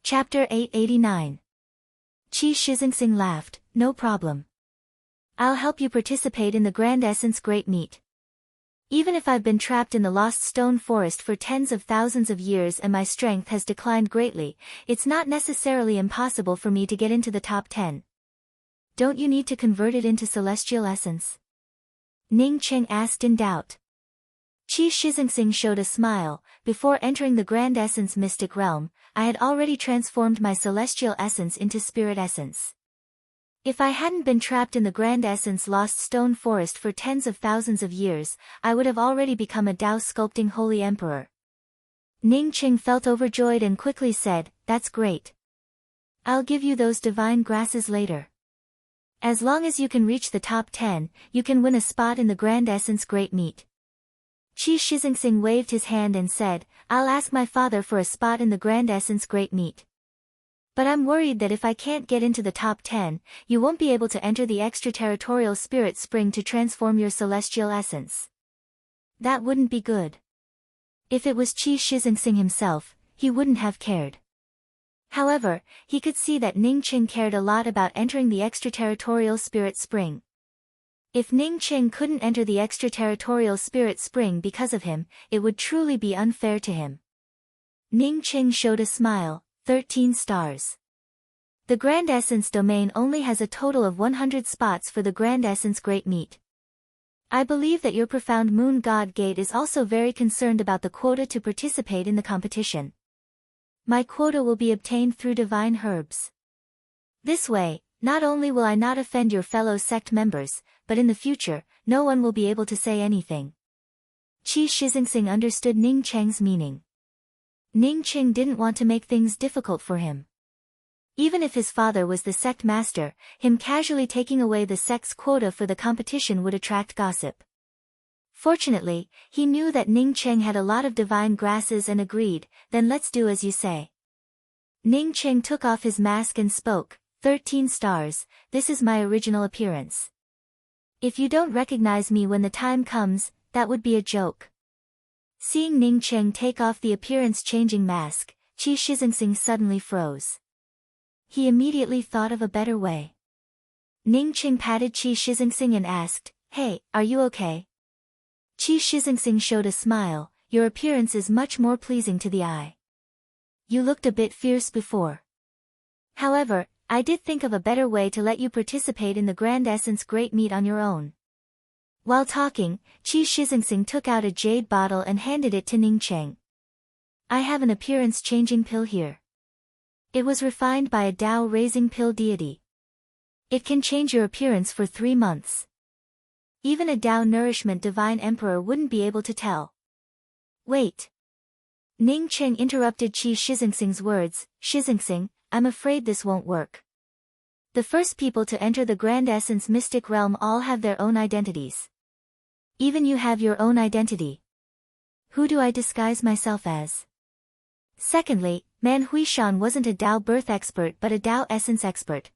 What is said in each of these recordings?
Chapter 889. Qi Shixingsing laughed, "No problem. I'll help you participate in the Grand Essence Great Meet. Even if I've been trapped in the Lost Stone Forest for tens of thousands of years and my strength has declined greatly, it's not necessarily impossible for me to get into the top 10. Don't you need to convert it into celestial essence?" Ning Cheng asked in doubt. Qi Shixingsing showed a smile. "Before entering the Grand Essence Mystic Realm, I had already transformed my celestial essence into spirit essence. If I hadn't been trapped in the Grand Essence Lost Stone Forest for tens of thousands of years, I would have already become a Tao sculpting Holy Emperor." Ning Cheng felt overjoyed and quickly said, "That's great. I'll give you those divine grasses later. As long as you can reach the top 10, you can win a spot in the Grand Essence Great Meet." Qi Shixingsing waved his hand and said, "I'll ask my father for a spot in the Grand Essence Great Meet. But I'm worried that if I can't get into the top 10, you won't be able to enter the extraterritorial spirit spring to transform your celestial essence. That wouldn't be good." If it was Qi Shixingsing himself, he wouldn't have cared. However, he could see that Ning Cheng cared a lot about entering the extraterritorial spirit spring. If Ning Cheng couldn't enter the extraterritorial spirit spring because of him, it would truly be unfair to him. Ning Cheng showed a smile. 13 stars. The Grand Essence domain only has a total of 100 spots for the Grand Essence Great Meet. I believe that your profound Moon God Gate is also very concerned about the quota to participate in the competition. My quota will be obtained through divine herbs. This way, not only will I not offend your fellow sect members, but in the future, no one will be able to say anything." Qi Shixingsing understood Ning Cheng's meaning. Ning Cheng didn't want to make things difficult for him. Even if his father was the sect master, him casually taking away the sect's quota for the competition would attract gossip. Fortunately, he knew that Ning Cheng had a lot of divine grasses and agreed, "Then let's do as you say." Ning Cheng took off his mask and spoke, 13 stars, this is my original appearance. If you don't recognize me when the time comes, that would be a joke." Seeing Ning Cheng take off the appearance-changing mask, Qi Shixingsing suddenly froze. He immediately thought of a better way. Ning Cheng patted Qi Shixingsing and asked, "Hey, are you okay?" Qi Shixingsing showed a smile, "Your appearance is much more pleasing to the eye. You looked a bit fierce before. However, I did think of a better way to let you participate in the Grand Essence Great Meet on your own." While talking, Qi Shixingsing took out a jade bottle and handed it to Ning Cheng. "I have an appearance-changing pill here. It was refined by a Tao-raising pill deity. It can change your appearance for 3 months. Even a Tao nourishment divine emperor wouldn't be able to tell." "Wait." Ning Cheng interrupted Qi Shixingsing's words, "Shixingsing, I'm afraid this won't work. The first people to enter the Grand Essence Mystic Realm all have their own identities. Even you have your own identity. Who do I disguise myself as? Secondly, Man Huishan wasn't a Tao birth expert but a Tao essence expert.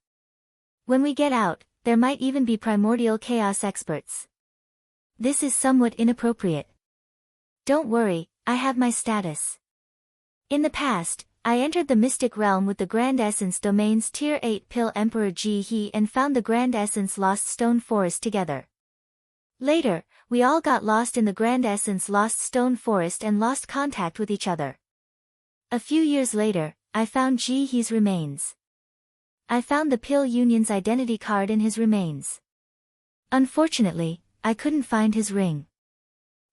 When we get out, there might even be primordial chaos experts. This is somewhat inappropriate. Don't worry, I have my status. In the past, I entered the Mystic Realm with the Grand Essence Domain's Tier 8 Pill Emperor Ji He and found the Grand Essence Lost Stone Forest together. Later, we all got lost in the Grand Essence Lost Stone Forest and lost contact with each other. A few years later, I found Ji He's remains. I found the Pill Union's identity card in his remains. Unfortunately, I couldn't find his ring."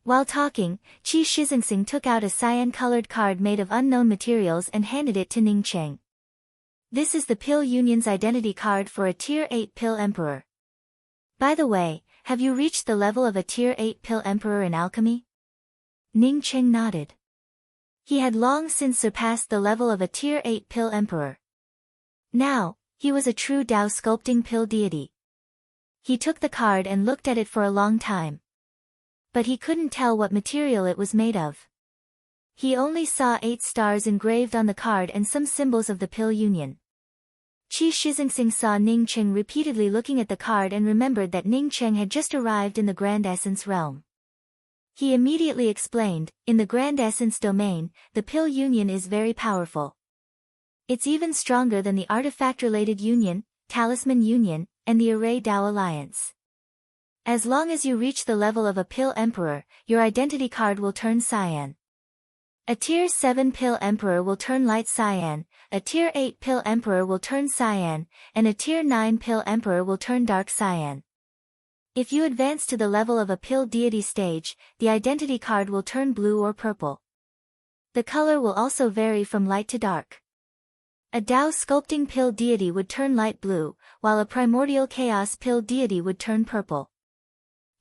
While talking, Qi Shixingsing took out a cyan-colored card made of unknown materials and handed it to Ning Cheng. "This is the Pill Union's identity card for a Tier 8 Pill Emperor. By the way, have you reached the level of a Tier 8 Pill Emperor in alchemy?" Ning Cheng nodded. He had long since surpassed the level of a Tier 8 Pill Emperor. Now, he was a true Tao sculpting pill deity. He took the card and looked at it for a long time. But he couldn't tell what material it was made of. He only saw 8 stars engraved on the card and some symbols of the Pill Union. Qi Shixingsing saw Ning Cheng repeatedly looking at the card and remembered that Ning Cheng had just arrived in the Grand Essence realm. He immediately explained, "In the Grand Essence domain, the Pill Union is very powerful. It's even stronger than the artifact-related union, talisman union, and the Array Dao alliance. As long as you reach the level of a Pill Emperor, your identity card will turn cyan. A Tier 7 Pill Emperor will turn light cyan, a Tier 8 Pill Emperor will turn cyan, and a Tier 9 Pill Emperor will turn dark cyan. If you advance to the level of a Pill Deity stage, the identity card will turn blue or purple. The color will also vary from light to dark. A Dao Sculpting Pill Deity would turn light blue, while a Primordial Chaos Pill Deity would turn purple.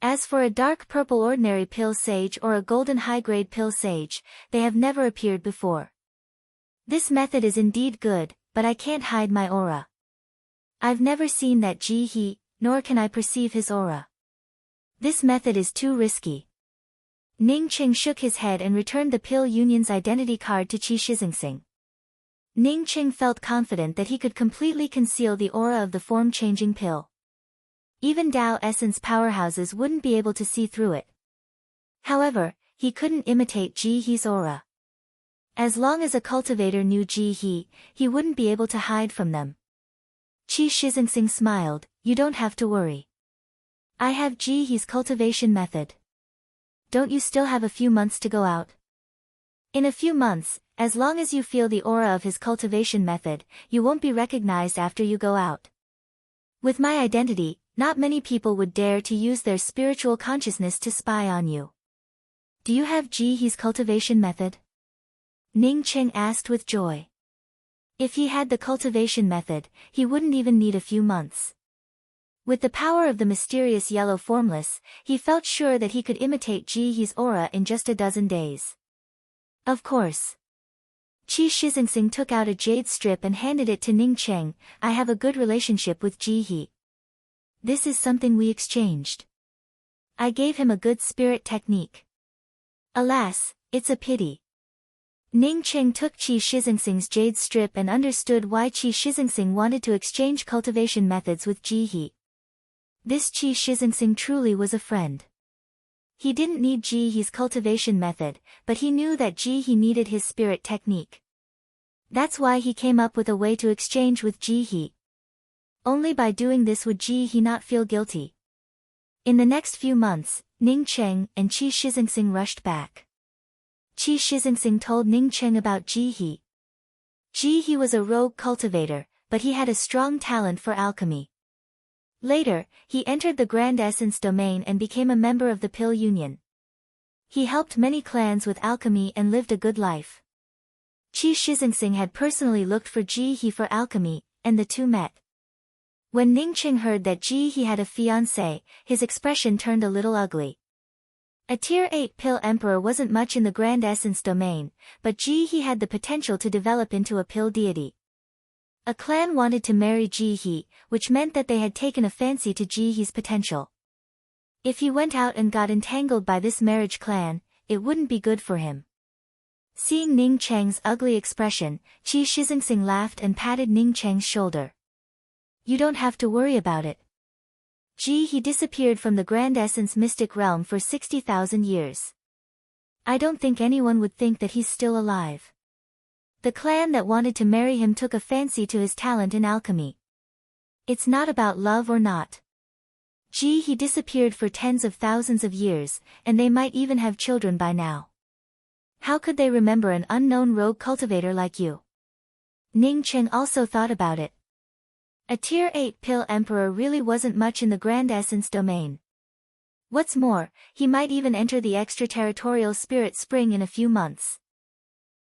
As for a dark purple ordinary Pill Sage or a golden high-grade Pill Sage, they have never appeared before. This method is indeed good, but I can't hide my aura. I've never seen that Ji-He, nor can I perceive his aura. This method is too risky. Ning Qing shook his head and returned the Pill Union's identity card to Qi Shizingsing. Ning Qing felt confident that he could completely conceal the aura of the form-changing pill. Even Dao Essence powerhouses wouldn't be able to see through it. However, he couldn't imitate Ji-He's aura. As long as a cultivator knew Ji-He, he wouldn't be able to hide from them. Qi Shizingsing smiled, "You don't have to worry. I have Ji-He's cultivation method. Don't you still have a few months to go out? In a few months, as long as you feel the aura of his cultivation method, you won't be recognized after you go out. With my identity, not many people would dare to use their spiritual consciousness to spy on you." "Do you have Ji-He's cultivation method?" Ning Qing asked with joy. If he had the cultivation method, he wouldn't even need a few months. With the power of the mysterious yellow formless, he felt sure that he could imitate Ji-He's aura in just a dozen days. Of course. Qi Shizingsing took out a jade strip and handed it to Ning Qing. "I have a good relationship with Ji-He. This is something we exchanged. I gave him a good spirit technique. Alas, it's a pity." Ning Qing took Qi Shizingsing's jade strip and understood why Qi Shizingsing wanted to exchange cultivation methods with Ji-He. This Qi Shizingsing truly was a friend. He didn't need Ji-He's cultivation method, but he knew that Ji-He needed his spirit technique. That's why he came up with a way to exchange with Ji-He. Only by doing this would Ji-He not feel guilty. In the next few months, Ning Qing and Qi Shizingsing rushed back. Qi Shizingsing told Ning Qing about Ji-He. Ji-He was a rogue cultivator, but he had a strong talent for alchemy. Later, he entered the Grand Essence domain and became a member of the Pill Union. He helped many clans with alchemy and lived a good life. Qi Shizingsing had personally looked for Ji-He for alchemy, and the two met. When Ning Qing heard that Ji-He had a fiancé, his expression turned a little ugly. A Tier 8 Pill Emperor wasn't much in the Grand Essence domain, but Ji-He had the potential to develop into a Pill Deity. A clan wanted to marry Ji-He, which meant that they had taken a fancy to Ji-He's potential. If he went out and got entangled by this marriage clan, it wouldn't be good for him. Seeing Ning Cheng's ugly expression, Qi Shizingsing laughed and patted Ning Cheng's shoulder. "You don't have to worry about it. Ji-He disappeared from the Grand Essence mystic realm for 60,000 years. I don't think anyone would think that he's still alive. The clan that wanted to marry him took a fancy to his talent in alchemy. It's not about love or not. Ji-He disappeared for tens of thousands of years, and they might even have children by now. How could they remember an unknown rogue cultivator like you?" Ning Qing also thought about it. A Tier 8 Pill Emperor really wasn't much in the Grand Essence domain. What's more, he might even enter the extraterritorial Spirit Spring in a few months.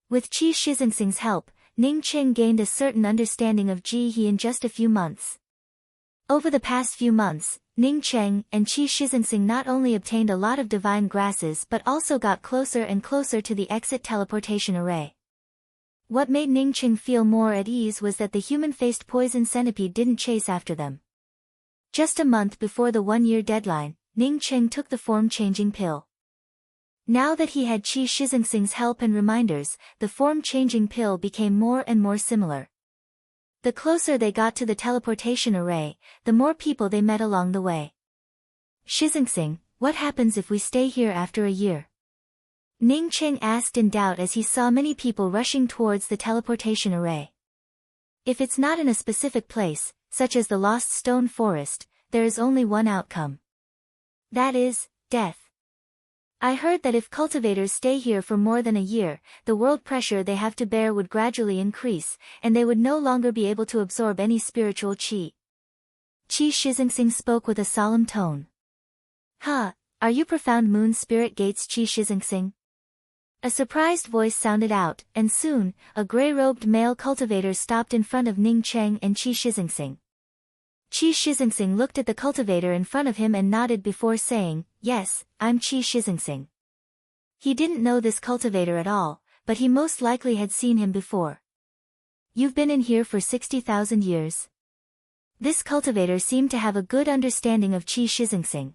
With Qi Shizingsing's help, Ning Qing gained a certain understanding of Ji-He in just a few months. Over the past few months, Ning Qing and Qi Shizingsing not only obtained a lot of divine grasses but also got closer and closer to the exit teleportation array. What made Ning Qing feel more at ease was that the human-faced poison centipede didn't chase after them. Just a month before the one-year deadline, Ning Qing took the form-changing pill. Now that he had Qi Shizingsing's help and reminders, the form-changing pill became more and more similar. The closer they got to the teleportation array, the more people they met along the way. "Shizingsing, what happens if we stay here after a year?" Ning Qing asked in doubt as he saw many people rushing towards the teleportation array. If it's not in a specific place, such as the Lost Stone Forest, there is only one outcome. That is, death. I heard that if cultivators stay here for more than a year, the world pressure they have to bear would gradually increase, and they would no longer be able to absorb any spiritual qi. Qi Shizingsing spoke with a solemn tone. Are you profound moon spirit Gates Qi Shizingsing? A surprised voice sounded out, and soon, a gray-robed male cultivator stopped in front of Ning Cheng and Qi Shizingsing. Qi Shizingsing looked at the cultivator in front of him and nodded before saying, "Yes, I'm Qi Shizingsing." He didn't know this cultivator at all, but he most likely had seen him before. "You've been in here for 60,000 years?" This cultivator seemed to have a good understanding of Qi Shizingsing.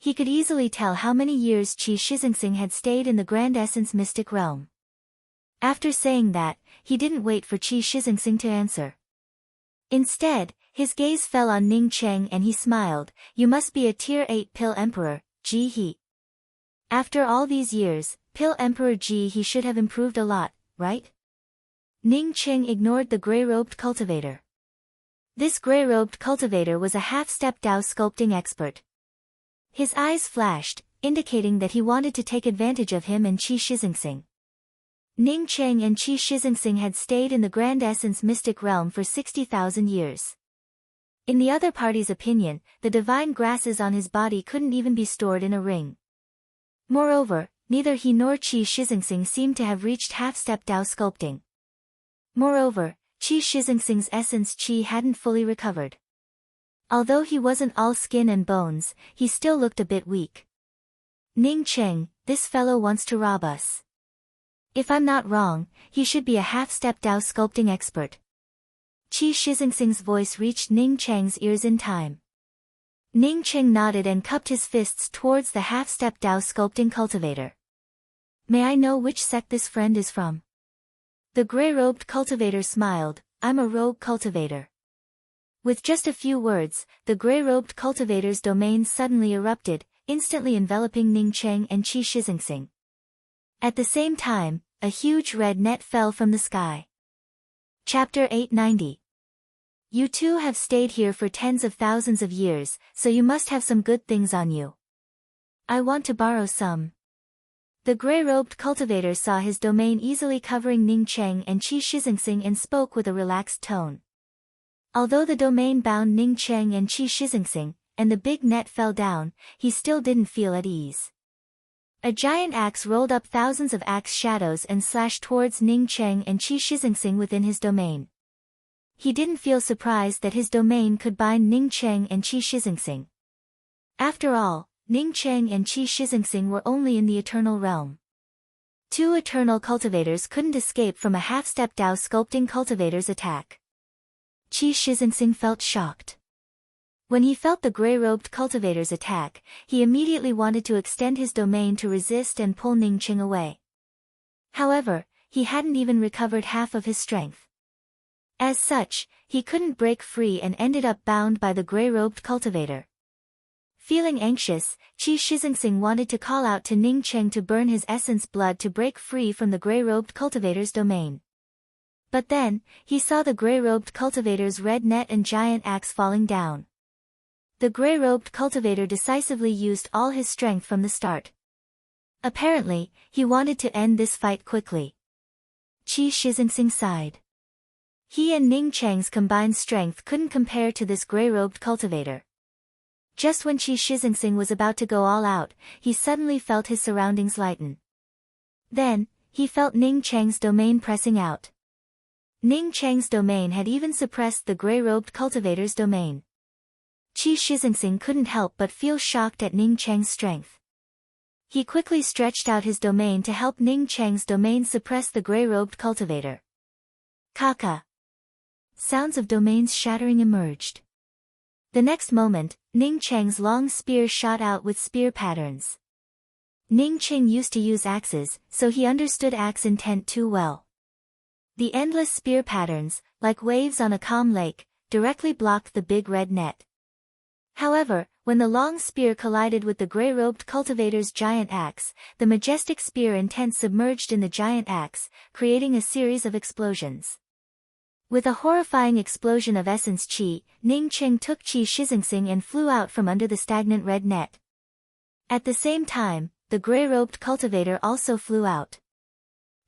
He could easily tell how many years Qi Shizingsing had stayed in the Grand Essence Mystic Realm. After saying that, he didn't wait for Qi Shizingsing to answer. Instead, his gaze fell on Ning Cheng and he smiled. "You must be a Tier 8 Pill Emperor, Ji He. After all these years, Pill Emperor Ji He should have improved a lot, right?" Ning Cheng ignored the gray-robed cultivator. This gray-robed cultivator was a half-step Dao sculpting expert. His eyes flashed, indicating that he wanted to take advantage of him and Qi Shizingsing. Ning Cheng and Qi Shizingsing had stayed in the Grand Essence Mystic Realm for 60,000 years. In the other party's opinion, the divine grasses on his body couldn't even be stored in a ring. Moreover, neither he nor Qi Shizingsing seemed to have reached half-step Dao sculpting. Moreover, Qi Shizingsing's essence Qi hadn't fully recovered. Although he wasn't all skin and bones, he still looked a bit weak. "Ning Cheng, this fellow wants to rob us. If I'm not wrong, he should be a half-step Dao sculpting expert." Qi Shizingsing's voice reached Ning Cheng's ears in time. Ning Cheng nodded and cupped his fists towards the half-step Dao sculpting cultivator. "May I know which sect this friend is from?" The gray-robed cultivator smiled. "I'm a rogue cultivator." With just a few words, the gray-robed cultivator's domain suddenly erupted, instantly enveloping Ning Cheng and Qi Shizingsing. At the same time, a huge red net fell from the sky. Chapter 890. You two have stayed here for tens of thousands of years, so you must have some good things on you. I want to borrow some. The gray-robed cultivator saw his domain easily covering Ning Cheng and Qi Shizingsing and spoke with a relaxed tone. Although the domain bound Ning Cheng and Qi Shizingsing, and the big net fell down, he still didn't feel at ease. A giant axe rolled up thousands of axe shadows and slashed towards Ning Cheng and Qi Shizingsing within his domain. He didn't feel surprised that his domain could bind Ning Cheng and Qi Shizingsing. After all, Ning Cheng and Qi Shizingsing were only in the Eternal Realm. Two Eternal cultivators couldn't escape from a half-step Dao sculpting cultivator's attack. Qi Shizingsing felt shocked. When he felt the gray-robed cultivator's attack, he immediately wanted to extend his domain to resist and pull Ning Cheng away. However, he hadn't even recovered half of his strength. As such, he couldn't break free and ended up bound by the gray-robed cultivator. Feeling anxious, Qi Shizingsing wanted to call out to Ning Cheng to burn his essence blood to break free from the gray-robed cultivator's domain. But then, he saw the gray-robed cultivator's red net and giant axe falling down. The gray-robed cultivator decisively used all his strength from the start. Apparently, he wanted to end this fight quickly. Qi Shizingsing sighed. He and Ning Cheng's combined strength couldn't compare to this gray-robed cultivator. Just when Qi Shizingsing was about to go all out, he suddenly felt his surroundings lighten. Then, he felt Ning Cheng's domain pressing out. Ning Cheng's domain had even suppressed the gray-robed cultivator's domain. Qi Shizingsing couldn't help but feel shocked at Ning Cheng's strength. He quickly stretched out his domain to help Ning Cheng's domain suppress the gray-robed cultivator. Kaka. Sounds of domains shattering emerged. The next moment, Ning Cheng's long spear shot out with spear patterns. Ning Cheng used to use axes, so he understood axe intent too well. The endless spear patterns, like waves on a calm lake, directly blocked the big red net. However, when the long spear collided with the gray-robed cultivator's giant axe, the majestic spear intent submerged in the giant axe, creating a series of explosions. With a horrifying explosion of essence chi, Ning Cheng took Qi Shizingsing and flew out from under the stagnant red net. At the same time, the gray-robed cultivator also flew out.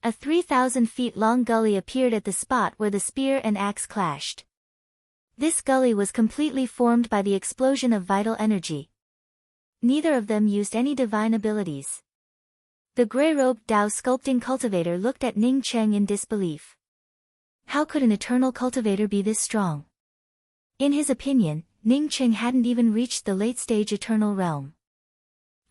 A 3,000 feet long gully appeared at the spot where the spear and axe clashed. This gully was completely formed by the explosion of vital energy. Neither of them used any divine abilities. The gray-robed Dao sculpting cultivator looked at Ning Cheng in disbelief. How could an eternal cultivator be this strong? In his opinion, Ning Cheng hadn't even reached the late-stage eternal realm.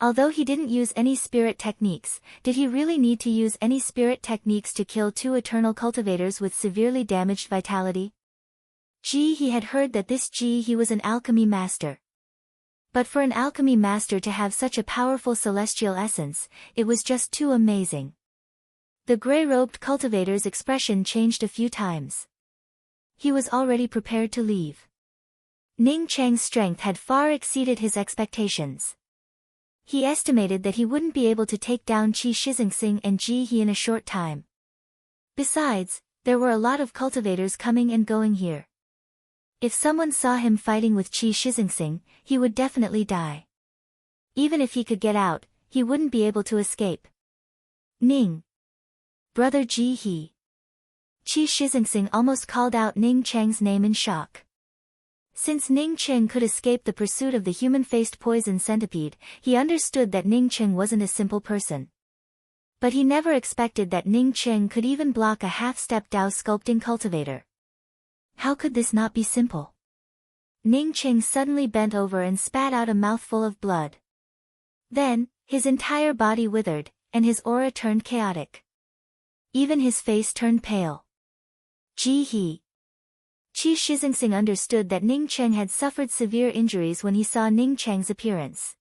Although he didn't use any spirit techniques, did he really need to use any spirit techniques to kill two eternal cultivators with severely damaged vitality? He had heard that he was an alchemy master. But for an alchemy master to have such a powerful celestial essence, it was just too amazing. The gray-robed cultivator's expression changed a few times. He was already prepared to leave. Ning Cheng's strength had far exceeded his expectations. He estimated that he wouldn't be able to take down Qi Shizingsing and He in a short time. Besides, there were a lot of cultivators coming and going here. If someone saw him fighting with Qi Shizingsing, he would definitely die. Even if he could get out, he wouldn't be able to escape. Ning. Brother He. Qi Shizingsing almost called out Ning Cheng's name in shock. Since Ning Cheng could escape the pursuit of the human-faced poison centipede, he understood that Ning Cheng wasn't a simple person. But he never expected that Ning Cheng could even block a half-step Dao sculpting cultivator. How could this not be simple? Ning Cheng suddenly bent over and spat out a mouthful of blood. Then, his entire body withered, and his aura turned chaotic. Even his face turned pale. Qi Shizingsing understood that Ning Cheng had suffered severe injuries when he saw Ning Cheng's appearance.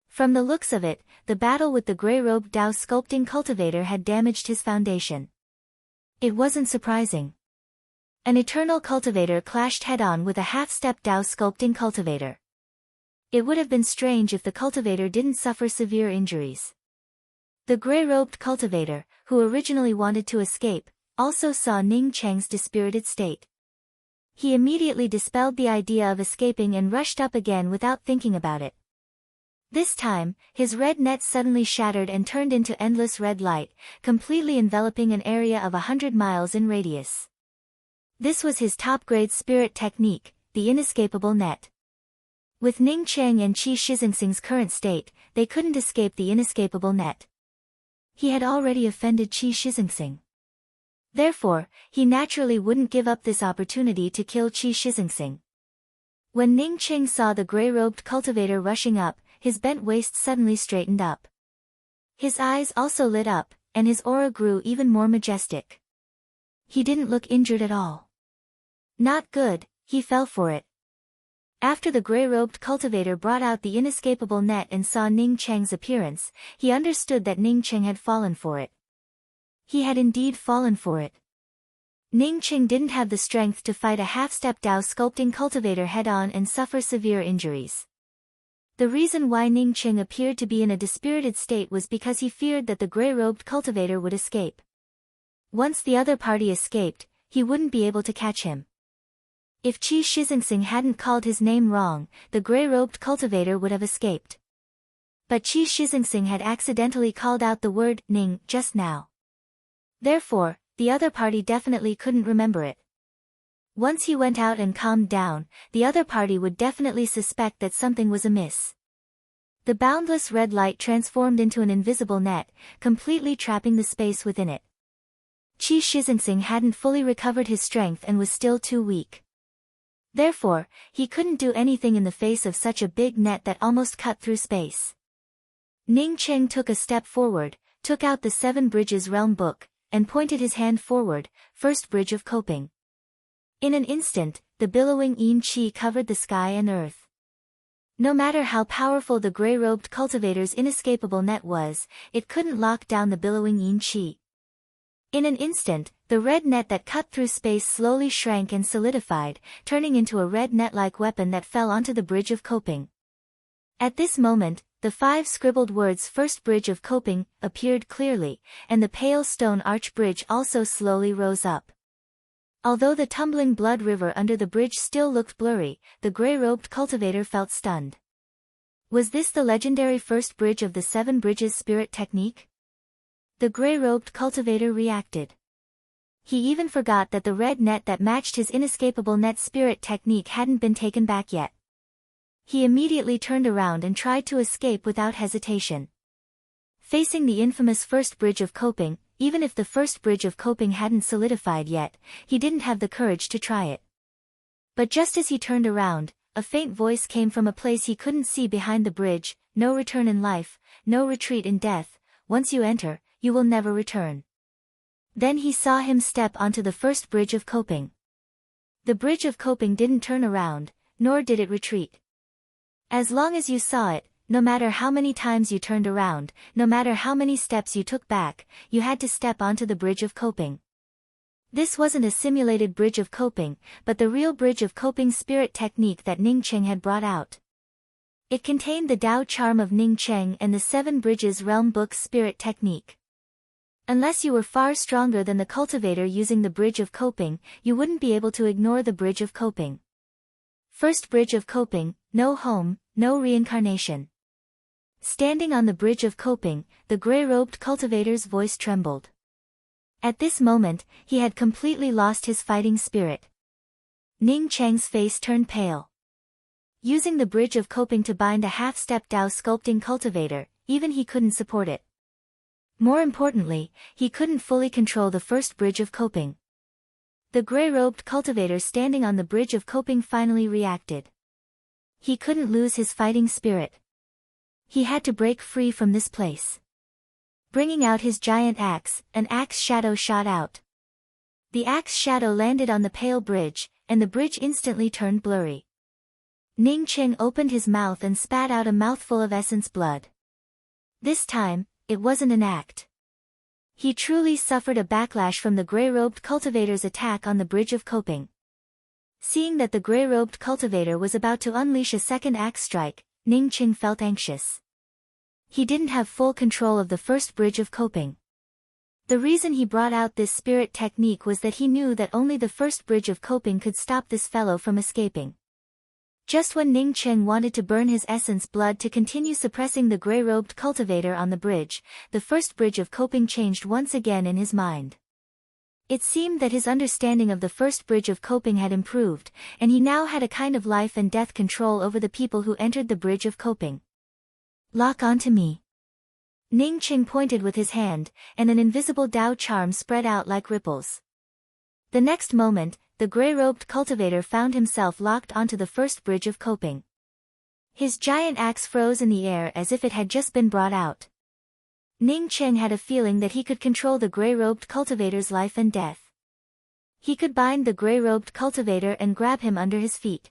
From the looks of it, the battle with the gray-robed Dao sculpting cultivator had damaged his foundation. It wasn't surprising. An eternal cultivator clashed head-on with a half-step Dao sculpting cultivator. It would have been strange if the cultivator didn't suffer severe injuries. The gray-robed cultivator, who originally wanted to escape, also saw Ning Cheng's dispirited state. He immediately dispelled the idea of escaping and rushed up again without thinking about it. This time, his red net suddenly shattered and turned into endless red light, completely enveloping an area of 100 miles in radius. This was his top-grade spirit technique, the inescapable net. With Ning Cheng and Qi Shizingsing's current state, they couldn't escape the inescapable net. He had already offended Qi Shizingsing. Therefore, he naturally wouldn't give up this opportunity to kill Qi Shizingsing. When Ning Cheng saw the gray-robed cultivator rushing up, his bent waist suddenly straightened up. His eyes also lit up, and his aura grew even more majestic. He didn't look injured at all. Not good, he fell for it. After the gray-robed cultivator brought out the inescapable net and saw Ning Cheng's appearance, he understood that Ning Cheng had fallen for it. He had indeed fallen for it. Ning Cheng didn't have the strength to fight a half-step Dao sculpting cultivator head-on and suffer severe injuries. The reason why Ning Cheng appeared to be in a dispirited state was because he feared that the gray-robed cultivator would escape. Once the other party escaped, he wouldn't be able to catch him. If Qi Shizingsing hadn't called his name wrong, the gray-robed cultivator would have escaped. But Qi Shizingsing had accidentally called out the word Ning just now. Therefore, the other party definitely couldn't remember it. Once he went out and calmed down, the other party would definitely suspect that something was amiss. The boundless red light transformed into an invisible net, completely trapping the space within it. Qi Shizingsing hadn't fully recovered his strength and was still too weak. Therefore, he couldn't do anything in the face of such a big net that almost cut through space. Ning Cheng took a step forward, took out the Seven Bridges Realm book, and pointed his hand forward, first bridge of coping. In an instant, the billowing Yin Qi covered the sky and earth. No matter how powerful the gray-robed cultivator's inescapable net was, it couldn't lock down the billowing Yin Qi. In an instant, the red net that cut through space slowly shrank and solidified, turning into a red net-like weapon that fell onto the bridge of coping. At this moment, the 5 scribbled words First Bridge of Coping appeared clearly, and the pale stone arch bridge also slowly rose up. Although the tumbling blood river under the bridge still looked blurry, the gray-robed cultivator felt stunned. Was this the legendary first bridge of the 7 Bridges spirit technique? The gray-robed cultivator reacted. He even forgot that the red net that matched his inescapable net spirit technique hadn't been taken back yet. He immediately turned around and tried to escape without hesitation. Facing the infamous first bridge of coping, even if the first bridge of coping hadn't solidified yet, he didn't have the courage to try it. But just as he turned around, a faint voice came from a place he couldn't see behind the bridge: "No return in life, no retreat in death. Once you enter, you will never return." Then he saw him step onto the first bridge of coping. The bridge of coping didn't turn around, nor did it retreat. As long as you saw it, no matter how many times you turned around, no matter how many steps you took back, you had to step onto the bridge of coping. This wasn't a simulated bridge of coping, but the real bridge of coping spirit technique that Ning Cheng had brought out. It contained the Tao charm of Ning Cheng and the 7 Bridges Realm Book's spirit technique. Unless you were far stronger than the cultivator using the bridge of coping, you wouldn't be able to ignore the bridge of coping. First bridge of coping: no home, no reincarnation. Standing on the bridge of coping, the gray-robed cultivator's voice trembled. At this moment, he had completely lost his fighting spirit. Ning Cheng's face turned pale. Using the bridge of coping to bind a half-step Tao sculpting cultivator, even he couldn't support it. More importantly, he couldn't fully control the first bridge of coping. The gray-robed cultivator standing on the bridge of coping finally reacted. He couldn't lose his fighting spirit. He had to break free from this place. Bringing out his giant axe, an axe shadow shot out. The axe shadow landed on the pale bridge, and the bridge instantly turned blurry. Ning Cheng opened his mouth and spat out a mouthful of essence blood. This time, it wasn't an act. He truly suffered a backlash from the gray-robed cultivator's attack on the bridge of coping. Seeing that the gray-robed cultivator was about to unleash a second axe strike, Ning Cheng felt anxious. He didn't have full control of the first bridge of coping. The reason he brought out this spirit technique was that he knew that only the first bridge of coping could stop this fellow from escaping. Just when Ning Cheng wanted to burn his essence blood to continue suppressing the gray-robed cultivator on the bridge, the first bridge of coping changed once again in his mind. It seemed that his understanding of the first bridge of coping had improved, and he now had a kind of life and death control over the people who entered the bridge of coping. "Lock onto me." Ning Cheng pointed with his hand, and an invisible Tao charm spread out like ripples. The next moment, the gray-robed cultivator found himself locked onto the first bridge of coping. His giant axe froze in the air as if it had just been brought out. Ning Cheng had a feeling that he could control the gray-robed cultivator's life and death. He could bind the gray-robed cultivator and grab him under his feet.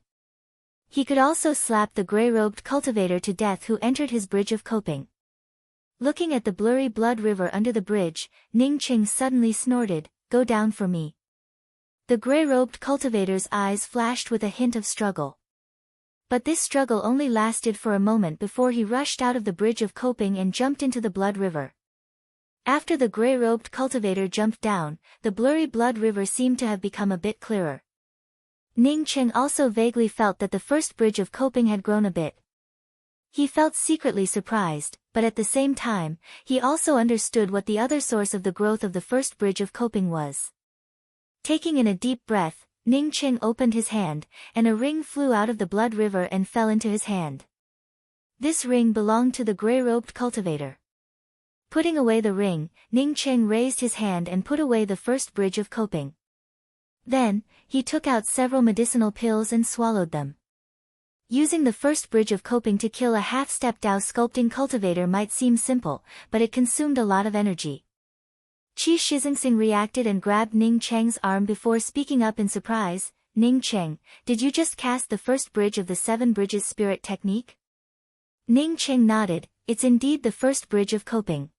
He could also slap the gray-robed cultivator to death who entered his bridge of coping. Looking at the blurry blood river under the bridge, Ning Cheng suddenly snorted, "Go down for me." The gray-robed cultivator's eyes flashed with a hint of struggle. But this struggle only lasted for a moment before he rushed out of the bridge of coping and jumped into the blood river. After the gray-robed cultivator jumped down, the blurry blood river seemed to have become a bit clearer. Ning Cheng also vaguely felt that the first bridge of coping had grown a bit. He felt secretly surprised, but at the same time, he also understood what the other source of the growth of the first bridge of coping was. Taking in a deep breath, Ning Cheng opened his hand, and a ring flew out of the blood river and fell into his hand. This ring belonged to the gray-robed cultivator. Putting away the ring, Ning Cheng raised his hand and put away the first bridge of coping. Then, he took out several medicinal pills and swallowed them. Using the first bridge of coping to kill a half-step Tao sculpting cultivator might seem simple, but it consumed a lot of energy. Qi Shizingsing reacted and grabbed Ning Cheng's arm before speaking up in surprise. "Ning Cheng, did you just cast the first bridge of the 7 Bridges spirit technique?" Ning Cheng nodded. "It's indeed the first bridge of coping.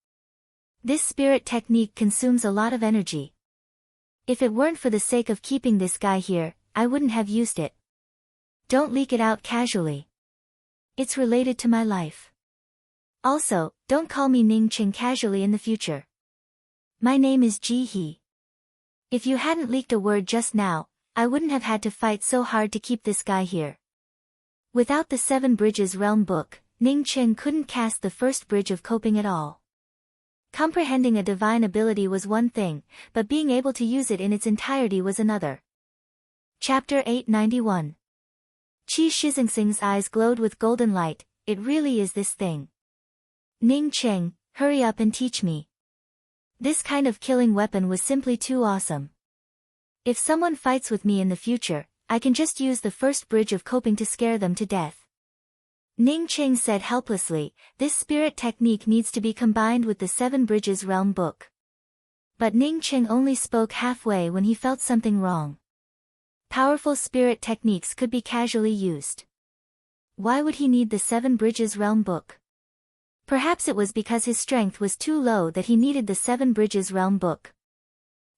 This spirit technique consumes a lot of energy. If it weren't for the sake of keeping this guy here, I wouldn't have used it. Don't leak it out casually. It's related to my life. Also, don't call me Ning Cheng casually in the future. My name is Ji He." If you hadn't leaked a word just now, I wouldn't have had to fight so hard to keep this guy here. Without the Seven Bridges Realm book, Ning Qing couldn't cast the first bridge of coping at all. Comprehending a divine ability was one thing, but being able to use it in its entirety was another. Chapter 891. Qi Shixingsing's eyes glowed with golden light. It really is this thing. Ning Qing, hurry up and teach me. This kind of killing weapon was simply too awesome. If someone fights with me in the future, I can just use the first bridge of coping to scare them to death. Ning Qing said helplessly, this spirit technique needs to be combined with the Seven Bridges Realm book. But Ning Qing only spoke halfway when he felt something wrong. Powerful spirit techniques could be casually used. Why would he need the Seven Bridges Realm book? Perhaps it was because his strength was too low that he needed the Seven Bridges Realm book.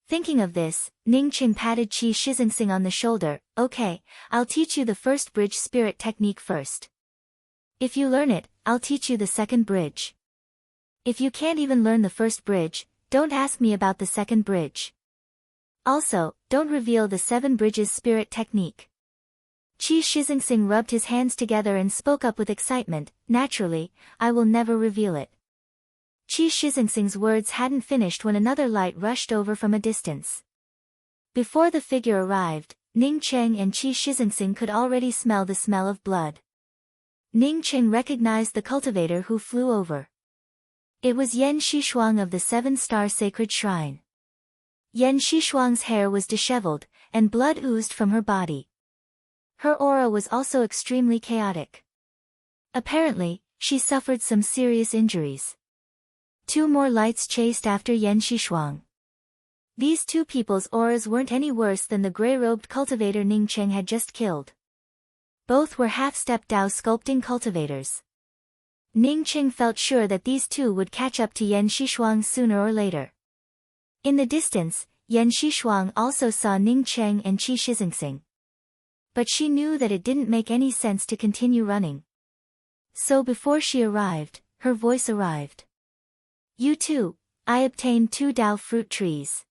Thinking of this, Ning Qing patted Qi Shixingsing on the shoulder. Okay, I'll teach you the first bridge spirit technique first. If you learn it, I'll teach you the second bridge. If you can't even learn the first bridge, don't ask me about the second bridge. Also, don't reveal the Seven Bridges spirit technique. Qi Shixingsing rubbed his hands together and spoke up with excitement. Naturally, I will never reveal it. Qi Shixingsing's words hadn't finished when another light rushed over from a distance. Before the figure arrived, Ning Qing and Qi Shixingsing could already smell the smell of blood. Ning Qing recognized the cultivator who flew over. It was Yan Xishuang of the Seven-Star Sacred Shrine. Yan Xishuang's hair was disheveled, and blood oozed from her body. Her aura was also extremely chaotic. Apparently, she suffered some serious injuries. Two more lights chased after Yan Xishuang. These two people's auras weren't any worse than the gray-robed cultivator Ning Qing had just killed. Both were half-step Dao sculpting cultivators. Ning Qing felt sure that these two would catch up to Yan Xishuang sooner or later. In the distance, Yan Xishuang also saw Ning Qing and Qi Shixingsing. But she knew that it didn't make any sense to continue running. So before she arrived, her voice arrived. You two, I obtained 2 Dao fruit trees.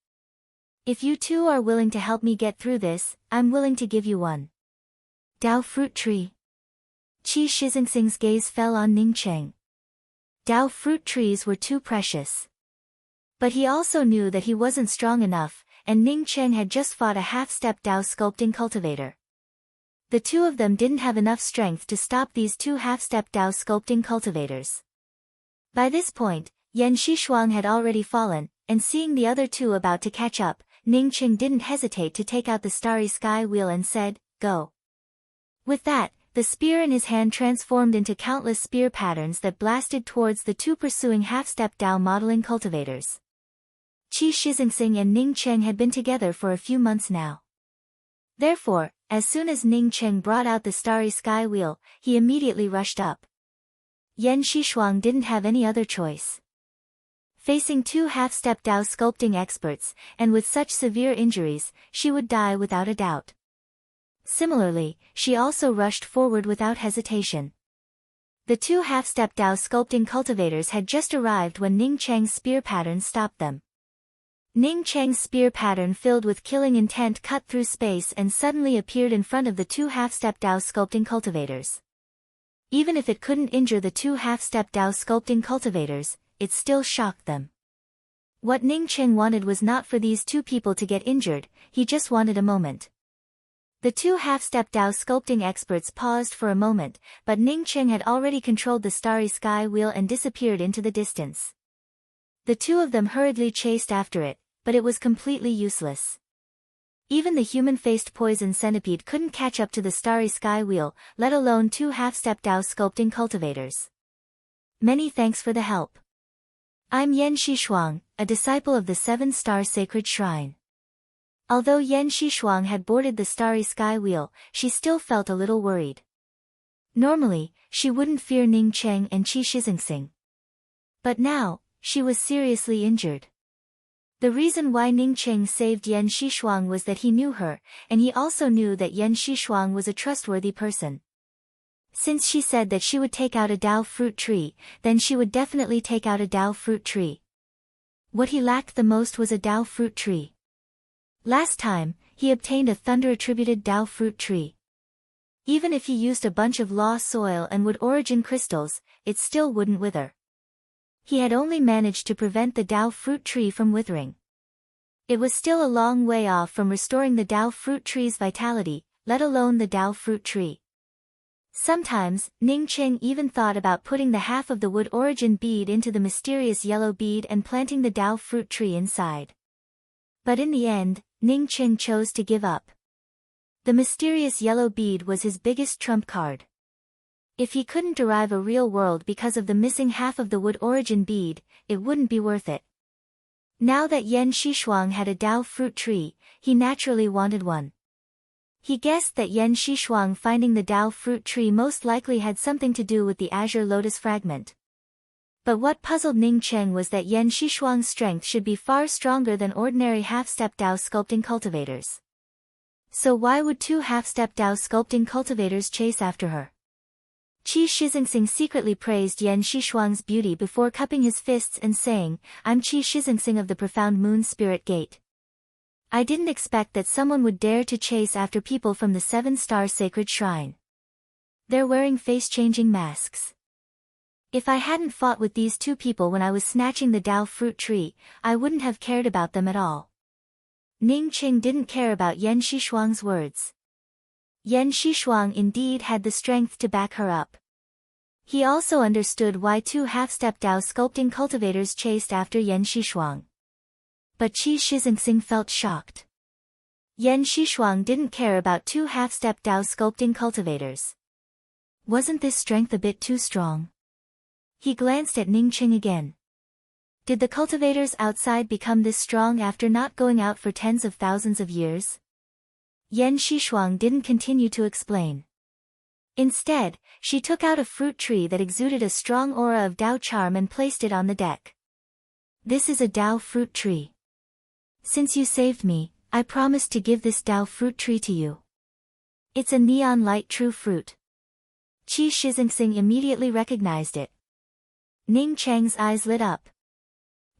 If you two are willing to help me get through this, I'm willing to give you 1 Dao fruit tree. Qi Shixingsing's gaze fell on Ning Qing. Dao fruit trees were too precious. But he also knew that he wasn't strong enough, and Ning Qing had just fought a half-step Dao sculpting cultivator. The two of them didn't have enough strength to stop these 2 half-step Dao sculpting cultivators. By this point, Yan Xishuang had already fallen, and seeing the other two about to catch up, Ning Qing didn't hesitate to take out the starry sky wheel and said, "Go." With that, the spear in his hand transformed into countless spear patterns that blasted towards the 2 pursuing half-step Dao modeling cultivators. Qi Shixingsing and Ning Qing had been together for a few months now. Therefore, as soon as Ning Qing brought out the starry sky wheel, he immediately rushed up. Yan Xishuang didn't have any other choice. Facing 2 half-step Dao sculpting experts, and with such severe injuries, she would die without a doubt. Similarly, she also rushed forward without hesitation. The 2 half-step Dao sculpting cultivators had just arrived when Ning Cheng's spear pattern stopped them. Ning Cheng's spear pattern filled with killing intent cut through space and suddenly appeared in front of the 2 half-step Dao sculpting cultivators. Even if it couldn't injure the 2 half-step Dao sculpting cultivators, it still shocked them. What Ning Qing wanted was not for these 2 people to get injured, he just wanted a moment. The 2 half-step Dao sculpting experts paused for a moment, but Ning Qing had already controlled the starry sky wheel and disappeared into the distance. The 2 of them hurriedly chased after it, but it was completely useless. Even the human-faced poison centipede couldn't catch up to the starry sky wheel, let alone 2 half-step Dao sculpting cultivators. Many thanks for the help. I'm Yan Xishuang, a disciple of the 7-Star Sacred Shrine. Although Yan Xishuang had boarded the starry sky wheel, she still felt a little worried. Normally, she wouldn't fear Ning Qing and Qi Shixingsing. But now, she was seriously injured. The reason why Ning Qing saved Yan Xishuang was that he knew her, and he also knew that Yan Xishuang was a trustworthy person. Since she said that she would take out a Dao fruit tree, then she would definitely take out a Dao fruit tree. What he lacked the most was a Dao fruit tree. Last time, he obtained a thunder-attributed Dao fruit tree. Even if he used a bunch of law soil and wood origin crystals, it still wouldn't wither. He had only managed to prevent the Dao fruit tree from withering. It was still a long way off from restoring the Dao fruit tree's vitality, let alone the Dao fruit tree. Sometimes, Ning Qing even thought about putting the half of the wood origin bead into the mysterious yellow bead and planting the Dao fruit tree inside. But in the end, Ning Qing chose to give up. The mysterious yellow bead was his biggest trump card. If he couldn't derive a real world because of the missing half of the wood origin bead, it wouldn't be worth it. Now that Yan Xishuang had a Dao fruit tree, he naturally wanted one. He guessed that Yan Xishuang finding the Dao fruit tree most likely had something to do with the azure lotus fragment. But what puzzled Ning Cheng was that Yan Xishuang's strength should be far stronger than ordinary half-step Dao sculpting cultivators. So why would two half-step Dao sculpting cultivators chase after her? Qi Shixingsing secretly praised Yan Xishuang's beauty before cupping his fists and saying, "I'm Qi Shixingsing of the Profound Moon Spirit Gate. I didn't expect that someone would dare to chase after people from the Seven-Star Sacred Shrine. They're wearing face-changing masks. If I hadn't fought with these two people when I was snatching the Dao fruit tree, I wouldn't have cared about them at all." Ning Qing didn't care about Yan Xishuang's words. Yan Xishuang indeed had the strength to back her up. He also understood why two half-step Dao sculpting cultivators chased after Yan Xishuang. But Qi Shixingsing felt shocked. Yan Xishuang didn't care about two half-step Dao sculpting cultivators. Wasn't this strength a bit too strong? He glanced at Ning Qing again. Did the cultivators outside become this strong after not going out for tens of thousands of years? Yan Xishuang didn't continue to explain. Instead, she took out a fruit tree that exuded a strong aura of Dao charm and placed it on the deck. "This is a Dao fruit tree. Since you saved me, I promised to give this Dao fruit tree to you. It's a neon light true fruit." Qi Shixingsing immediately recognized it. Ning Cheng's eyes lit up.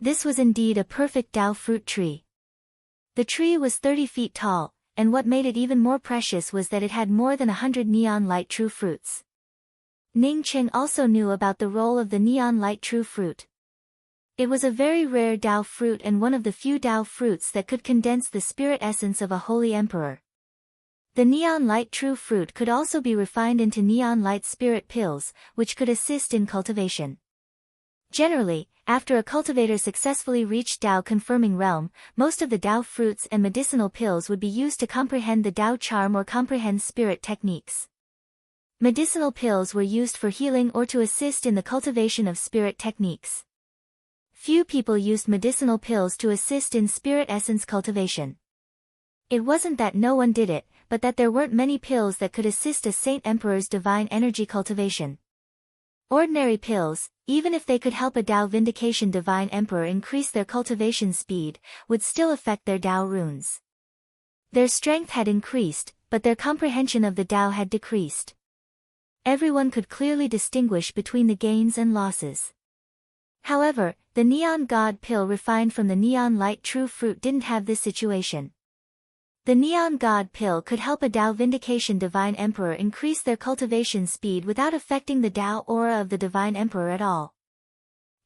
This was indeed a perfect Dao fruit tree. The tree was 30 feet tall, and what made it even more precious was that it had more than 100 neon light true fruits. Ning Qing also knew about the role of the neon light true fruit. It was a very rare Dao fruit and one of the few Dao fruits that could condense the spirit essence of a holy emperor. The neon light true fruit could also be refined into neon light spirit pills, which could assist in cultivation. Generally, after a cultivator successfully reached Dao confirming realm, most of the Dao fruits and medicinal pills would be used to comprehend the Dao charm or comprehend spirit techniques. Medicinal pills were used for healing or to assist in the cultivation of spirit techniques. Few people used medicinal pills to assist in spirit essence cultivation. It wasn't that no one did it, but that there weren't many pills that could assist a saint emperor's divine energy cultivation. Ordinary pills, even if they could help a Dao vindication divine emperor increase their cultivation speed, would still affect their Dao runes. Their strength had increased, but their comprehension of the Dao had decreased. Everyone could clearly distinguish between the gains and losses. However, the Neon God pill refined from the Neon Light True Fruit didn't have this situation. The Neon God pill could help a Dao Vindication Divine Emperor increase their cultivation speed without affecting the Dao aura of the Divine Emperor at all.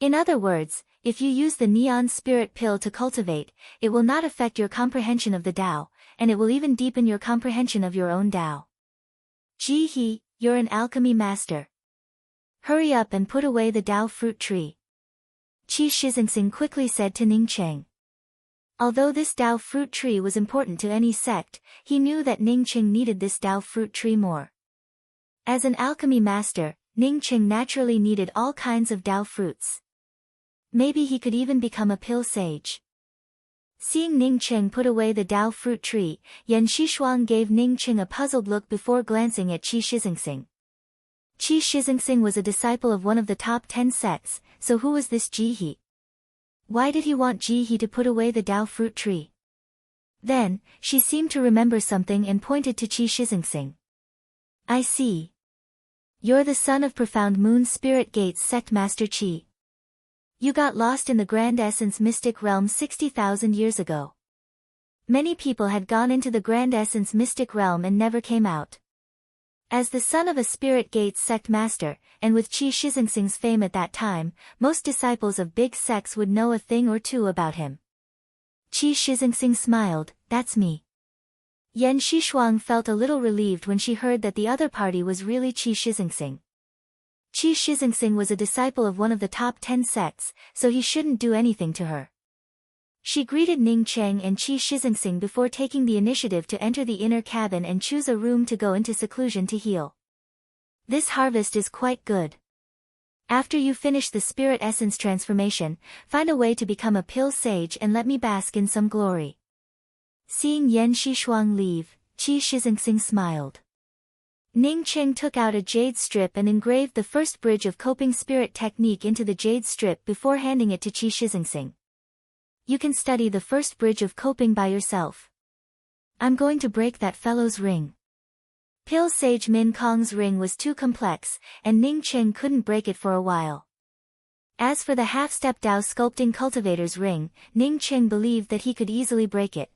In other words, if you use the Neon Spirit pill to cultivate, it will not affect your comprehension of the Dao, and it will even deepen your comprehension of your own Dao. Ji He, you're an alchemy master. Hurry up and put away the Dao fruit tree. Qi Shixingsing quickly said to Ning Cheng. Although this Dao fruit tree was important to any sect, he knew that Ning Qing needed this Dao fruit tree more. As an alchemy master, Ning Qing naturally needed all kinds of Dao fruits. Maybe he could even become a pill sage. Seeing Ning Qing put away the Dao fruit tree, Yan Xishuang gave Ning Qing a puzzled look before glancing at Qi Shixingsing. Qi Shixingsing was a disciple of one of the top 10 sects, so who was this Ji He? Why did he want Ji He to put away the Dao fruit tree? Then, she seemed to remember something and pointed to Qi Shixingsing. I see. You're the son of Profound Moon Spirit Gate's sect master Qi. You got lost in the Grand Essence mystic realm 60,000 years ago. Many people had gone into the Grand Essence mystic realm and never came out. As the son of a Spirit Gates sect master, and with Qi Shixingsing's fame at that time, most disciples of big sects would know a thing or two about him. Qi Shixingsing smiled, "That's me." Yan Xishuang felt a little relieved when she heard that the other party was really Qi Shixingsing. Qi Shixingsing was a disciple of one of the top 10 sects, so he shouldn't do anything to her. She greeted Ning Cheng and Qi Shixingsing before taking the initiative to enter the inner cabin and choose a room to go into seclusion to heal. "This harvest is quite good. After you finish the spirit essence transformation, find a way to become a pill sage and let me bask in some glory." Seeing Yan Xishuang leave, Qi Shixingsing smiled. Ning Cheng took out a jade strip and engraved the first bridge of coping spirit technique into the jade strip before handing it to Qi Shixingsing. "You can study the first bridge of coping by yourself. I'm going to break that fellow's ring." Pill Sage Min Kong's ring was too complex, and Ning Cheng couldn't break it for a while. As for the half-step Dao sculpting cultivator's ring, Ning Cheng believed that he could easily break it.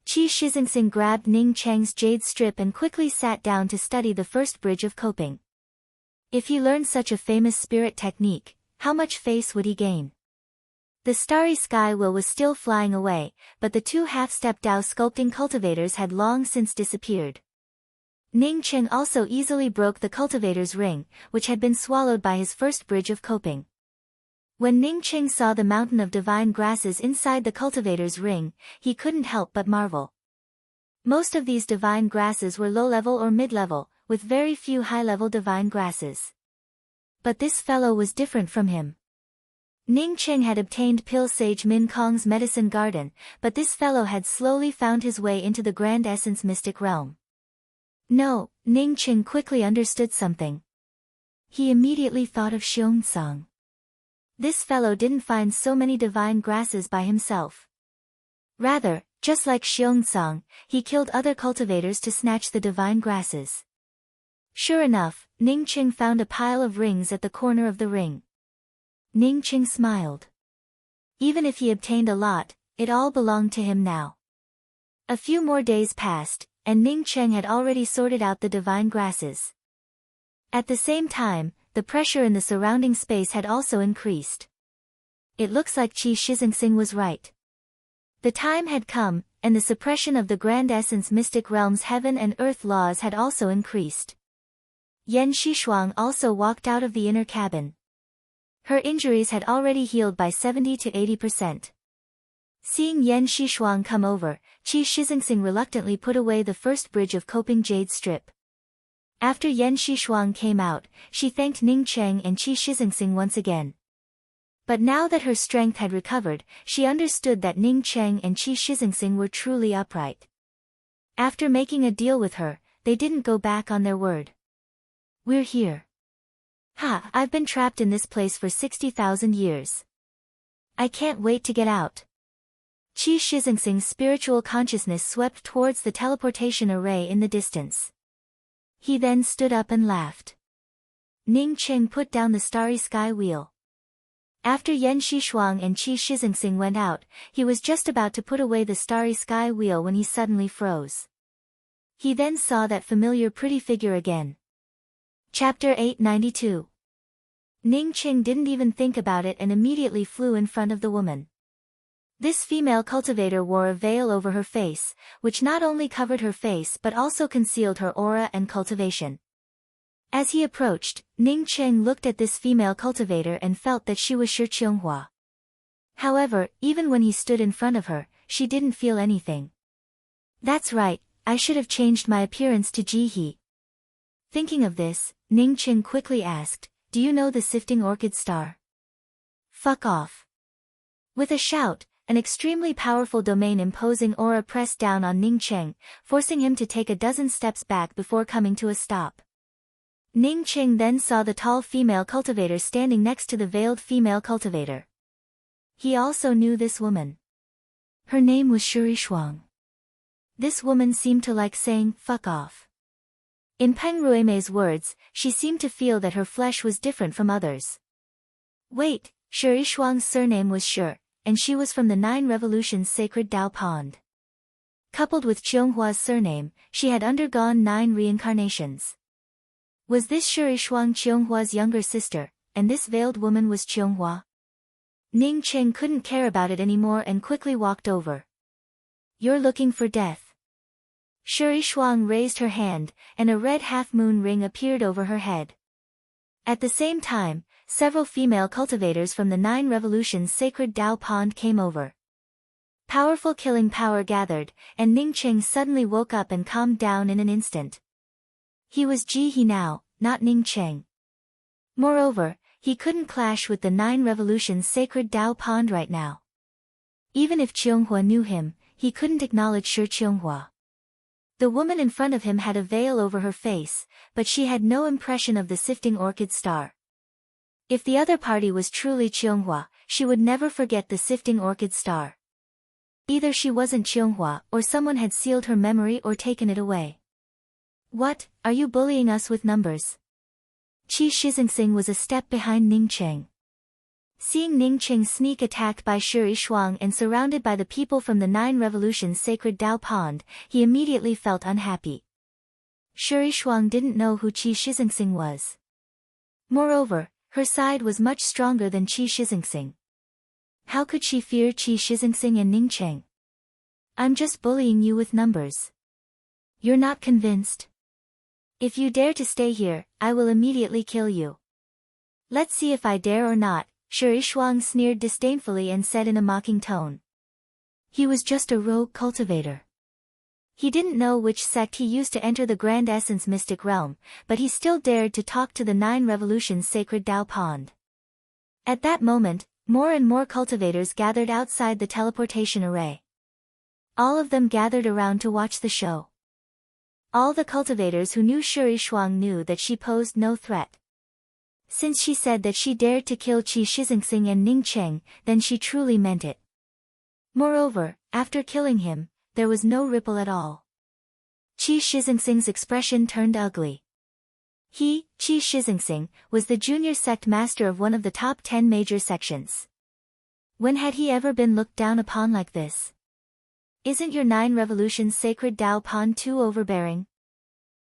Qi Shixingsing grabbed Ning Cheng's jade strip and quickly sat down to study the first bridge of coping. If he learned such a famous spirit technique, how much face would he gain? The starry sky wheel was still flying away, but the two half-step Dao sculpting cultivators had long since disappeared. Ning Cheng also easily broke the cultivator's ring, which had been swallowed by his first bridge of coping. When Ning Cheng saw the mountain of divine grasses inside the cultivator's ring, he couldn't help but marvel. Most of these divine grasses were low-level or mid-level, with very few high-level divine grasses. But this fellow was different from him. Ning Cheng had obtained Pill Sage Min Kong's medicine garden, but this fellow had slowly found his way into the Grand Essence mystic realm. No, Ning Cheng quickly understood something. He immediately thought of Xiongtsang. This fellow didn't find so many divine grasses by himself. Rather, just like Xiongtsang, he killed other cultivators to snatch the divine grasses. Sure enough, Ning Cheng found a pile of rings at the corner of the ring. Ning Cheng smiled. Even if he obtained a lot, it all belonged to him now. A few more days passed, and Ning Cheng had already sorted out the divine grasses. At the same time, the pressure in the surrounding space had also increased. It looks like Qi Shixingsing was right. The time had come, and the suppression of the Grand Essence mystic realm's heaven and earth laws had also increased. Yan Xishuang also walked out of the inner cabin. Her injuries had already healed by 70 to 80%. Seeing Yan Xishuang come over, Qi Shixingsing reluctantly put away the first bridge of coping jade strip. After Yan Xishuang came out, she thanked Ning Cheng and Qi Shixingsing once again. But now that her strength had recovered, she understood that Ning Cheng and Qi Shixingsing were truly upright. After making a deal with her, they didn't go back on their word. "We're here. Ha, I've been trapped in this place for 60,000 years. I can't wait to get out." Qi Shixingsing's spiritual consciousness swept towards the teleportation array in the distance. He then stood up and laughed. Ning Cheng put down the starry sky wheel. After Yan Xishuang and Qi Shixingsing went out, he was just about to put away the starry sky wheel when he suddenly froze. He then saw that familiar pretty figure again. Chapter 892. Ning Cheng didn't even think about it and immediately flew in front of the woman. This female cultivator wore a veil over her face, which not only covered her face but also concealed her aura and cultivation. As he approached, Ning Cheng looked at this female cultivator and felt that she was Shi Qionghua. However, even when he stood in front of her, she didn't feel anything. "That's right, I should have changed my appearance to Jihe." Thinking of this, Ning Cheng quickly asked, "Do you know the sifting orchid star?" "Fuck off." With a shout, an extremely powerful domain-imposing aura pressed down on Ning Cheng, forcing him to take a dozen steps back before coming to a stop. Ning Cheng then saw the tall female cultivator standing next to the veiled female cultivator. He also knew this woman. Her name was Shuri Shuang. This woman seemed to like saying, "fuck off." In Peng Ruimei's words, she seemed to feel that her flesh was different from others. Wait, Shuri Shuang's surname was Shi, and she was from the 9 Revolutions Sacred Dao Pond. Coupled with Qionghua's surname, she had undergone 9 reincarnations. Was this Shuri Shuang Qionghua's younger sister, and this veiled woman was Qionghua? Ning Qing couldn't care about it anymore and quickly walked over. You're looking for death. Shuri Shuang raised her hand, and a red half-moon ring appeared over her head. At the same time, several female cultivators from the 9 Revolutions Sacred Dao Pond came over. Powerful killing power gathered, and Ning Qing suddenly woke up and calmed down in an instant. He was Ji He now, not Ning Qing. Moreover, he couldn't clash with the 9 Revolutions Sacred Dao Pond right now. Even if Qionghua knew him, he couldn't acknowledge Shi Qionghua. The woman in front of him had a veil over her face, but she had no impression of the sifting orchid star. If the other party was truly Qionghua, she would never forget the sifting orchid star. Either she wasn't Qionghua or someone had sealed her memory or taken it away. What, are you bullying us with numbers? Qi Shixingsing was a step behind Ning Qing. Seeing Ning Qing sneak attacked by Shuri Shuang and surrounded by the people from the 9 Revolutions Sacred Dao Pond, he immediately felt unhappy. Shuri Shuang didn't know who Qi Shixingsing was. Moreover, her side was much stronger than Qi Shixingsing. How could she fear Qi Shixingsing and Ning Qing? I'm just bullying you with numbers. You're not convinced? If you dare to stay here, I will immediately kill you. Let's see if I dare or not, Shuri Shuang sneered disdainfully and said in a mocking tone. He was just a rogue cultivator. He didn't know which sect he used to enter the Grand Essence Mystic Realm, but he still dared to talk to the 9 Revolutions Sacred Dao Pond. At that moment, more and more cultivators gathered outside the teleportation array. All of them gathered around to watch the show. All the cultivators who knew Shuri Shuang knew that she posed no threat. Since she said that she dared to kill Qi Shixingsing and Ning Qing, then she truly meant it. Moreover, after killing him, there was no ripple at all. Qi Shixingsing's expression turned ugly. He, Qi Shixingsing, was the junior sect master of one of the top 10 major sections. When had he ever been looked down upon like this? Isn't your 9 Revolutions Sacred Dao Pond too overbearing?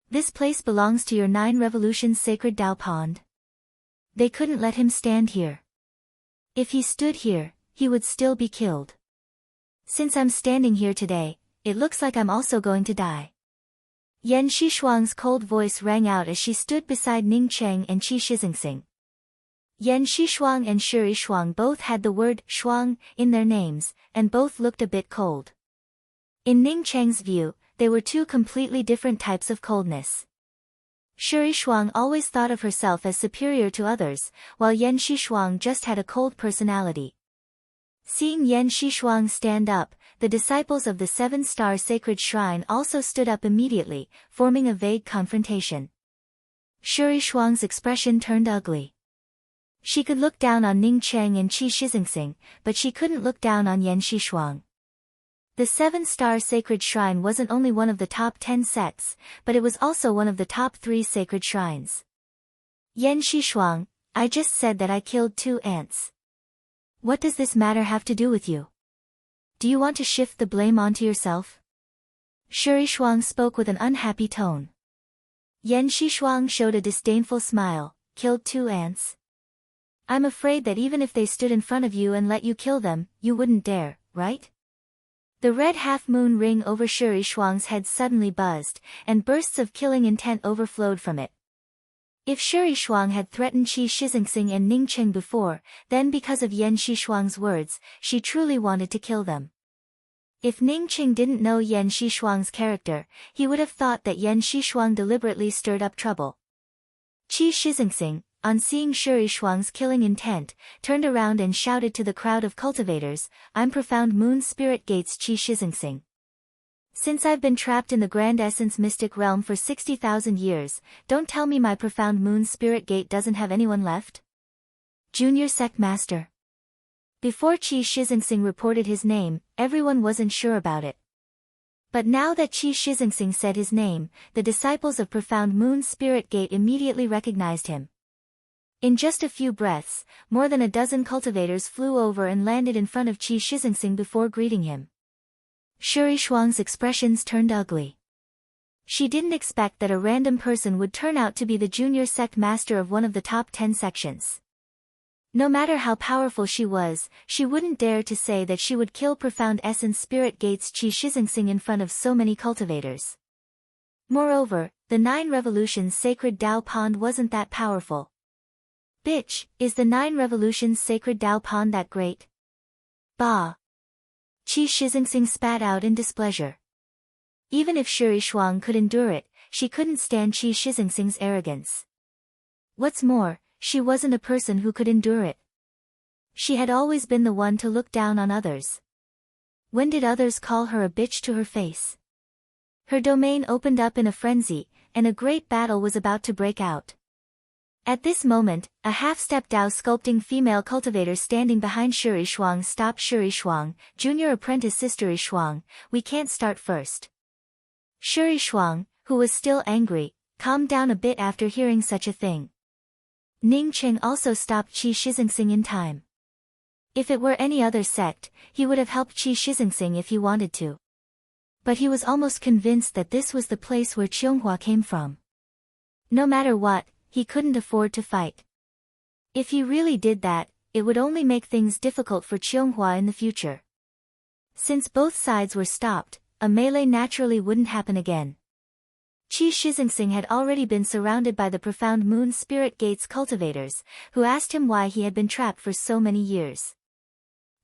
This place belongs to your 9 Revolutions Sacred Dao Pond. They couldn't let him stand here. If he stood here, he would still be killed. Since I'm standing here today, it looks like I'm also going to die. Yan Xishuang's cold voice rang out as she stood beside Ning Qing and Qi Shixingsing. Yan Xishuang and Shuri Shuang both had the word Shuang in their names, and both looked a bit cold. In Ning Qing's view, they were 2 completely different types of coldness. Shuri Shuang always thought of herself as superior to others, while Yan Xishuang just had a cold personality. Seeing Yan Xishuang stand up, the disciples of the 7-star sacred shrine also stood up immediately, forming a vague confrontation. Shuri Shuang's expression turned ugly. She could look down on Ning Qing and Qi Shixingsing, but she couldn't look down on Yan Xishuang. The 7-star sacred shrine wasn't only one of the top 10 sects, but it was also one of the top 3 sacred shrines. Yan Xishuang, I just said that I killed 2 ants. What does this matter have to do with you? Do you want to shift the blame onto yourself? Shuri Shuang spoke with an unhappy tone. Yan Xishuang showed a disdainful smile. Killed 2 ants? I'm afraid that even if they stood in front of you and let you kill them, you wouldn't dare, right? The red half-moon ring over Shuri Shuang's head suddenly buzzed, and bursts of killing intent overflowed from it. If Shuri Shuang had threatened Qi Shixingsing and Ning Qing before, then because of Yan Xishuang's words, she truly wanted to kill them. If Ning Qing didn't know Yan Xishuang's character, he would have thought that Yan Xishuang deliberately stirred up trouble. Qi Shixingsing, on seeing Shuri Shuang's killing intent, turned around and shouted to the crowd of cultivators, I'm Profound Moon Spirit Gates Qi Shixingsing. Since I've been trapped in the Grand Essence Mystic Realm for 60,000 years, don't tell me my Profound Moon Spirit Gate doesn't have anyone left? Junior Sect Master. Before Qi Shixingsing reported his name, everyone wasn't sure about it. But now that Qi Shixingsing said his name, the disciples of Profound Moon Spirit Gate immediately recognized him. In just a few breaths, more than a dozen cultivators flew over and landed in front of Qi Shixingsing before greeting him. Shuri Shuang's expressions turned ugly. She didn't expect that a random person would turn out to be the junior sect master of one of the top 10 sections. No matter how powerful she was, she wouldn't dare to say that she would kill Profound Essence Spirit Gates Qi Shizingsing in front of so many cultivators. Moreover, the 9 Revolutions Sacred Dao Pond wasn't that powerful. Bitch, is the 9 Revolutions Sacred Dao Pond that great? Bah! Qi Shizingsing spat out in displeasure. Even if Shuri Shuang could endure it, she couldn't stand Qi Shizingsing's arrogance. What's more, she wasn't a person who could endure it. She had always been the one to look down on others. When did others call her a bitch to her face? Her domain opened up in a frenzy, and a great battle was about to break out. At this moment, a half-step Dao sculpting female cultivator standing behind Shuri Shuang stopped. Shuri Shuang, junior apprentice Sister Shuang, we can't start first. Shuri Shuang, who was still angry, calmed down a bit after hearing such a thing. Ning Qing also stopped Qi Shizingsing in time. If it were any other sect, he would have helped Qi Shizingsing if he wanted to. But he was almost convinced that this was the place where Qianghua came from. No matter what, he couldn't afford to fight. If he really did that, it would only make things difficult for Qianghua in the future. Since both sides were stopped, a melee naturally wouldn't happen again. Qi Shizingsing had already been surrounded by the Profound Moon Spirit Gates cultivators, who asked him why he had been trapped for so many years.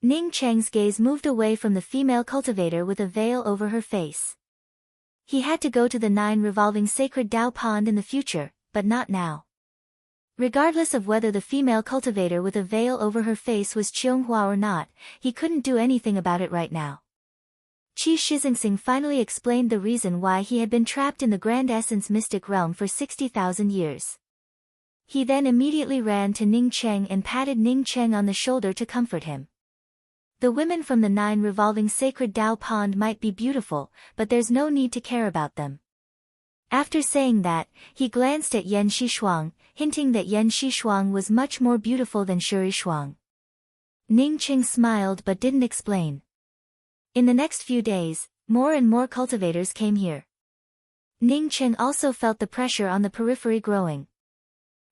Ning Cheng's gaze moved away from the female cultivator with a veil over her face. He had to go to the 9 revolving sacred Dao Pond in the future, but not now. Regardless of whether the female cultivator with a veil over her face was Qianghua or not, he couldn't do anything about it right now. Qi Shizingsing finally explained the reason why he had been trapped in the Grand Essence Mystic Realm for 60,000 years. He then immediately ran to Ning Cheng and patted Ning Cheng on the shoulder to comfort him. The women from the 9 revolving sacred Dao Pond might be beautiful, but there's no need to care about them. After saying that, he glanced at Yan Xishuang, hinting that Yan Xishuang was much more beautiful than Shuri Shuang. Ning Cheng smiled but didn't explain. In the next few days, more and more cultivators came here. Ning Cheng also felt the pressure on the periphery growing.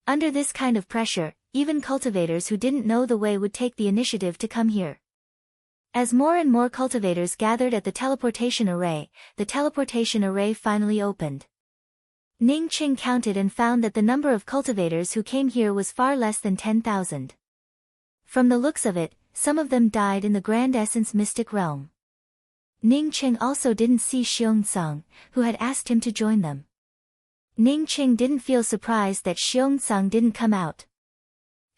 Under this kind of pressure, even cultivators who didn't know the way would take the initiative to come here. As more and more cultivators gathered at the teleportation array finally opened. Ning Cheng counted and found that the number of cultivators who came here was far less than 10,000. From the looks of it, some of them died in the Grand Essence Mystic Realm. Ning Cheng also didn't see Xiong Tsang, who had asked him to join them. Ning Cheng didn't feel surprised that Xiong Tsang didn't come out.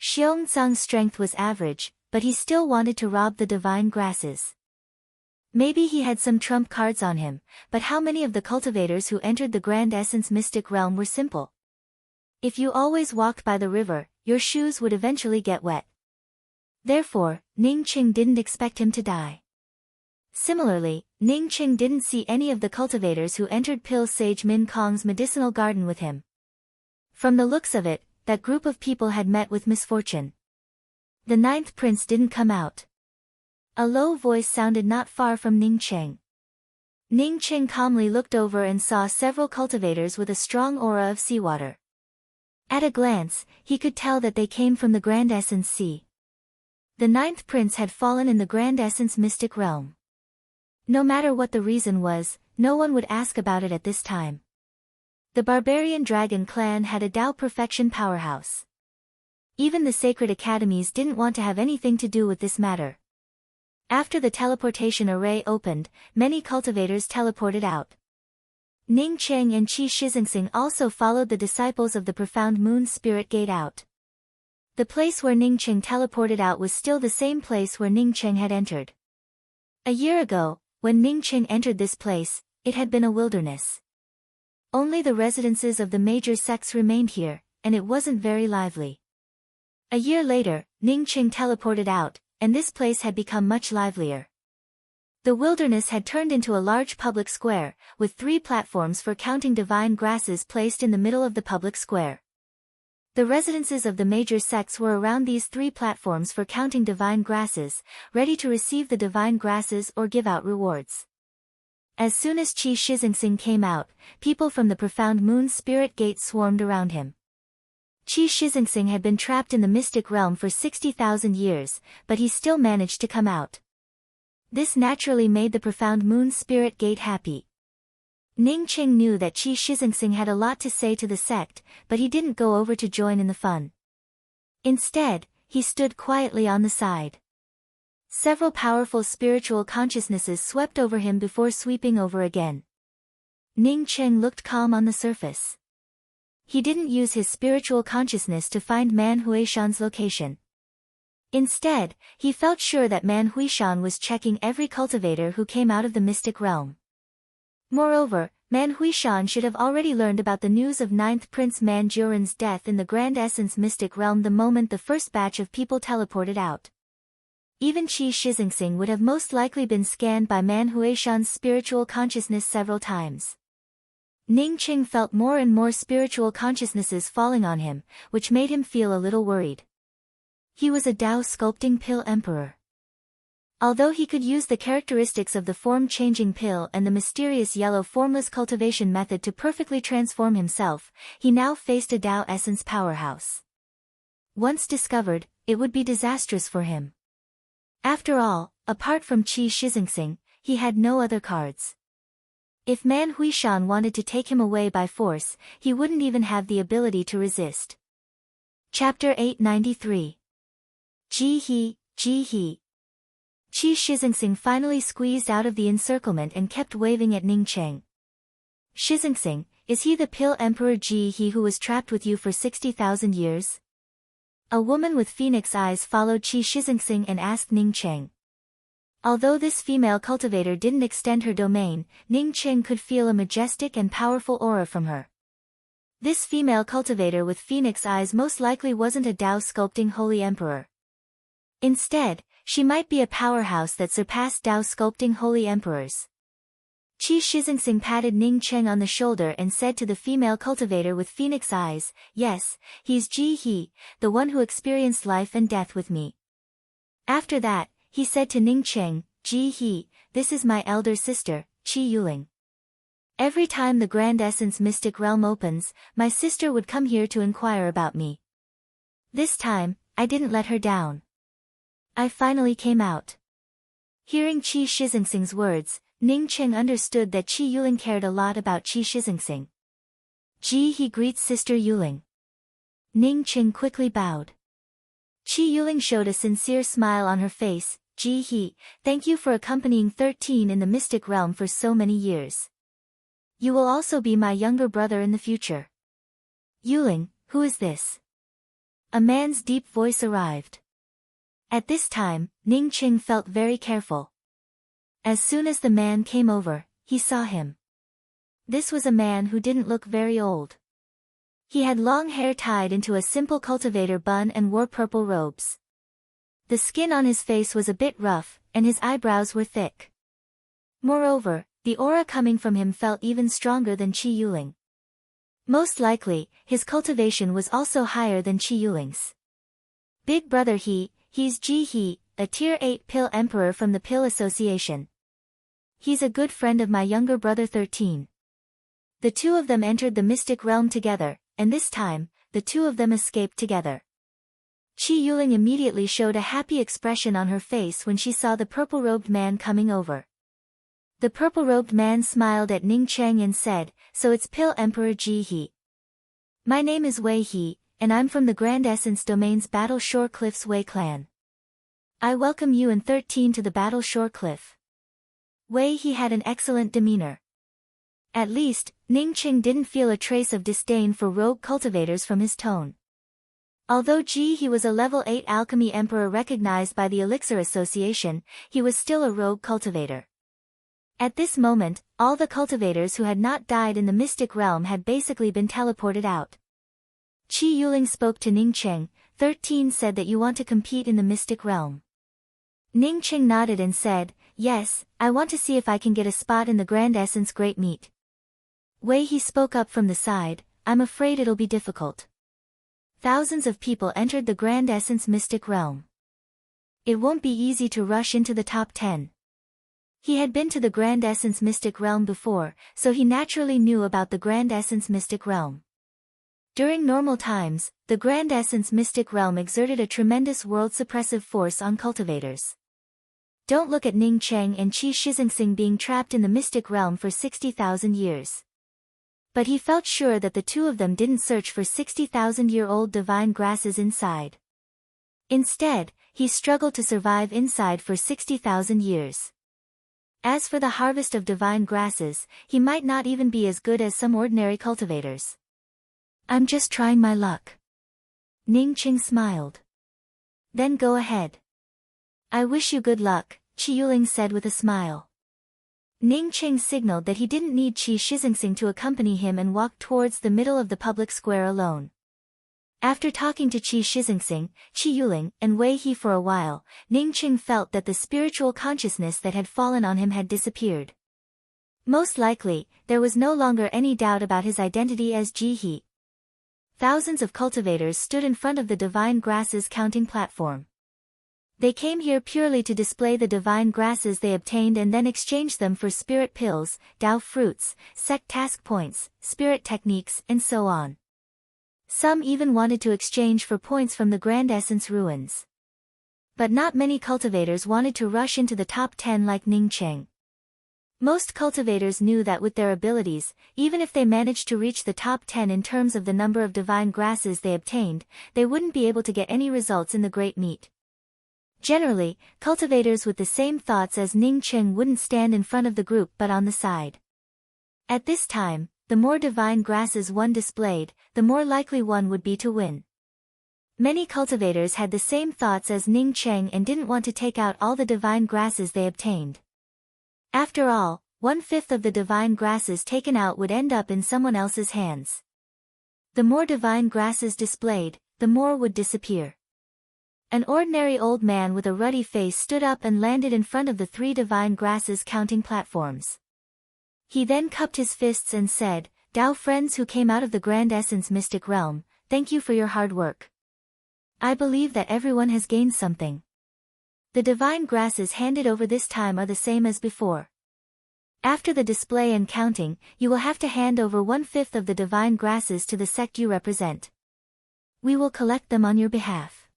Xiong Tsang's strength was average, but he still wanted to rob the divine grasses. Maybe he had some trump cards on him, but how many of the cultivators who entered the Grand Essence Mystic Realm were simple? If you always walked by the river, your shoes would eventually get wet. Therefore, Ning Cheng didn't expect him to die. Similarly, Ning Cheng didn't see any of the cultivators who entered Pil Sage Min Kong's medicinal garden with him. From the looks of it, that group of people had met with misfortune. The 9th prince didn't come out. A low voice sounded not far from Ning Cheng. Ning Cheng calmly looked over and saw several cultivators with a strong aura of seawater. At a glance, he could tell that they came from the Grand Essence Sea. The 9th prince had fallen in the Grand Essence Mystic Realm. No matter what the reason was, no one would ask about it at this time. The Barbarian Dragon clan had a Dao Perfection powerhouse. Even the sacred academies didn't want to have anything to do with this matter. After the teleportation array opened, many cultivators teleported out. Ning Cheng and Qi Shizingsing also followed the disciples of the Profound Moon Spirit Gate out. The place where Ning Cheng teleported out was still the same place where Ning Cheng had entered. A year ago, when Ning Cheng entered this place, it had been a wilderness. Only the residences of the major sects remained here, and it wasn't very lively. A year later, Ning Cheng teleported out, and this place had become much livelier. The wilderness had turned into a large public square, with 3 platforms for counting divine grasses placed in the middle of the public square. The residences of the major sects were around these 3 platforms for counting divine grasses, ready to receive the divine grasses or give out rewards. As soon as Qi Shizingsing came out, people from the profound moon spirit gate swarmed around him. Qi Shizingsing had been trapped in the mystic realm for 60,000 years, but he still managed to come out. This naturally made the profound moon spirit gate happy. Ning Qing knew that Qi Shizingsing had a lot to say to the sect, but he didn't go over to join in the fun. Instead, he stood quietly on the side. Several powerful spiritual consciousnesses swept over him before sweeping over again. Ning Qing looked calm on the surface. He didn't use his spiritual consciousness to find Man Huishan's location. Instead, he felt sure that Man Huishan was checking every cultivator who came out of the mystic realm. Moreover, Man Huishan should have already learned about the news of 9th Prince Man Juren's death in the Grand Essence mystic realm the moment the first batch of people teleported out. Even Qi Shizingsing would have most likely been scanned by Man Huishan's spiritual consciousness several times. Ning Qing felt more and more spiritual consciousnesses falling on him, which made him feel a little worried. He was a Dao sculpting pill emperor. Although he could use the characteristics of the form-changing pill and the mysterious yellow formless cultivation method to perfectly transform himself, he now faced a Dao essence powerhouse. Once discovered, it would be disastrous for him. After all, apart from Qi Shizingsing, he had no other cards. If Man Huishan wanted to take him away by force, he wouldn't even have the ability to resist. Chapter 893. Ji He, Ji He. Qi Shizingsing finally squeezed out of the encirclement and kept waving at Ning Qing. Shizingsing, is he the pill emperor Ji He who was trapped with you for 60,000 years? A woman with phoenix eyes followed Qi Shizingsing and asked Ning Qing. Although this female cultivator didn't extend her domain, Ning Qing could feel a majestic and powerful aura from her. This female cultivator with phoenix eyes most likely wasn't a Dao sculpting holy emperor. Instead, she might be a powerhouse that surpassed Dao sculpting holy emperors. Qi Shizingsing patted Ning Qing on the shoulder and said to the female cultivator with phoenix eyes, "Yes, he's Ji He, the one who experienced life and death with me." After that, he said to Ning Qing, "Ji He, this is my elder sister, Qi Yuling. Every time the Grand Essence mystic realm opens, my sister would come here to inquire about me. This time, I didn't let her down. I finally came out." Hearing Qi Shizingsing's words, Ning Qing understood that Qi Yuling cared a lot about Qi Shizingsing. "Ji He greets Sister Yuling." Ning Qing quickly bowed. Qi Yuling showed a sincere smile on her face. "Ji He, thank you for accompanying 13 in the mystic realm for so many years. You will also be my younger brother in the future." "Yuling, who is this?" A man's deep voice arrived. At this time, Ning Qing felt very careful. As soon as the man came over, he saw him. This was a man who didn't look very old. He had long hair tied into a simple cultivator bun and wore purple robes. The skin on his face was a bit rough, and his eyebrows were thick. Moreover, the aura coming from him felt even stronger than Qi Yuling. Most likely, his cultivation was also higher than Qi Yuling's. "Big brother he's Ji He, a Tier 8 pill emperor from the Pill Association. He's a good friend of my younger brother 13. The two of them entered the mystic realm together, and this time, the two of them escaped together." Qi Yuling immediately showed a happy expression on her face when she saw the purple-robed man coming over. The purple-robed man smiled at Ning Qing and said, "So it's Pill Emperor Ji He. My name is Wei He, and I'm from the Grand Essence Domain's Battle Shore Cliffs Wei clan. I welcome you and 13 to the Battle Shore Cliff." Wei He had an excellent demeanor. At least, Ning Qing didn't feel a trace of disdain for rogue cultivators from his tone. Although Ji He was a level 8 alchemy emperor recognized by the Elixir Association, he was still a rogue cultivator. At this moment, all the cultivators who had not died in the mystic realm had basically been teleported out. Qi Yuling spoke to Ning Qing. 13 said that you want to compete in the mystic realm. Ning Qing nodded and said, "Yes, I want to see if I can get a spot in the Grand Essence Great Meet." Wei He spoke up from the side, "I'm afraid it'll be difficult. Thousands of people entered the Grand Essence mystic realm. It won't be easy to rush into the top 10. He had been to the Grand Essence Mystic Realm before, so he naturally knew about the Grand Essence Mystic Realm. During normal times, the Grand Essence Mystic Realm exerted a tremendous world-suppressive force on cultivators. Don't look at Ning Cheng and Qi Shixingsing being trapped in the Mystic Realm for 60,000 years. But he felt sure that the two of them didn't search for 60,000-year-old divine grasses inside. Instead, he struggled to survive inside for 60,000 years. As for the harvest of divine grasses, he might not even be as good as some ordinary cultivators. I'm just trying my luck. Ning Cheng smiled. Then go ahead. I wish you good luck, Qi Yuling said with a smile. Ning Cheng signaled that he didn't need Qi Shixingsing to accompany him and walked towards the middle of the public square alone. After talking to Qi Shixingsing, Qi Yuling, and Wei He for a while, Ning Cheng felt that the spiritual consciousness that had fallen on him had disappeared. Most likely, there was no longer any doubt about his identity as Ji He. Thousands of cultivators stood in front of the divine grasses counting platform. They came here purely to display the divine grasses they obtained and then exchange them for spirit pills, Dao fruits, sect task points, spirit techniques, and so on. Some even wanted to exchange for points from the Grand Essence ruins. But not many cultivators wanted to rush into the top 10 like Ning Cheng. Most cultivators knew that with their abilities, even if they managed to reach the top 10 in terms of the number of divine grasses they obtained, they wouldn't be able to get any results in the Great Meet. Generally, cultivators with the same thoughts as Ning Cheng wouldn't stand in front of the group but on the side. At this time, the more divine grasses one displayed, the more likely one would be to win. Many cultivators had the same thoughts as Ning Cheng and didn't want to take out all the divine grasses they obtained. After all, 1/5 of the divine grasses taken out would end up in someone else's hands. The more divine grasses displayed, the more would disappear. An ordinary old man with a ruddy face stood up and landed in front of the 3 divine grasses counting platforms. He then cupped his fists and said, "Dao friends who came out of the Grand Essence Mystic Realm, thank you for your hard work. I believe that everyone has gained something. The divine grasses handed over this time are the same as before. After the display and counting, you will have to hand over 1/5 of the divine grasses to the sect you represent. We will collect them on your behalf.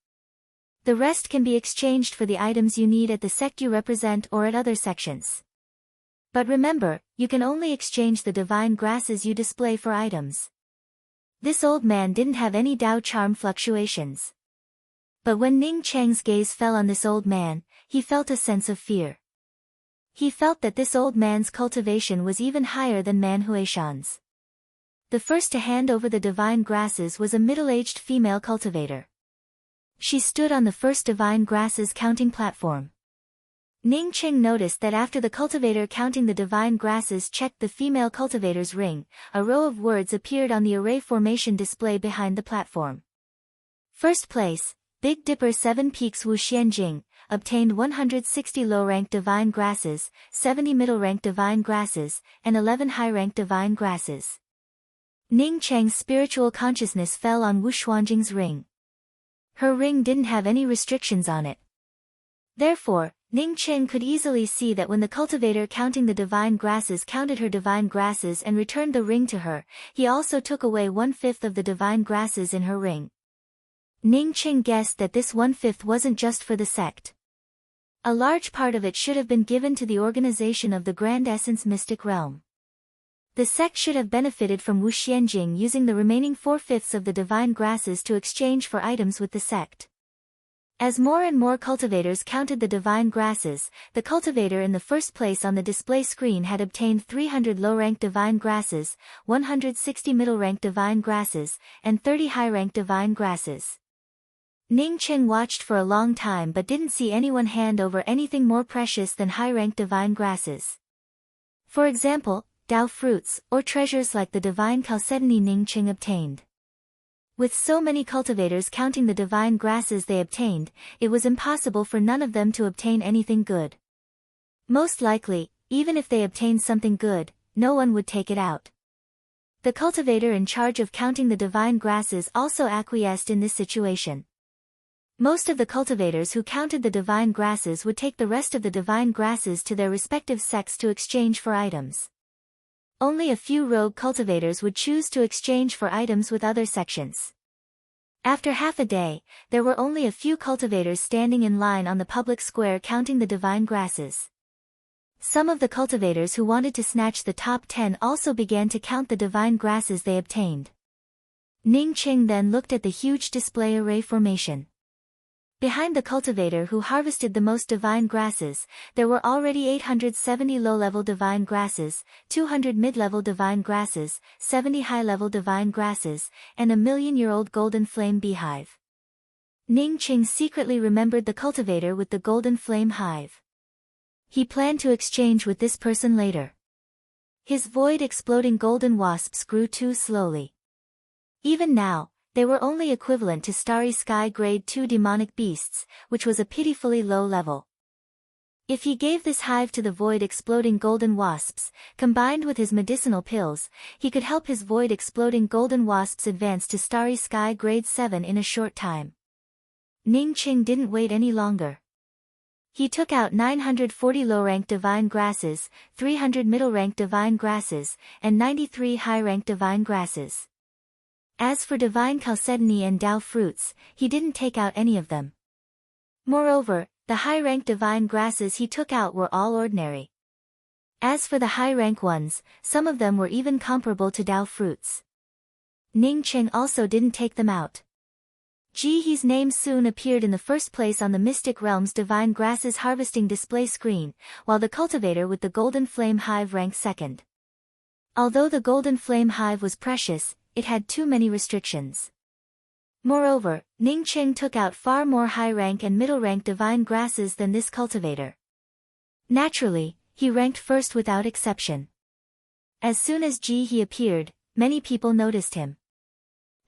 The rest can be exchanged for the items you need at the sect you represent or at other sections. But remember, you can only exchange the divine grasses you display for items." This old man didn't have any Dao charm fluctuations. But when Ning Cheng's gaze fell on this old man, he felt a sense of fear. He felt that this old man's cultivation was even higher than Man Huishan's. The first to hand over the divine grasses was a middle-aged female cultivator. She stood on the first divine grasses counting platform. Ning Cheng noticed that after the cultivator counting the divine grasses checked the female cultivator's ring, a row of words appeared on the array formation display behind the platform. First place, Big Dipper 7 Peaks Wu Xianjing, obtained 160 low-rank divine grasses, 70 middle-rank divine grasses, and 11 high-rank divine grasses. Ning Cheng's spiritual consciousness fell on Wu Xuanjing's ring. Her ring didn't have any restrictions on it. Therefore, Ning Cheng could easily see that when the cultivator counting the divine grasses counted her divine grasses and returned the ring to her, he also took away 1/5 of the divine grasses in her ring. Ning Cheng guessed that this 1/5 wasn't just for the sect. A large part of it should have been given to the organization of the Grand Essence Mystic Realm. The sect should have benefited from Wu Xianjing using the remaining 4/5 of the divine grasses to exchange for items with the sect. As more and more cultivators counted the divine grasses, the cultivator in the first place on the display screen had obtained 300 low-rank divine grasses, 160 middle-rank divine grasses, and 30 high-rank divine grasses. Ning Cheng watched for a long time but didn't see anyone hand over anything more precious than high-rank divine grasses. For example, Dao fruits, or treasures like the divine chalcedony Ning Cheng obtained. With so many cultivators counting the divine grasses they obtained, it was impossible for none of them to obtain anything good. Most likely, even if they obtained something good, no one would take it out. The cultivator in charge of counting the divine grasses also acquiesced in this situation. Most of the cultivators who counted the divine grasses would take the rest of the divine grasses to their respective sects to exchange for items. Only a few rogue cultivators would choose to exchange for items with other sections. After half a day, there were only a few cultivators standing in line on the public square counting the divine grasses. Some of the cultivators who wanted to snatch the top 10 also began to count the divine grasses they obtained. Ning Qing then looked at the huge display array formation. Behind the cultivator who harvested the most divine grasses, there were already 870 low-level divine grasses, 200 mid-level divine grasses, 70 high-level divine grasses, and a million-year-old golden flame beehive. Ning Qing secretly remembered the cultivator with the golden flame hive. He planned to exchange with this person later. His void-exploding golden wasps grew too slowly. Even now, they were only equivalent to Starry Sky Grade 2 demonic beasts, which was a pitifully low level. If he gave this hive to the void-exploding golden wasps, combined with his medicinal pills, he could help his void-exploding golden wasps advance to Starry Sky Grade 7 in a short time. Ning Qing didn't wait any longer. He took out 940 low-rank divine grasses, 300 middle-rank divine grasses, and 93 high-rank divine grasses. As for divine chalcedony and Dao fruits, he didn't take out any of them. Moreover, the high-rank divine grasses he took out were all ordinary. As for the high-rank ones, some of them were even comparable to Dao fruits. Ning Qing also didn't take them out. Ji He's name soon appeared in the first place on the Mystic Realm's divine grasses harvesting display screen, while the cultivator with the golden flame hive ranked second. Although the golden flame hive was precious, it had too many restrictions. Moreover, Ning Qing took out far more high-rank and middle-rank divine grasses than this cultivator. Naturally, he ranked first without exception. As soon as Ji He appeared, many people noticed him.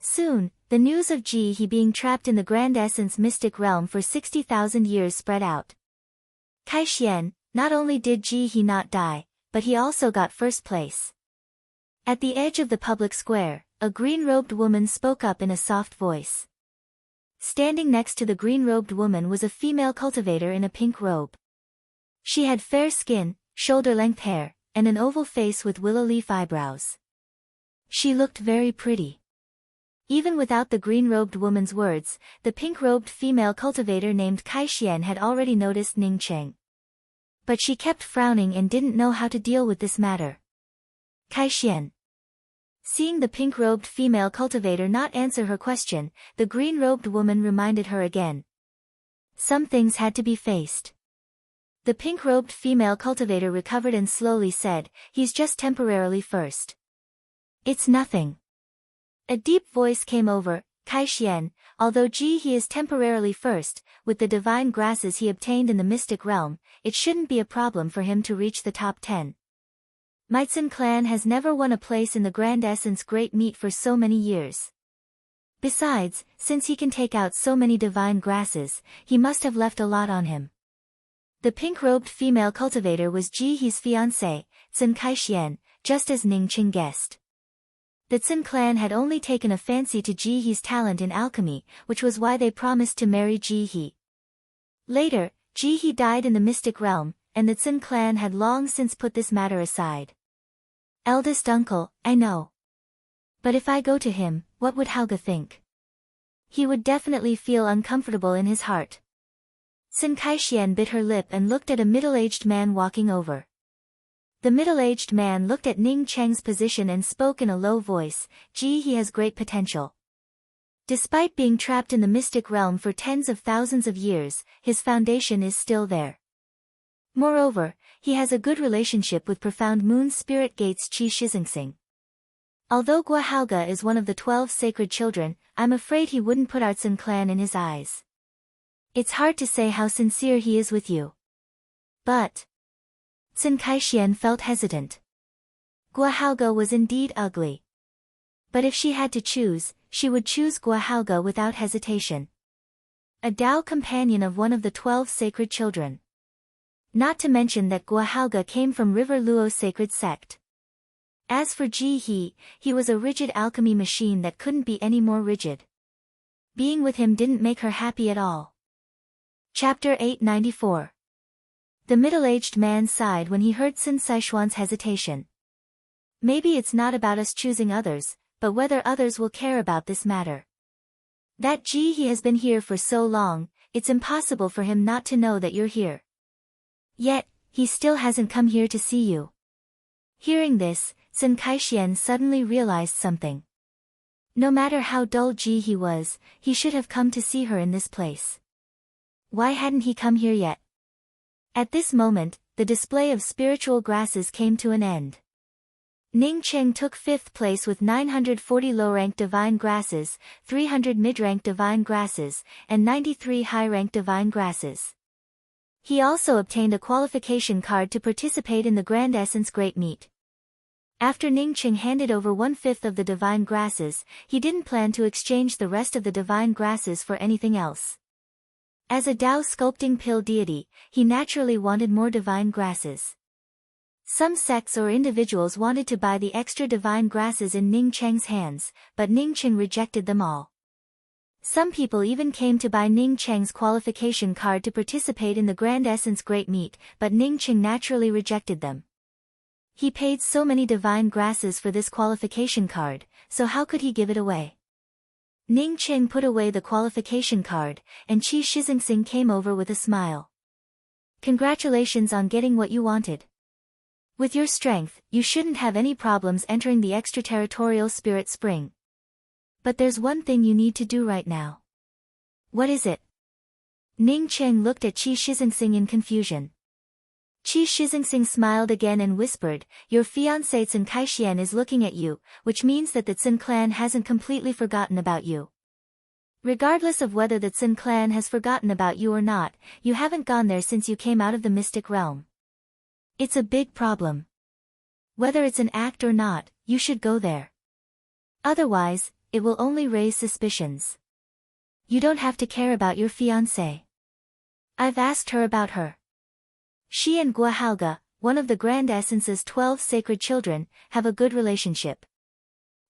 Soon, the news of Ji He being trapped in the Grand Essence Mystic Realm for 60,000 years spread out. Kai Xian, not only did Ji He not die, but he also got first place. At the edge of the public square, a green-robed woman spoke up in a soft voice. Standing next to the green-robed woman was a female cultivator in a pink robe. She had fair skin, shoulder-length hair, and an oval face with willow leaf eyebrows. She looked very pretty. Even without the green-robed woman's words, the pink-robed female cultivator named Kai Xian had already noticed Ning Qing. But she kept frowning and didn't know how to deal with this matter. Kai Xian. Seeing the pink-robed female cultivator not answer her question, the green-robed woman reminded her again. Some things had to be faced. The pink-robed female cultivator recovered and slowly said, "He's just temporarily first. It's nothing." A deep voice came over, "Kai Xian, although Ji He is temporarily first, with the divine grasses he obtained in the mystic realm, it shouldn't be a problem for him to reach the top 10. Meitzen clan has never won a place in the Grand Essence Great Meet for so many years. Besides, since he can take out so many divine grasses, he must have left a lot on him." The pink-robed female cultivator was Ji He's fiancée, Zhen Kai Xian, just as Ning Qing guessed. The Zhen clan had only taken a fancy to Ji He's talent in alchemy, which was why they promised to marry Ji He. Later, Ji He died in the mystic realm, and the Zhen clan had long since put this matter aside. "Eldest uncle, I know. But if I go to him, what would Hauge think? He would definitely feel uncomfortable in his heart." Zhen Kai Xian bit her lip and looked at a middle-aged man walking over. The middle-aged man looked at Ning Cheng's position and spoke in a low voice, "Ji He has great potential. Despite being trapped in the mystic realm for tens of thousands of years, his foundation is still there. Moreover, he has a good relationship with Profound Moon Spirit Gate's Qi Shizingsing. Although Gua Hauge is one of the 12 sacred children, I'm afraid he wouldn't put our Zhen clan in his eyes. It's hard to say how sincere he is with you. But..." Zhen Kai Xian felt hesitant. Gua Hauge was indeed ugly. But if she had to choose, she would choose Gua Hauge without hesitation. A Dao companion of one of the 12 sacred children. Not to mention that Gua Hauge came from River Luo's sacred sect. As for Ji He, he was a rigid alchemy machine that couldn't be any more rigid. Being with him didn't make her happy at all. Chapter 894. The middle-aged man sighed when he heard Sun Saishuan's hesitation. Maybe it's not about us choosing others, but whether others will care about this matter. That he has been here for so long, it's impossible for him not to know that you're here. Yet, he still hasn't come here to see you. Hearing this, Sun Kaishian suddenly realized something. No matter how dull he was, he should have come to see her in this place. Why hadn't he come here yet? At this moment, the display of spiritual grasses came to an end. Ning Cheng took 5th place with 940 low-ranked divine grasses, 300 mid-ranked divine grasses, and 93 high-ranked divine grasses. He also obtained a qualification card to participate in the Grand Essence Great Meet. After Ning Cheng handed over 1/5 of the divine grasses, he didn't plan to exchange the rest of the divine grasses for anything else. As a Tao sculpting pill deity, he naturally wanted more divine grasses. Some sects or individuals wanted to buy the extra divine grasses in Ning Cheng's hands, but Ning Cheng rejected them all. Some people even came to buy Ning Cheng's qualification card to participate in the Grand Essence Great Meet, but Ning Cheng naturally rejected them. He paid so many divine grasses for this qualification card, so how could he give it away? Ning Cheng put away the qualification card, and Qi Shixingsing came over with a smile. Congratulations on getting what you wanted. With your strength, you shouldn't have any problems entering the extraterritorial spirit spring. But there's one thing you need to do right now. What is it? Ning Cheng looked at Qi Shixingsing in confusion. Qi Shixingsing smiled again and whispered, your fiancé Sun Kaishian is looking at you, which means that the Sun clan hasn't completely forgotten about you. Regardless of whether the Sun clan has forgotten about you or not, you haven't gone there since you came out of the mystic realm. It's a big problem. Whether it's an act or not, you should go there. Otherwise, it will only raise suspicions. You don't have to care about your fiancé. I've asked her about her. She and Guahalga, one of the Grand Essence's 12 sacred children, have a good relationship.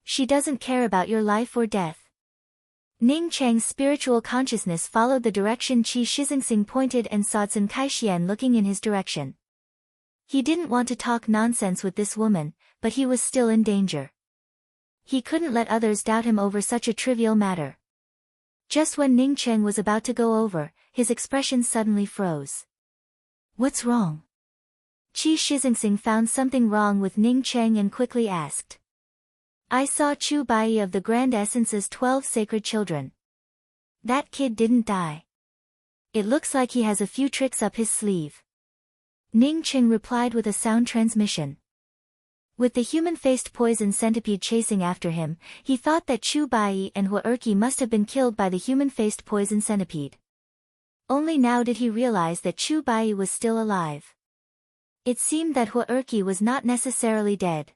She doesn't care about your life or death. Ning Cheng's spiritual consciousness followed the direction Qi Shixingsing pointed and saw Sun Kaishian looking in his direction. He didn't want to talk nonsense with this woman, but he was still in danger. He couldn't let others doubt him over such a trivial matter. Just when Ning Cheng was about to go over, his expression suddenly froze. What's wrong? Qi Shixingsing found something wrong with Ning Cheng and quickly asked. I saw Chu Bai of the Grand Essence's 12 sacred children. That kid didn't die. It looks like he has a few tricks up his sleeve. Ning Cheng replied with a sound transmission. With the human-faced poison centipede chasing after him, he thought that Chu Bai and Hua Erqi must have been killed by the human-faced poison centipede. Only now did he realize that Chu Bai was still alive. It seemed that Hua Erqi was not necessarily dead.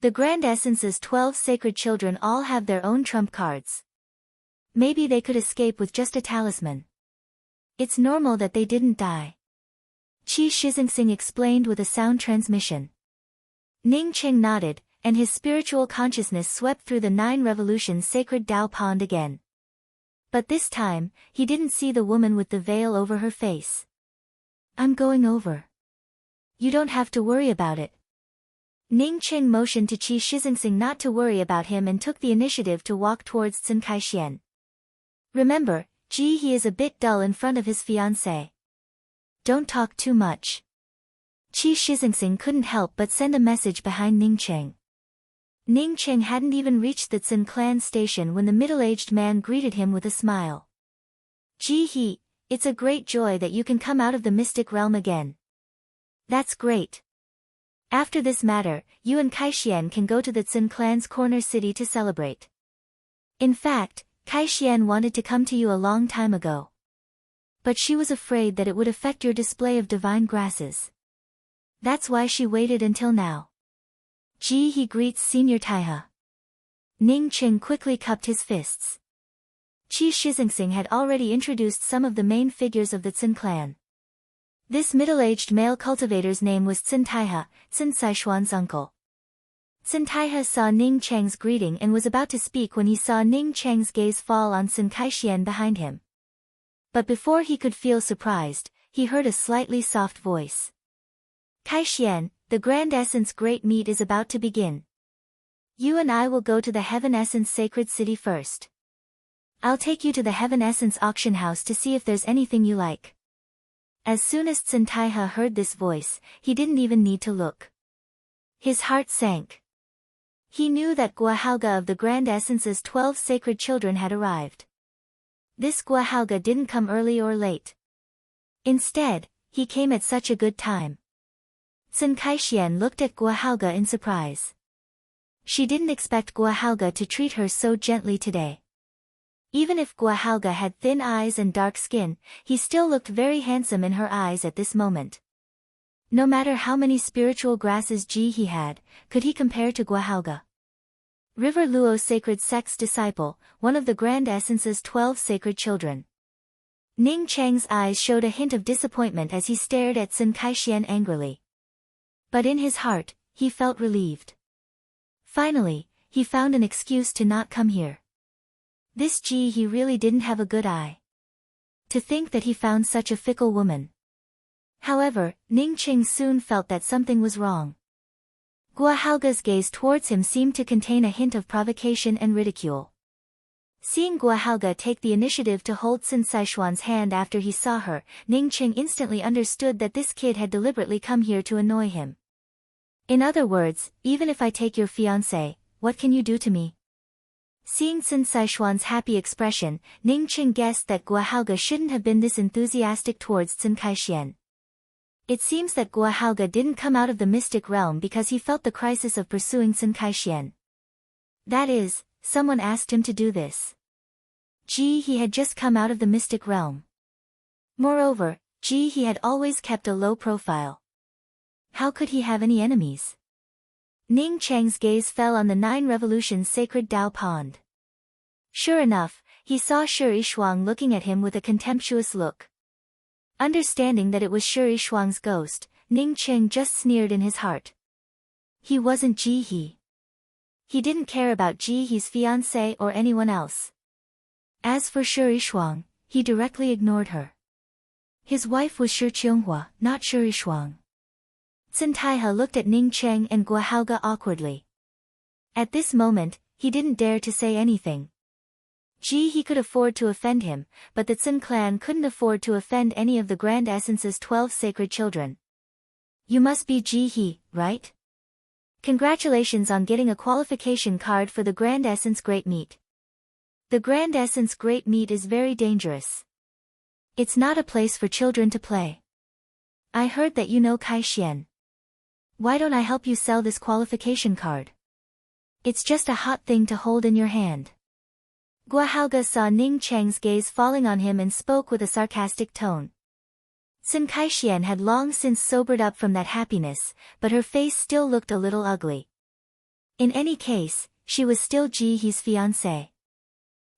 The Grand Essence's 12 sacred children all have their own trump cards. Maybe they could escape with just a talisman. It's normal that they didn't die. Qi Shixingsing explained with a sound transmission. Ning Cheng nodded, and his spiritual consciousness swept through the 9 revolutions sacred Tao pond again. But this time, he didn't see the woman with the veil over her face. I'm going over. You don't have to worry about it. Ning Cheng motioned to Qi Shixingsing not to worry about him and took the initiative to walk towards Sun Kaishian. Remember, he is a bit dull in front of his fiancée. Don't talk too much. Qi Shixingsing couldn't help but send a message behind Ning Cheng. Ning Cheng hadn't even reached the Sun clan station when the middle-aged man greeted him with a smile. He, it's a great joy that you can come out of the mystic realm again. That's great. After this matter, you and Kaishian can go to the Sun clan's corner city to celebrate. In fact, Kaishian wanted to come to you a long time ago. But she was afraid that it would affect your display of divine grasses. That's why she waited until now. He greets Senior Taihe. Ning Cheng quickly cupped his fists. Qi Shixingsing had already introduced some of the main figures of the Sun clan. This middle-aged male cultivator's name was Sun Taihe, Sun Saishuan's uncle. Sun Taihe saw Ning Cheng's greeting and was about to speak when he saw Ning Cheng's gaze fall on Sun Kaixian behind him. But before he could feel surprised, he heard a slightly soft voice. Kaixian, the Grand Essence Great Meet is about to begin. You and I will go to the Heaven Essence Sacred City first. I'll take you to the Heaven Essence auction house to see if there's anything you like. As soon as Sun Taihe heard this voice, he didn't even need to look. His heart sank. He knew that Guahalga of the Grand Essence's 12 sacred children had arrived. This Guahalga didn't come early or late. Instead, he came at such a good time. Sun Kaixian looked at Guahalga in surprise. She didn't expect Guahalga to treat her so gently today. Even if Guahalga had thin eyes and dark skin, he still looked very handsome in her eyes at this moment. No matter how many spiritual grasses he had, could he compare to Guahalga? River Luo Sacred Sect's disciple, one of the Grand Essence's 12 sacred children. Ning Cheng's eyes showed a hint of disappointment as he stared at Sun Kaixian angrily. But in his heart, he felt relieved. Finally, he found an excuse to not come here. This he really didn't have a good eye. To think that he found such a fickle woman. However, Ning Cheng soon felt that something was wrong. Guahalga's gaze towards him seemed to contain a hint of provocation and ridicule. Seeing Guahalga take the initiative to hold Sun Saishuan's hand after he saw her, Ning Cheng instantly understood that this kid had deliberately come here to annoy him. In other words, even if I take your fiancé, what can you do to me? Seeing Sun Saishuan's happy expression, Ning Cheng guessed that Guahalga shouldn't have been this enthusiastic towards Sun Kaixian. It seems that Guahalga didn't come out of the mystic realm because he felt the crisis of pursuing Sun Kaixian. That is, someone asked him to do this. He had just come out of the mystic realm. Moreover, he had always kept a low profile. How could he have any enemies? Ning Cheng's gaze fell on the 9 Revolutions Sacred Dao Pond. Sure enough, he saw Shi Yishuang looking at him with a contemptuous look. Understanding that it was Shi Yishuang's ghost, Ning Cheng just sneered in his heart. He wasn't He. He didn't care about Jihe's fiancé or anyone else. As for Shi Yishuang, he directly ignored her. His wife was Shi Qionghua, not Shi Yishuang. Sun Taihe looked at Ning Cheng and Guahalga awkwardly. At this moment, he didn't dare to say anything. He could afford to offend him, but the Sun clan couldn't afford to offend any of the Grand Essence's 12 sacred children. You must be He, right? Congratulations on getting a qualification card for the Grand Essence Great Meet. The Grand Essence Great Meet is very dangerous. It's not a place for children to play. I heard that you know Kaixian. Why don't I help you sell this qualification card? It's just a hot thing to hold in your hand. Guahalga saw Ning Cheng's gaze falling on him and spoke with a sarcastic tone. Sun Kaixian had long since sobered up from that happiness, but her face still looked a little ugly. In any case, she was still Jihe's fiancé.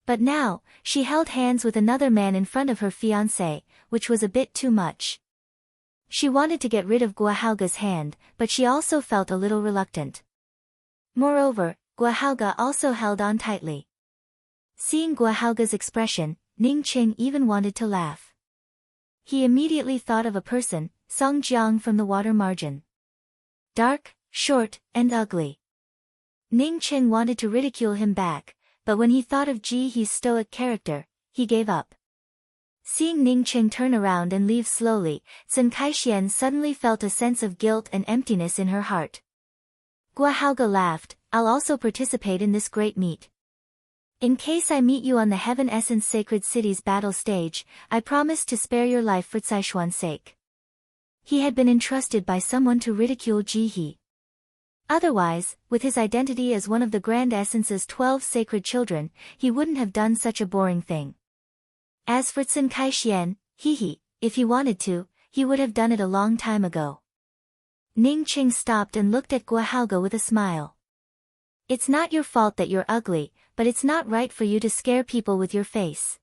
But now, she held hands with another man in front of her fiancé, which was a bit too much. She wanted to get rid of Guahalga's hand, but she also felt a little reluctant. Moreover, Guahalga also held on tightly. Seeing Guahalga's expression, Ning Cheng even wanted to laugh. He immediately thought of a person, Song Jiang from the water margin. Dark, short, and ugly. Ning Cheng wanted to ridicule him back, but when he thought of Jihe's stoic character, he gave up. Seeing Ning Cheng turn around and leave slowly, Sun Kaixian suddenly felt a sense of guilt and emptiness in her heart. Guahalga laughed, I'll also participate in this great meet. In case I meet you on the Heaven Essence Sacred City's battle stage, I promise to spare your life for Saishuan's sake. He had been entrusted by someone to ridicule Jihe. Otherwise, with his identity as one of the Grand Essence's 12 sacred children, he wouldn't have done such a boring thing. As for Sun Kaixian, if he wanted to, he would have done it a long time ago. Ning Cheng stopped and looked at Guahalga with a smile. It's not your fault that you're ugly, but it's not right for you to scare people with your face.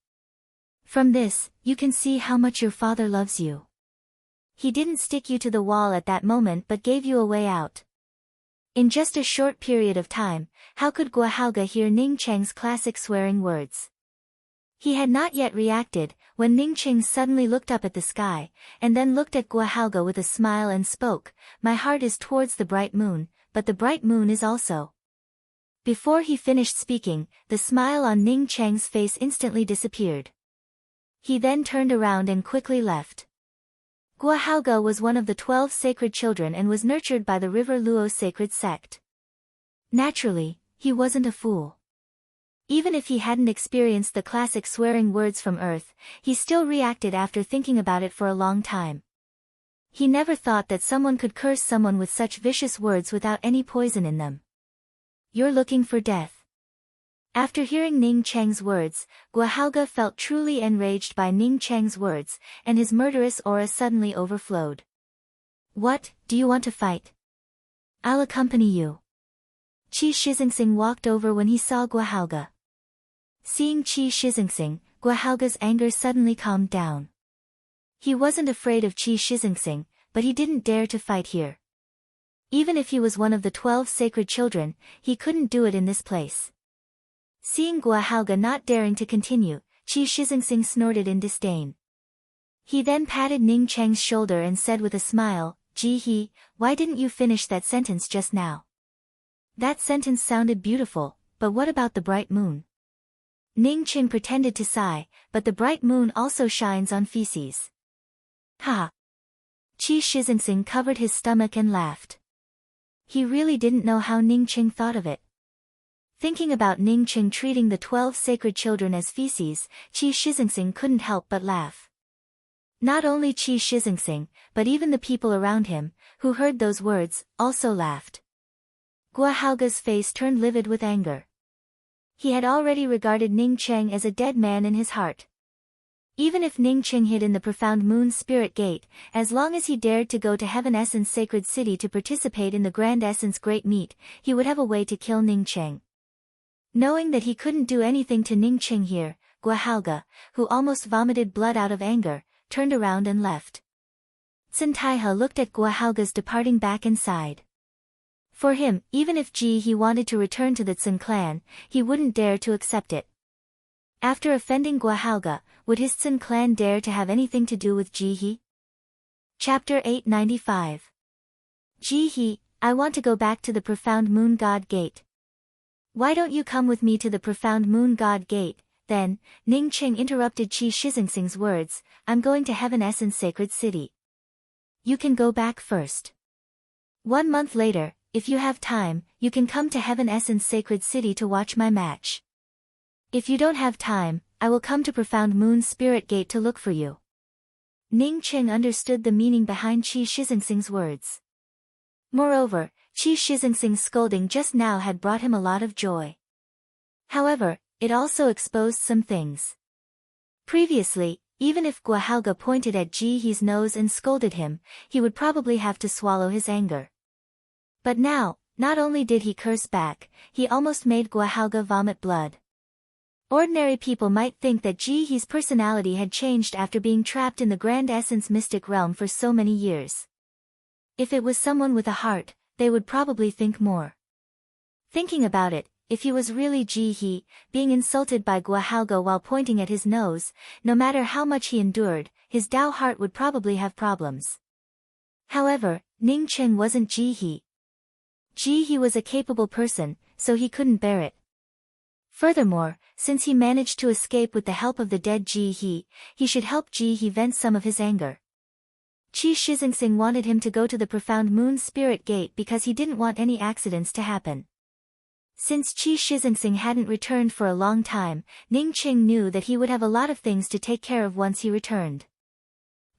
From this, you can see how much your father loves you. He didn't stick you to the wall at that moment but gave you a way out. In just a short period of time, how could Guahalga hear Ning Cheng's classic swearing words? He had not yet reacted, when Ning Cheng suddenly looked up at the sky, and then looked at Guahalga with a smile and spoke, "My heart is towards the bright moon, but the bright moon is also." Before he finished speaking, the smile on Ning Cheng's face instantly disappeared. He then turned around and quickly left. Guahalga was one of the 12 sacred children and was nurtured by the River Luo sacred sect. Naturally, he wasn't a fool. Even if he hadn't experienced the classic swearing words from Earth, he still reacted after thinking about it for a long time. He never thought that someone could curse someone with such vicious words without any poison in them. "You're looking for death." After hearing Ning Cheng's words, Guahalga felt truly enraged by Ning Cheng's words, and his murderous aura suddenly overflowed. "What, do you want to fight? I'll accompany you." Qi Shixingsing walked over when he saw Guahalga. Seeing Qi Shixingsing, Guahalga's anger suddenly calmed down. He wasn't afraid of Qi Shixingsing, but he didn't dare to fight here. Even if he was one of the 12 sacred children, he couldn't do it in this place. Seeing Guahalga not daring to continue, Qi Shixingsing snorted in disdain. He then patted Ning Cheng's shoulder and said with a smile, "Ji He, why didn't you finish that sentence just now? That sentence sounded beautiful, but what about the bright moon?" Ning Cheng pretended to sigh, "But the bright moon also shines on feces." "Ha!" Qi Shixingsing covered his stomach and laughed. He really didn't know how Ning Cheng thought of it. Thinking about Ning Cheng treating the 12 sacred children as feces, Qi Shixingsing couldn't help but laugh. Not only Qi Shixingsing, but even the people around him, who heard those words, also laughed. Guahalga's face turned livid with anger. He had already regarded Ning Cheng as a dead man in his heart. Even if Ning Cheng hid in the profound moon spirit gate, as long as he dared to go to Heaven Essence Sacred City to participate in the Grand Essence Great Meet, he would have a way to kill Ning Cheng. Knowing that he couldn't do anything to Ning Cheng here, Guahalga, who almost vomited blood out of anger, turned around and left. Sun Taihe looked at Guahalga's departing back and sighed. For him, even if Ji He wanted to return to the Tsun clan, he wouldn't dare to accept it. After offending Guahalga, would his Tsun clan dare to have anything to do with Ji He? Chapter 895. Ji He, I want to go back to the Profound Moon God Gate. Why don't you come with me to the Profound Moon God Gate? Then, Ning Cheng interrupted Qi Shixingsing's words, I'm going to Heaven Essence Sacred City. You can go back first. 1 month later, if you have time, you can come to Heaven Essence Sacred City to watch my match. If you don't have time, I will come to Profound Moon Spirit Gate to look for you. Ning Cheng understood the meaning behind Qi Shixingsing's words. Moreover, Qi Shixingsing's scolding just now had brought him a lot of joy. However, it also exposed some things. Previously, even if Guahalga pointed at Ji He's nose and scolded him, he would probably have to swallow his anger. But now, not only did he curse back, he almost made Guahalga vomit blood. Ordinary people might think that Ji He's personality had changed after being trapped in the Grand Essence Mystic Realm for so many years. If it was someone with a heart, they would probably think more. Thinking about it, if he was really Ji He, being insulted by Guahalga while pointing at his nose, no matter how much he endured, his Dao heart would probably have problems. However, Ning Cheng wasn't Ji He. Ji He was a capable person, so he couldn't bear it. Furthermore, since he managed to escape with the help of the dead Ji He, he should help Ji He vent some of his anger. Qi Shixingsing wanted him to go to the Profound Moon Spirit Gate because he didn't want any accidents to happen. Since Qi Shixingsing hadn't returned for a long time, Ning Cheng knew that he would have a lot of things to take care of once he returned.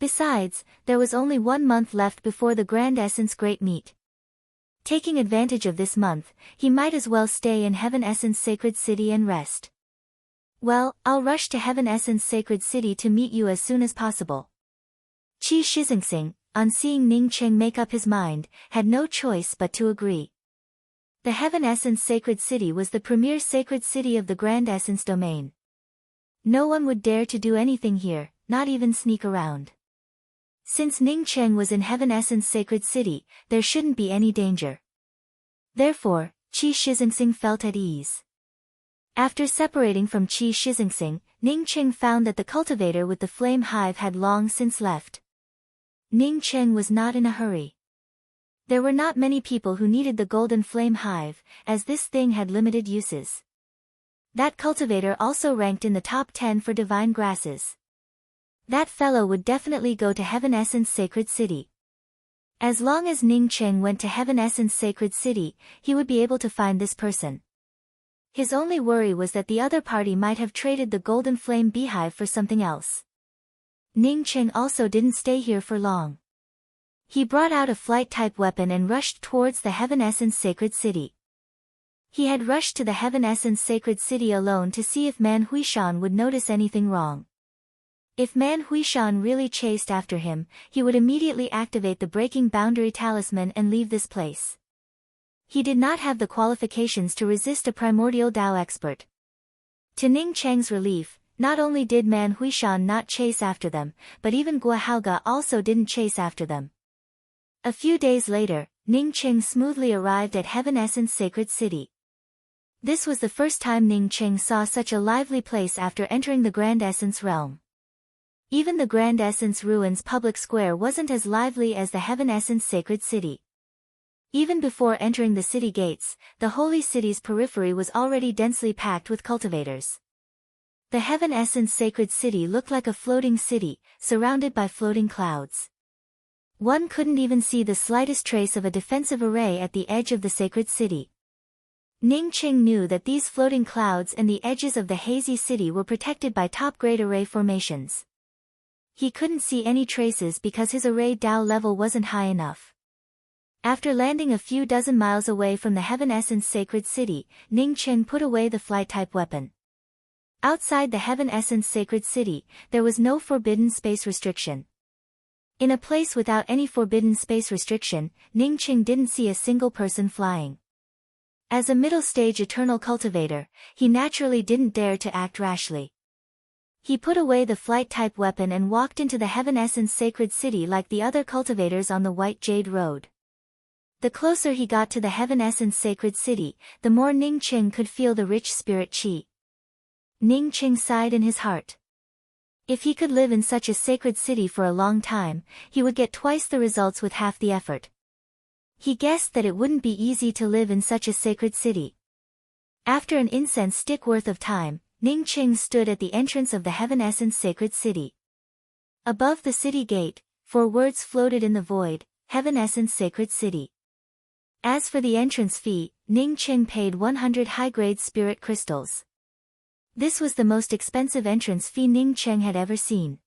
Besides, there was only 1 month left before the Grand Essence Great Meet. Taking advantage of this month, he might as well stay in Heaven Essence Sacred City and rest. Well, I'll rush to Heaven Essence Sacred City to meet you as soon as possible. Qi Shixingsing, on seeing Ning Cheng make up his mind, had no choice but to agree. The Heaven Essence Sacred City was the premier sacred city of the Grand Essence domain. No one would dare to do anything here, not even sneak around. Since Ning Cheng was in Heaven Essence Sacred City, there shouldn't be any danger. Therefore, Qi Shixingsing felt at ease. After separating from Qi Shixingsing, Ning Qing found that the cultivator with the flame hive had long since left. Ning Qing was not in a hurry. There were not many people who needed the golden flame hive, as this thing had limited uses. That cultivator also ranked in the top 10 for divine grasses. That fellow would definitely go to Heaven Essence Sacred City. As long as Ning Qing went to Heaven Essence Sacred City, he would be able to find this person. His only worry was that the other party might have traded the golden flame beehive for something else. Ning Qing also didn't stay here for long. He brought out a flight-type weapon and rushed towards the Heaven Essence Sacred City. He had rushed to the Heaven Essence Sacred City alone to see if Man Huishan would notice anything wrong. If Man Huishan really chased after him, he would immediately activate the Breaking Boundary Talisman and leave this place. He did not have the qualifications to resist a primordial Dao expert. To Ning Cheng's relief, not only did Man Huishan not chase after them, but even Guohaoga also didn't chase after them. A few days later, Ning Qing smoothly arrived at Heaven Essence Sacred City. This was the first time Ning Qing saw such a lively place after entering the Grand Essence realm. Even the Grand Essence Ruins public square wasn't as lively as the Heaven Essence Sacred City. Even before entering the city gates, the holy city's periphery was already densely packed with cultivators. The Heaven Essence Sacred City looked like a floating city, surrounded by floating clouds. One couldn't even see the slightest trace of a defensive array at the edge of the sacred city. Ning Qing knew that these floating clouds and the edges of the hazy city were protected by top-grade array formations. He couldn't see any traces because his array Dao level wasn't high enough. After landing a few dozen miles away from the Heaven Essence Sacred City, Ning Qing put away the flight-type weapon. Outside the Heaven Essence Sacred City, there was no forbidden space restriction. In a place without any forbidden space restriction, Ning Qing didn't see a single person flying. As a middle-stage eternal cultivator, he naturally didn't dare to act rashly. He put away the flight-type weapon and walked into the Heaven Essence Sacred City like the other cultivators on the White Jade Road. The closer he got to the Heaven Essence Sacred City, the more Ning Qing could feel the rich spirit qi. Ning Qing sighed in his heart. If he could live in such a sacred city for a long time, he would get twice the results with half the effort. He guessed that it wouldn't be easy to live in such a sacred city. After an incense stick worth of time, Ning Qing stood at the entrance of the Heaven Essence Sacred City. Above the city gate, 4 words floated in the void, Heaven Essence Sacred City. As for the entrance fee, Ning Qing paid 100 high-grade spirit crystals. This was the most expensive entrance fee Ning Qing had ever seen.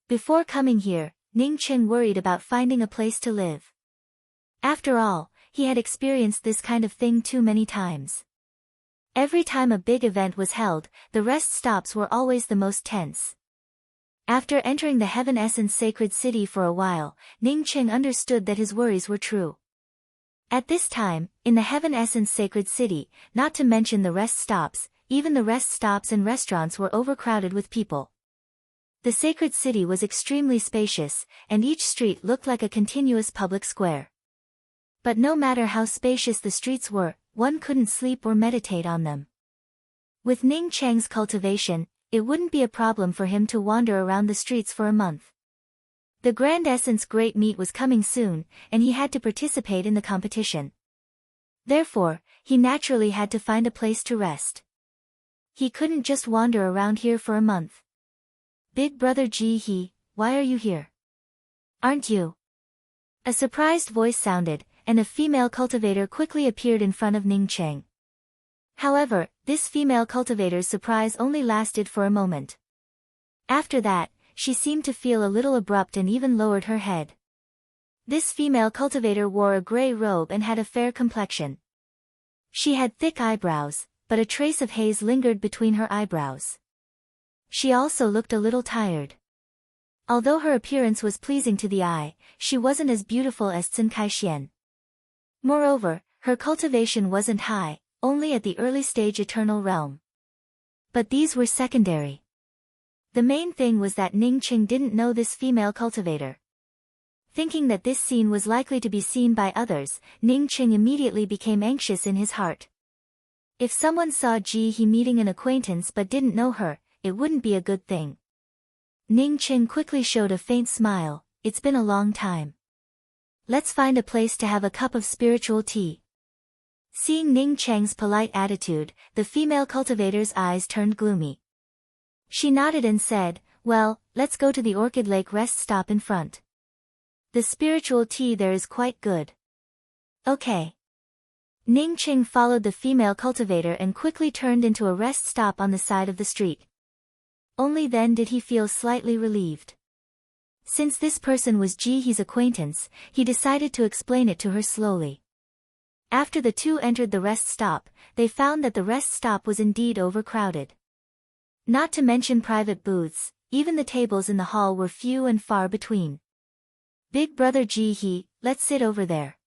Before coming here, Ning Qing worried about finding a place to live. After all, he had experienced this kind of thing too many times. Every time a big event was held, the rest stops were always the most tense. After entering the Heaven Essence Sacred City for a while, Ning Qing understood that his worries were true. At this time, in the Heaven Essence Sacred City, not to mention the rest stops, even the rest stops and restaurants were overcrowded with people. The sacred city was extremely spacious, and each street looked like a continuous public square. But no matter how spacious the streets were, one couldn't sleep or meditate on them. With Ning Cheng's cultivation, it wouldn't be a problem for him to wander around the streets for a month. The Grand Essence Great Meet was coming soon, and he had to participate in the competition. Therefore, he naturally had to find a place to rest. He couldn't just wander around here for a month. Big brother Ji He, why are you here? Aren't you? A surprised voice sounded, and a female cultivator quickly appeared in front of Ning Cheng. However, this female cultivator's surprise only lasted for a moment. After that, she seemed to feel a little abrupt and even lowered her head. This female cultivator wore a gray robe and had a fair complexion. She had thick eyebrows, but a trace of haze lingered between her eyebrows. She also looked a little tired. Although her appearance was pleasing to the eye, she wasn't as beautiful as Cin Kai-xian. Moreover, her cultivation wasn't high, only at the early stage eternal realm. But these were secondary. The main thing was that Ning Qing didn't know this female cultivator. Thinking that this scene was likely to be seen by others, Ning Qing immediately became anxious in his heart. If someone saw Ji He meeting an acquaintance but didn't know her, it wouldn't be a good thing. Ning Qing quickly showed a faint smile. It's been a long time. Let's find a place to have a cup of spiritual tea. Seeing Ning Cheng's polite attitude, the female cultivator's eyes turned gloomy. She nodded and said, well, let's go to the Orchid Lake rest stop in front. The spiritual tea there is quite good. Okay. Ning Qing followed the female cultivator and quickly turned into a rest stop on the side of the street. Only then did he feel slightly relieved. Since this person was Ji He's acquaintance, he decided to explain it to her slowly. After the two entered the rest stop, they found that the rest stop was indeed overcrowded. Not to mention private booths, even the tables in the hall were few and far between. Big brother Ji He, let's sit over there.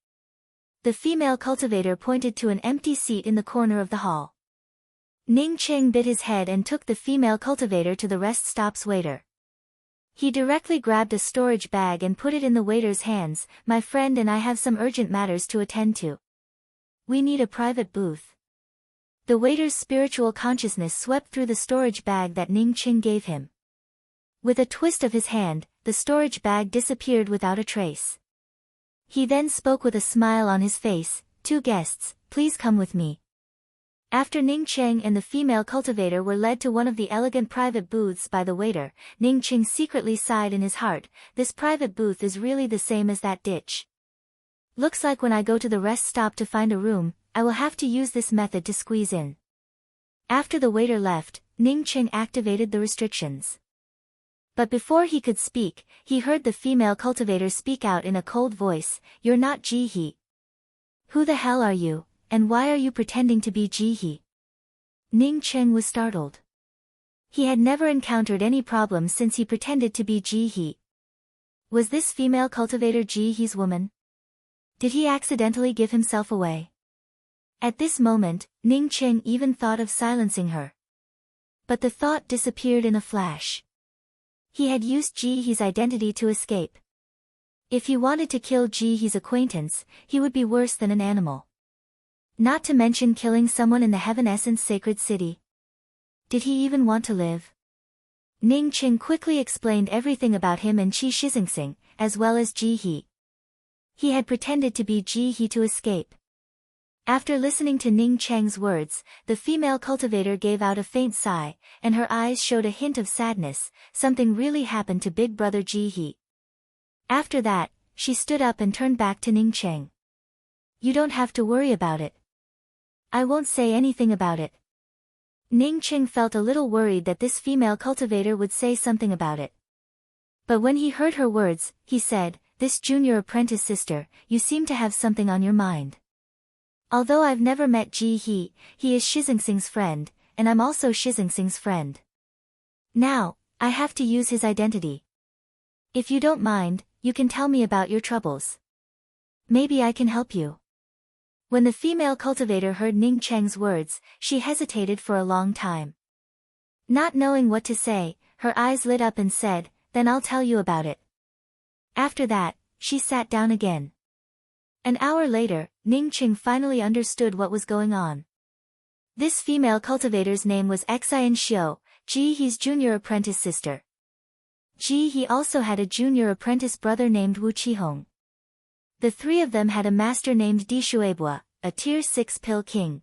The female cultivator pointed to an empty seat in the corner of the hall. Ning Qing bit his head and took the female cultivator to the rest stop's waiter. He directly grabbed a storage bag and put it in the waiter's hands. My friend and I have some urgent matters to attend to. We need a private booth. The waiter's spiritual consciousness swept through the storage bag that Ning Qing gave him. With a twist of his hand, the storage bag disappeared without a trace. He then spoke with a smile on his face, 2 guests, please come with me. After Ning Qing and the female cultivator were led to one of the elegant private booths by the waiter, Ning Qing secretly sighed in his heart, this private booth is really the same as that ditch. Looks like when I go to the rest stop to find a room, I will have to use this method to squeeze in. After the waiter left, Ning Qing activated the restrictions. But before he could speak, he heard the female cultivator speak out in a cold voice, you're not Ji He. Who the hell are you? And why are you pretending to be Ji He? Ning Qing was startled. He had never encountered any problems since he pretended to be Ji He. Was this female cultivator Ji He's woman? Did he accidentally give himself away? At this moment, Ning Qing even thought of silencing her. But the thought disappeared in a flash. He had used Ji He's identity to escape. If he wanted to kill Ji He's acquaintance, he would be worse than an animal. Not to mention killing someone in the Heaven Essence Sacred City. Did he even want to live? Ning Qing quickly explained everything about him and Qi Shixingsing, as well as Ji He. He had pretended to be Ji He to escape. After listening to Ning Cheng's words, the female cultivator gave out a faint sigh, and her eyes showed a hint of sadness. Something really happened to big brother Ji He. After that, she stood up and turned back to Ning Cheng. You don't have to worry about it. I won't say anything about it. Ning Qing felt a little worried that this female cultivator would say something about it. But when he heard her words, he said, this junior apprentice sister, you seem to have something on your mind. Although I've never met Ji He, he is Shixingsing's friend, and I'm also Shixingsing's friend. Now, I have to use his identity. If you don't mind, you can tell me about your troubles. Maybe I can help you. When the female cultivator heard Ning Cheng's words, she hesitated for a long time. Not knowing what to say, her eyes lit up and said, then I'll tell you about it. After that, she sat down again. An hour later, Ning Qing finally understood what was going on. This female cultivator's name was Xian Xiu, Ji He's junior apprentice sister. Ji He also had a junior apprentice brother named Wu Qihong. The three of them had a master named Di Shueibua, a tier 6 pill king.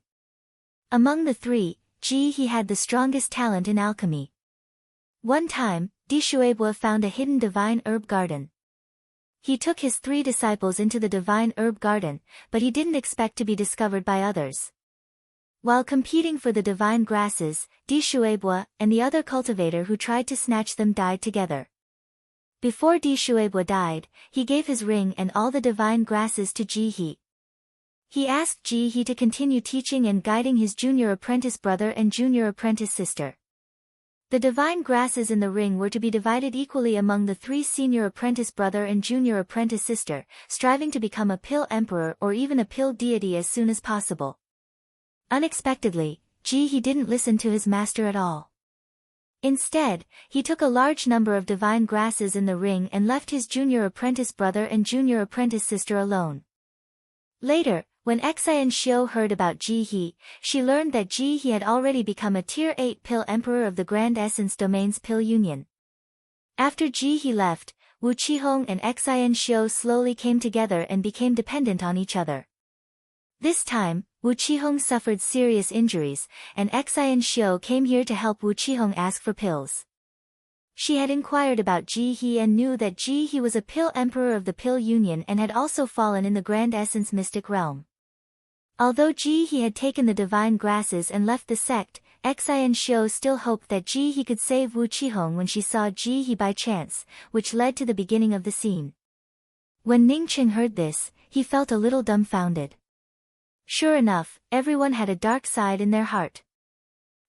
Among the three, Ji He had the strongest talent in alchemy. One time, Di Shueibua found a hidden divine herb garden. He took his 3 disciples into the divine herb garden, but he didn't expect to be discovered by others. While competing for the divine grasses, Di Shueibua and the other cultivator who tried to snatch them died together. Before Di Shueibua died, he gave his ring and all the divine grasses to Ji He. He asked Ji He to continue teaching and guiding his junior apprentice brother and junior apprentice sister. The divine grasses in the ring were to be divided equally among the 3 senior apprentice brother and junior apprentice sister, striving to become a pill emperor or even a pill deity as soon as possible. Unexpectedly, Ji He didn't listen to his master at all. Instead, he took a large number of divine grasses in the ring and left his junior apprentice brother and junior apprentice sister alone. Later, when Xian Xiu heard about Ji He, she learned that Ji He had already become a Tier 8 Pill Emperor of the Grand Essence Domain's Pill Union. After Ji He left, Wu Qihong and Xian Xiu slowly came together and became dependent on each other. This time, Wu Qihong suffered serious injuries, and Xian Xiu came here to help Wu Qihong ask for pills. She had inquired about Ji He and knew that Ji He was a Pill Emperor of the Pill Union and had also fallen in the Grand Essence Mystic Realm. Although Ji He had taken the divine grasses and left the sect, Xian Xiu still hoped that Ji He could save Wu Qihong when she saw Ji He by chance, which led to the beginning of the scene. When Ningqing heard this, he felt a little dumbfounded. Sure enough, everyone had a dark side in their heart.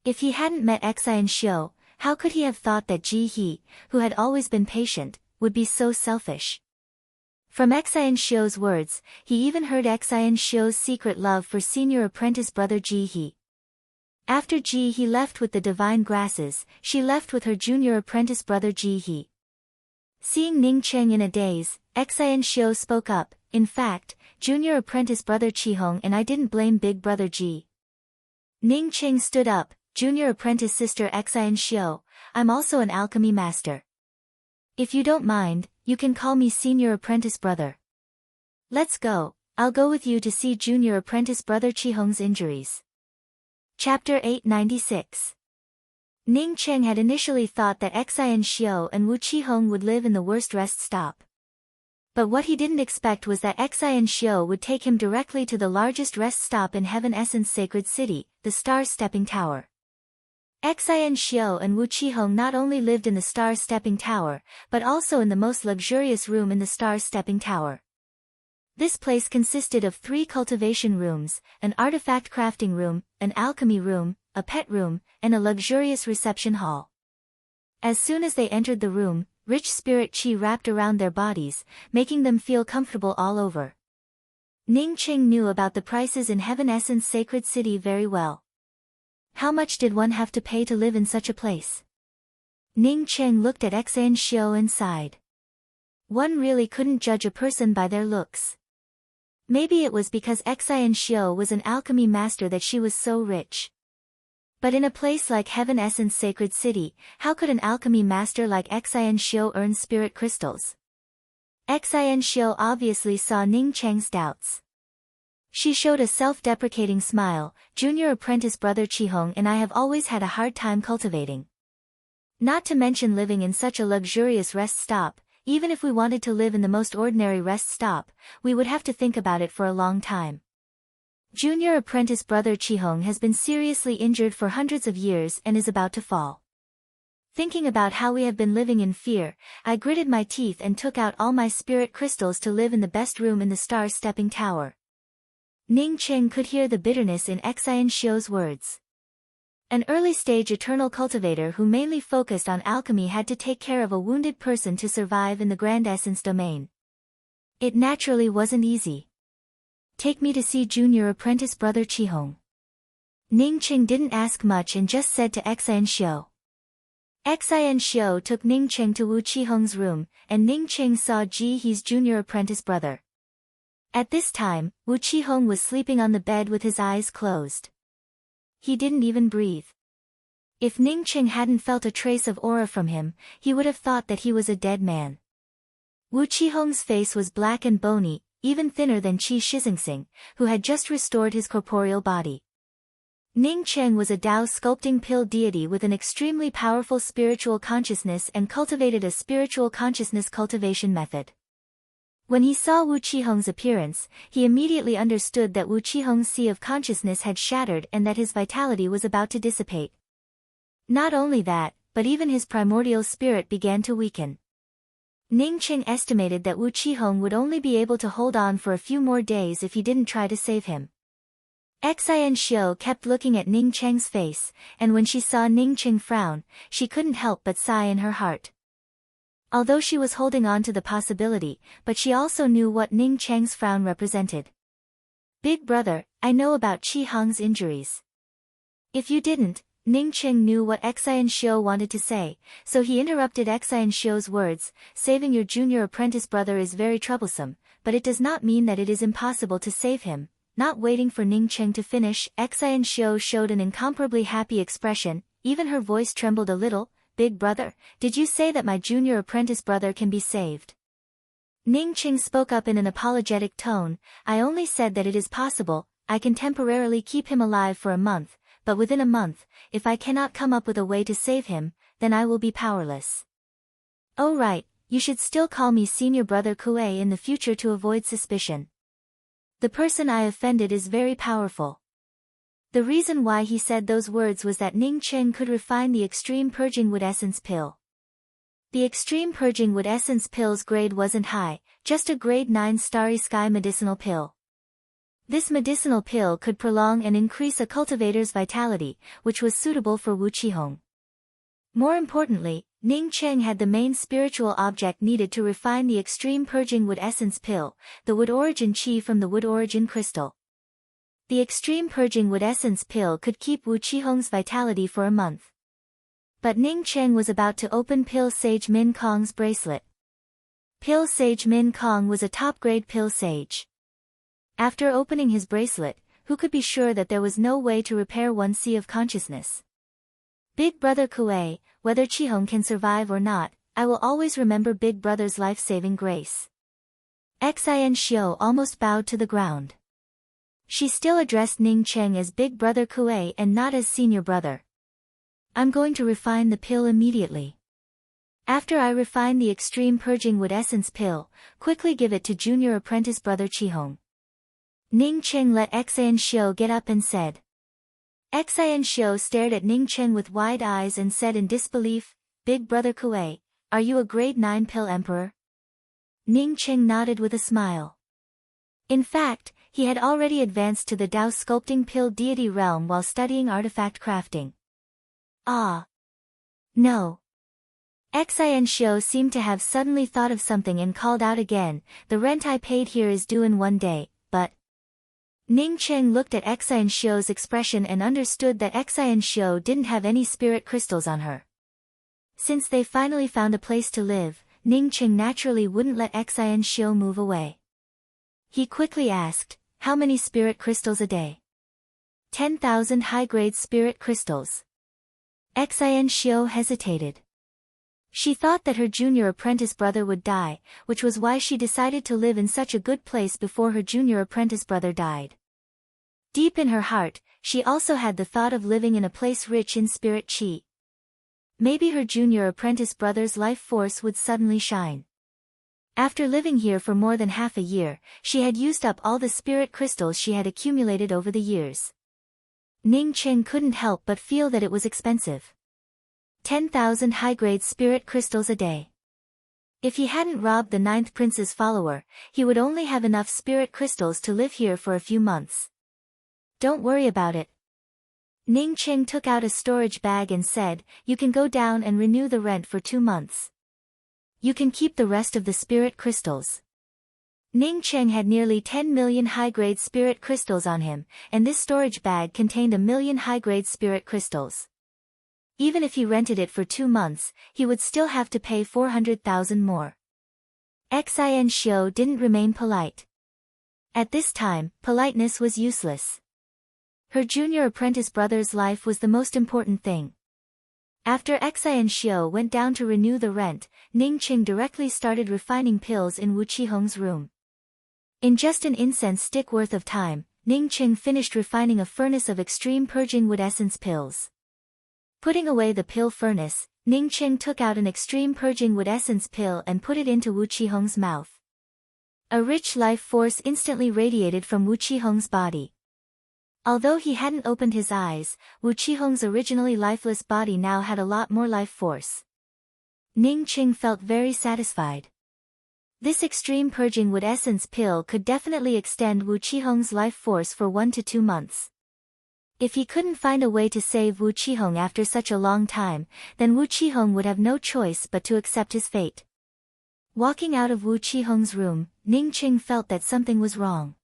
If he hadn't met Xian Xiu, how could he have thought that Ji He, who had always been patient, would be so selfish? From Xian Xiu's words, he even heard Xian Xiu's secret love for senior apprentice brother Ji He. After Ji He left with the divine grasses, she left with her junior apprentice brother Ji He. Seeing Ningqing in a daze, Xian Xiu spoke up, "In fact, junior apprentice brother Qihong and I didn't blame big brother Ji." Ningqing stood up, "Junior apprentice sister Xian Xiu, I'm also an alchemy master. If you don't mind, you can call me senior apprentice brother. Let's go, I'll go with you to see junior apprentice brother Qihong's injuries." Chapter 896. Ningqing had initially thought that Xian Xiu and Wu Qihong would live in the worst rest stop. But what he didn't expect was that Xian Xiu would take him directly to the largest rest stop in Heaven Essence Sacred City, the Star Stepping Tower. Xian Xiu and Wu Qihong not only lived in the Star Stepping Tower, but also in the most luxurious room in the Star Stepping Tower. This place consisted of 3 cultivation rooms, an artifact crafting room, an alchemy room, a pet room, and a luxurious reception hall. As soon as they entered the room, rich spirit qi wrapped around their bodies, making them feel comfortable all over. Ningqing knew about the prices in Heaven Essence Sacred City very well. How much did one have to pay to live in such a place? Ningqing looked at Xian Xiu and sighed. One really couldn't judge a person by their looks. Maybe it was because Xian Xiu was an alchemy master that she was so rich. But in a place like Heaven Essence Sacred City, how could an alchemy master like Xian Xiu earn spirit crystals? Xian Xiu obviously saw Ningqing's doubts. She showed a self-deprecating smile, "Junior apprentice brother Qihong and I have always had a hard time cultivating. Not to mention living in such a luxurious rest stop, even if we wanted to live in the most ordinary rest stop, we would have to think about it for a long time. Junior apprentice brother Qihong has been seriously injured for hundreds of years and is about to fall. Thinking about how we have been living in fear, I gritted my teeth and took out all my spirit crystals to live in the best room in the Star Stepping Tower." Ningqing could hear the bitterness in Xian Xiu's words. An early-stage eternal cultivator who mainly focused on alchemy had to take care of a wounded person to survive in the Grand Essence domain. It naturally wasn't easy. "Take me to see junior apprentice brother Qihong." Ningqing didn't ask much and just said to Xian Xiu. Xian Xiu took Ningqing to Wu Qihong's room, and Ningqing saw Ji He's junior apprentice brother. At this time, Wu Qihong was sleeping on the bed with his eyes closed. He didn't even breathe. If Ningqing hadn't felt a trace of aura from him, he would have thought that he was a dead man. Wu Qihong's face was black and bony, even thinner than Qi Shixingsing, who had just restored his corporeal body. Ningqing was a Tao sculpting pill deity with an extremely powerful spiritual consciousness and cultivated a spiritual consciousness cultivation method. When he saw Wu Qihong's appearance, he immediately understood that Wu Qihong's sea of consciousness had shattered and that his vitality was about to dissipate. Not only that, but even his primordial spirit began to weaken. Ningqing estimated that Wu Qihong would only be able to hold on for a few more days if he didn't try to save him. Xian Xiu kept looking at Ningqing's face, and when she saw Ningqing frown, she couldn't help but sigh in her heart. Although she was holding on to the possibility, but she also knew what Ningqing's frown represented. "Big brother, I know about Qihong's injuries. If you didn't," Ning Qing knew what Xian Xiu wanted to say, so he interrupted Xian Xiu's words. Saving your junior apprentice brother is very troublesome, but it does not mean that it is impossible to save him. Not waiting for Ning Qing to finish, Xian Xiu showed an incomparably happy expression, even her voice trembled a little. Big brother, did you say that my junior apprentice brother can be saved? Ning Qing spoke up in an apologetic tone. I only said that it is possible. I can temporarily keep him alive for a month, but within a month, if I cannot come up with a way to save him, then I will be powerless. Oh right, you should still call me Senior Brother Kuei in the future to avoid suspicion. The person I offended is very powerful. The reason why he said those words was that Ning Qing could refine the Extreme Purging Wood Essence pill. The Extreme Purging Wood Essence pill's grade wasn't high, just a grade 9 Starry Sky medicinal pill. This medicinal pill could prolong and increase a cultivator's vitality, which was suitable for Wu Qihong. More importantly, Ning Qing had the main spiritual object needed to refine the Extreme Purging Wood Essence pill, the Wood Origin Qi from the Wood Origin Crystal. The Extreme Purging Wood Essence pill could keep Wu Qihong's vitality for a month. But Ning Qing was about to open Pill Sage Min Kong's bracelet. Pill Sage Min Kong was a top-grade pill sage. After opening his bracelet, who could be sure that there was no way to repair one sea of consciousness? Big Brother Kuei, whether Qihong can survive or not, I will always remember Big Brother's life-saving grace. Xian Xiu almost bowed to the ground. She still addressed Ning Qing as Big Brother Kuei and not as Senior Brother. I'm going to refine the pill immediately. After I refine the Extreme Purging Wood Essence pill, quickly give it to Junior Apprentice Brother Qihong. Ning Qing let Xian Xiu get up and said. Xian Xiu stared at Ning Qing with wide eyes and said in disbelief, Big Brother Kuei, are you a grade 9 pill emperor? Ning Qing nodded with a smile. In fact, he had already advanced to the Dao sculpting pill deity realm while studying artifact crafting. Ah. No. Xian Xiu seemed to have suddenly thought of something and called out again, the rent I paid here is due in one day, but... Ning Qing looked at Xian Xiu's expression and understood that Xian Xiu didn't have any spirit crystals on her. Since they finally found a place to live, Ning Qing naturally wouldn't let Xian Xiu move away. He quickly asked, how many spirit crystals a day? 10,000 high-grade spirit crystals. Xian Xiu hesitated. She thought that her junior apprentice brother would die, which was why she decided to live in such a good place before her junior apprentice brother died. Deep in her heart, she also had the thought of living in a place rich in spirit qi. Maybe her junior apprentice brother's life force would suddenly shine. After living here for more than half a year, she had used up all the spirit crystals she had accumulated over the years. Ning Qing couldn't help but feel that it was expensive. 10,000 high-grade spirit crystals a day. If he hadn't robbed the 9th prince's follower, he would only have enough spirit crystals to live here for a few months. Don't worry about it. Ning Qing took out a storage bag and said, you can go down and renew the rent for 2 months. You can keep the rest of the spirit crystals. Ning Qing had nearly 10 million high-grade spirit crystals on him, and this storage bag contained 1 million high-grade spirit crystals. Even if he rented it for 2 months, he would still have to pay 400,000 more. Xian Xiu didn't remain polite. At this time, politeness was useless. Her junior apprentice brother's life was the most important thing. After Xian Xiu went down to renew the rent, Ning Qing directly started refining pills in Wu Qihong's room. In just an incense stick worth of time, Ning Qing finished refining a furnace of Extreme Purging Wood Essence pills. Putting away the pill furnace, Ning Qing took out an Extreme Purging Wood Essence pill and put it into Wu Qihong's mouth. A rich life force instantly radiated from Wu Qihong's body. Although he hadn't opened his eyes, Wu Qihong's originally lifeless body now had a lot more life force. Ning Qing felt very satisfied. This Extreme Purging Wood Essence pill could definitely extend Wu Qihong's life force for 1 to 2 months. If he couldn't find a way to save Wu Qihong after such a long time, then Wu Qihong would have no choice but to accept his fate. Walking out of Wu Qihong's room, Ning Qing felt that something was wrong.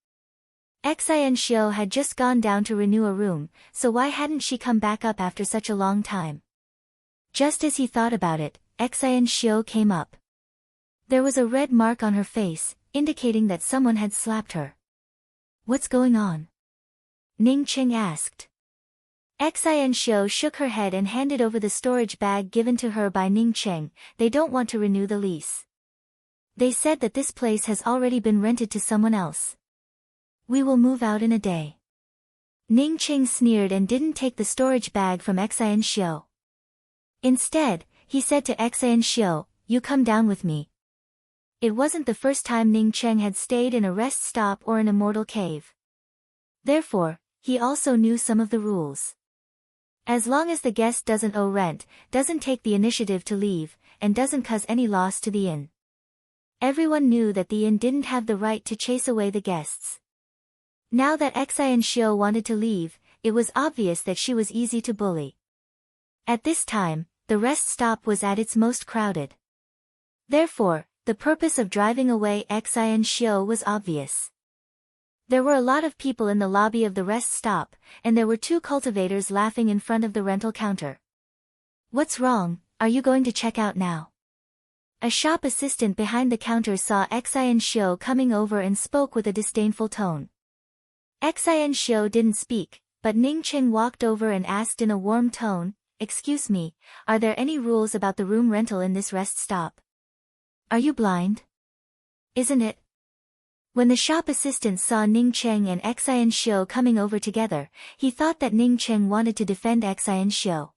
Xian Xiu had just gone down to renew a room, so why hadn't she come back up after such a long time? Just as he thought about it, Xian Xiu came up. There was a red mark on her face, indicating that someone had slapped her. What's going on? Ning Qing asked. Xian Xiu shook her head and handed over the storage bag given to her by Ning Qing. They don't want to renew the lease. They said that this place has already been rented to someone else. We will move out in a day. Ning Qing sneered and didn't take the storage bag from Xian Xiu. Instead, he said to Xian Xiu, "You come down with me." It wasn't the first time Ning Qing had stayed in a rest stop or an immortal cave. Therefore, he also knew some of the rules. As long as the guest doesn't owe rent, doesn't take the initiative to leave, and doesn't cause any loss to the inn. Everyone knew that the inn didn't have the right to chase away the guests. Now that Xian Xiu wanted to leave, it was obvious that she was easy to bully. At this time, the rest stop was at its most crowded. Therefore, the purpose of driving away Xian Xiu was obvious. There were a lot of people in the lobby of the rest stop, and there were two cultivators laughing in front of the rental counter. "What's wrong, are you going to check out now?" A shop assistant behind the counter saw Xian Xiu coming over and spoke with a disdainful tone. Xian Xiu didn't speak, but Ning Qing walked over and asked in a warm tone, "Excuse me, are there any rules about the room rental in this rest stop? Are you blind? Isn't it?" When the shop assistant saw Ning Qing and Xian Xiu coming over together, he thought that Ning Qing wanted to defend Xian Xiu.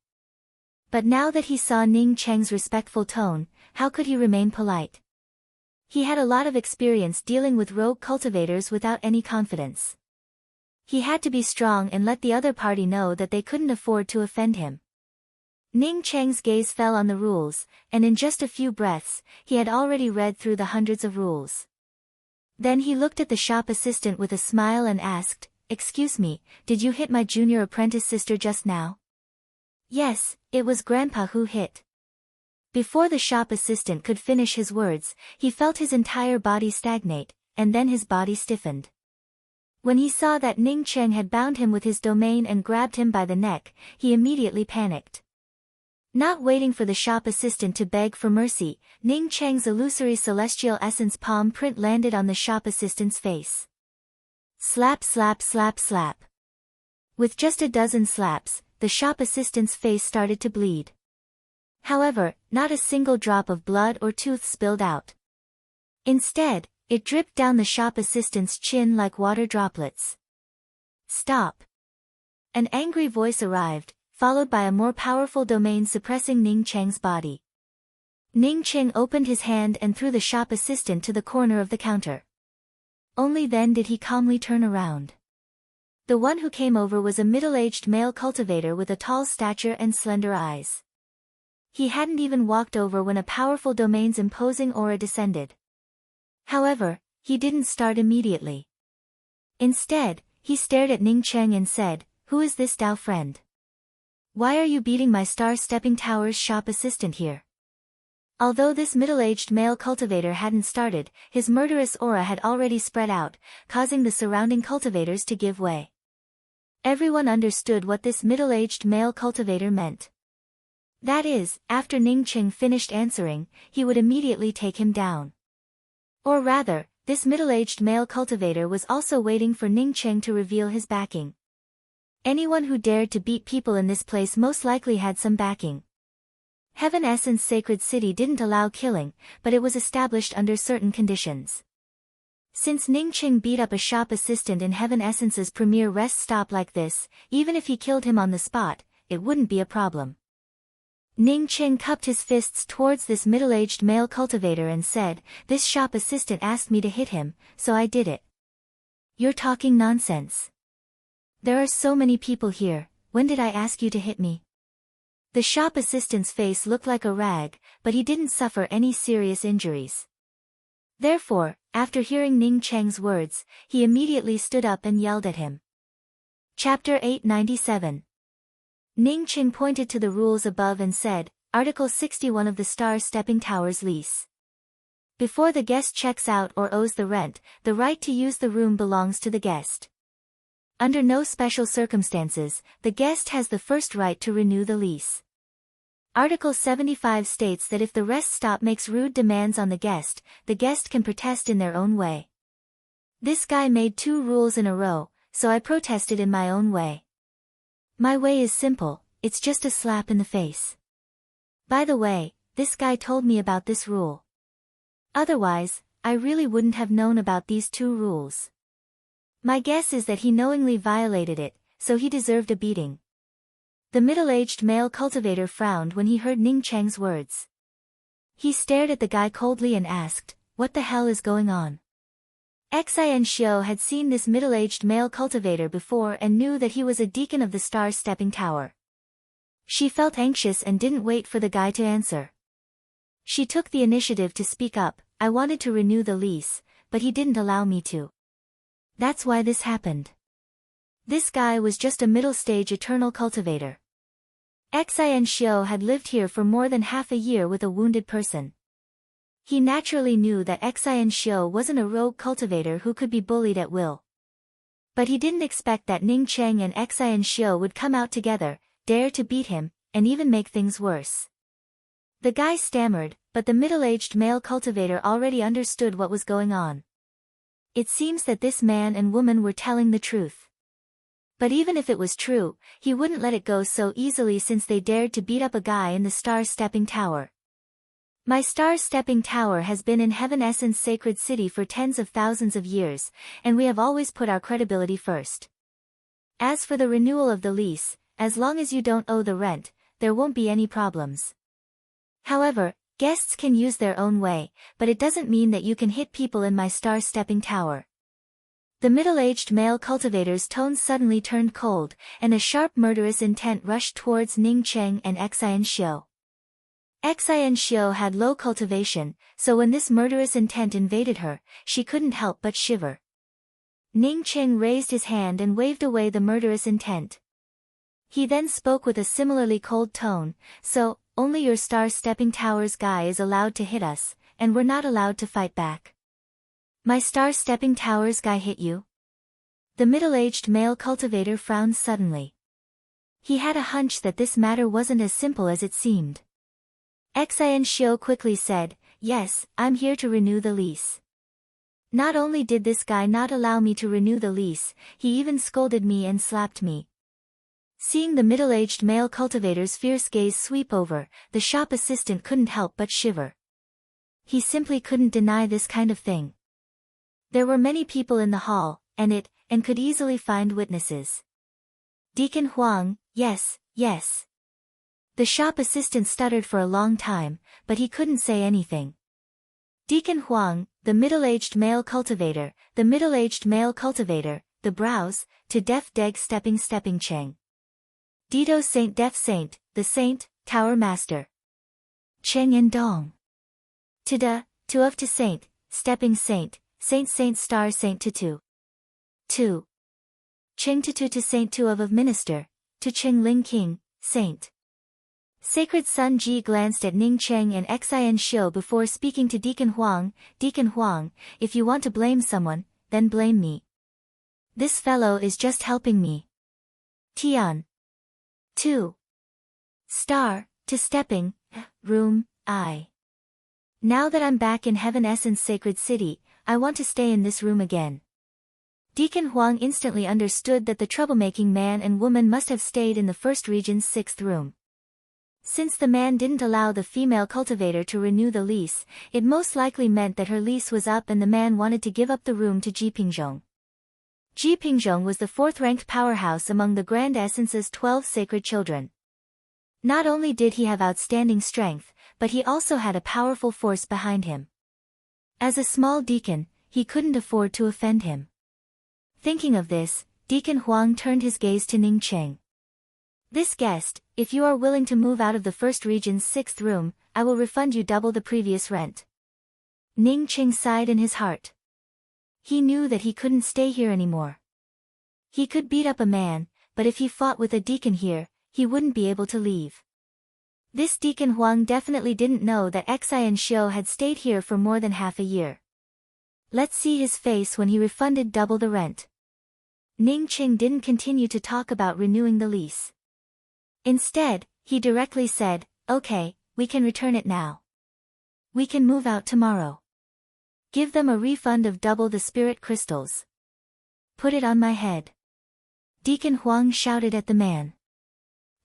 But now that he saw Ning Qing's respectful tone, how could he remain polite? He had a lot of experience dealing with rogue cultivators without any confidence. He had to be strong and let the other party know that they couldn't afford to offend him. Ning Qing's gaze fell on the rules, and in just a few breaths, he had already read through the hundreds of rules. Then he looked at the shop assistant with a smile and asked, "Excuse me, did you hit my junior apprentice sister just now?" "Yes, it was Grandpa who hit." Before the shop assistant could finish his words, he felt his entire body stagnate, and then his body stiffened. When he saw that Ning Qing had bound him with his domain and grabbed him by the neck, he immediately panicked. Not waiting for the shop assistant to beg for mercy, Ning Qing's illusory celestial essence palm print landed on the shop assistant's face. Slap slap slap slap. With just a dozen slaps, the shop assistant's face started to bleed. However, not a single drop of blood or tooth spilled out. Instead, it dripped down the shop assistant's chin like water droplets. "Stop!" An angry voice arrived, followed by a more powerful domain suppressing Ning Qing's body. Ning Qing opened his hand and threw the shop assistant to the corner of the counter. Only then did he calmly turn around. The one who came over was a middle-aged male cultivator with a tall stature and slender eyes. He hadn't even walked over when a powerful domain's imposing aura descended. However, he didn't start immediately. Instead, he stared at Ning Qing and said, "Who is this Dao friend? Why are you beating my Star-Stepping Tower's shop assistant here?" Although this middle-aged male cultivator hadn't started, his murderous aura had already spread out, causing the surrounding cultivators to give way. Everyone understood what this middle-aged male cultivator meant. That is, after Ning Qing finished answering, he would immediately take him down. Or rather, this middle-aged male cultivator was also waiting for Ning Qing to reveal his backing. Anyone who dared to beat people in this place most likely had some backing. Heaven Essence Sacred City didn't allow killing, but it was established under certain conditions. Since Ning Qing beat up a shop assistant in Heaven Essence's premier rest stop like this, even if he killed him on the spot, it wouldn't be a problem. Ning Qing cupped his fists towards this middle-aged male cultivator and said, "This shop assistant asked me to hit him, so I did it." "You're talking nonsense. There are so many people here, when did I ask you to hit me?" The shop assistant's face looked like a rag, but he didn't suffer any serious injuries. Therefore, after hearing Ning Qing's words, he immediately stood up and yelled at him. Chapter 897. Ning Qing pointed to the rules above and said, Article 61 of the Star-Stepping Tower's lease. Before the guest checks out or owes the rent, the right to use the room belongs to the guest. Under no special circumstances, the guest has the first right to renew the lease. Article 75 states that if the rest stop makes rude demands on the guest can protest in their own way. This guy made 2 rules in a row, so I protested in my own way. My way is simple, it's just a slap in the face. By the way, this guy told me about this rule. Otherwise, I really wouldn't have known about these 2 rules. My guess is that he knowingly violated it, so he deserved a beating. The middle-aged male cultivator frowned when he heard Ning Cheng's words. He stared at the guy coldly and asked, "What the hell is going on?" Xin Xiu had seen this middle-aged male cultivator before and knew that he was a deacon of the Star Stepping Tower. She felt anxious and didn't wait for the guy to answer. She took the initiative to speak up. "I wanted to renew the lease, but he didn't allow me to. That's why this happened." This guy was just a middle-stage eternal cultivator. Xin Xiu had lived here for more than half a year with a wounded person. He naturally knew that Xin Xiu wasn't a rogue cultivator who could be bullied at will. But he didn't expect that Ning Cheng and Xin Xiu would come out together, dare to beat him, and even make things worse. The guy stammered, but the middle-aged male cultivator already understood what was going on. It seems that this man and woman were telling the truth. But even if it was true, he wouldn't let it go so easily since they dared to beat up a guy in the Star Stepping Tower. My Star Stepping Tower has been in Heaven Essence Sacred City for tens of thousands of years, and we have always put our credibility first. As for the renewal of the lease, as long as you don't owe the rent, there won't be any problems. However, guests can use their own way, but it doesn't mean that you can hit people in my Star Stepping Tower. The middle-aged male cultivator's tones suddenly turned cold, and a sharp murderous intent rushed towards Ning Cheng and Xin Xiu. Xin Xiu had low cultivation, so when this murderous intent invaded her, she couldn't help but shiver. Ning Cheng raised his hand and waved away the murderous intent. He then spoke with a similarly cold tone, "So, only your Star Stepping Tower's guy is allowed to hit us, and we're not allowed to fight back." "My Star Stepping Tower's guy hit you?" The middle-aged male cultivator frowned suddenly. He had a hunch that this matter wasn't as simple as it seemed. Xin Xiu quickly said, "Yes, I'm here to renew the lease." Not only did this guy not allow me to renew the lease, he even scolded me and slapped me. Seeing the middle-aged male cultivator's fierce gaze sweep over, the shop assistant couldn't help but shiver. He simply couldn't deny this kind of thing. There were many people in the hall, and could easily find witnesses. "Deacon Huang, yes, yes." The shop assistant stuttered for a long time, but he couldn't say anything. Deacon Huang, the middle-aged male cultivator, the brows, to Def Deg Stepping Cheng. Dito Saint Def Saint, the Saint, Tower Master. Cheng and Dong. To of to Saint, Stepping Saint, Saint Star Saint to 2. Cheng to Saint Tu of Minister, to Cheng Ling King, Saint. Sacred Sun Ji glanced at Ning Cheng and Xin Xiu before speaking to Deacon Huang. "Deacon Huang, if you want to blame someone, then blame me. This fellow is just helping me." Tian. 2. Star, to Stepping, Room, I. "Now that I'm back in Heaven Essence Sacred City, I want to stay in this room again." Deacon Huang instantly understood that the troublemaking man and woman must have stayed in the First Region's 6th room. Since the man didn't allow the female cultivator to renew the lease, it most likely meant that her lease was up and the man wanted to give up the room to Ji Pingzhong. Ji Pingzhong was the 4th-ranked powerhouse among the Grand Essence's 12 sacred children. Not only did he have outstanding strength, but he also had a powerful force behind him. As a small deacon, he couldn't afford to offend him. Thinking of this, Deacon Huang turned his gaze to Ning Cheng. "This guest, if you are willing to move out of the First Region's 6th room, I will refund you double the previous rent." Ning Cheng sighed in his heart. He knew that he couldn't stay here anymore. He could beat up a man, but if he fought with a deacon here, he wouldn't be able to leave. This Deacon Huang definitely didn't know that Xin Xiu had stayed here for more than half a year. Let's see his face when he refunded double the rent. Ning Qing didn't continue to talk about renewing the lease. Instead, he directly said, "Okay, we can return it now. We can move out tomorrow. Give them a refund of double the spirit crystals. Put it on my head." Deacon Huang shouted at the man.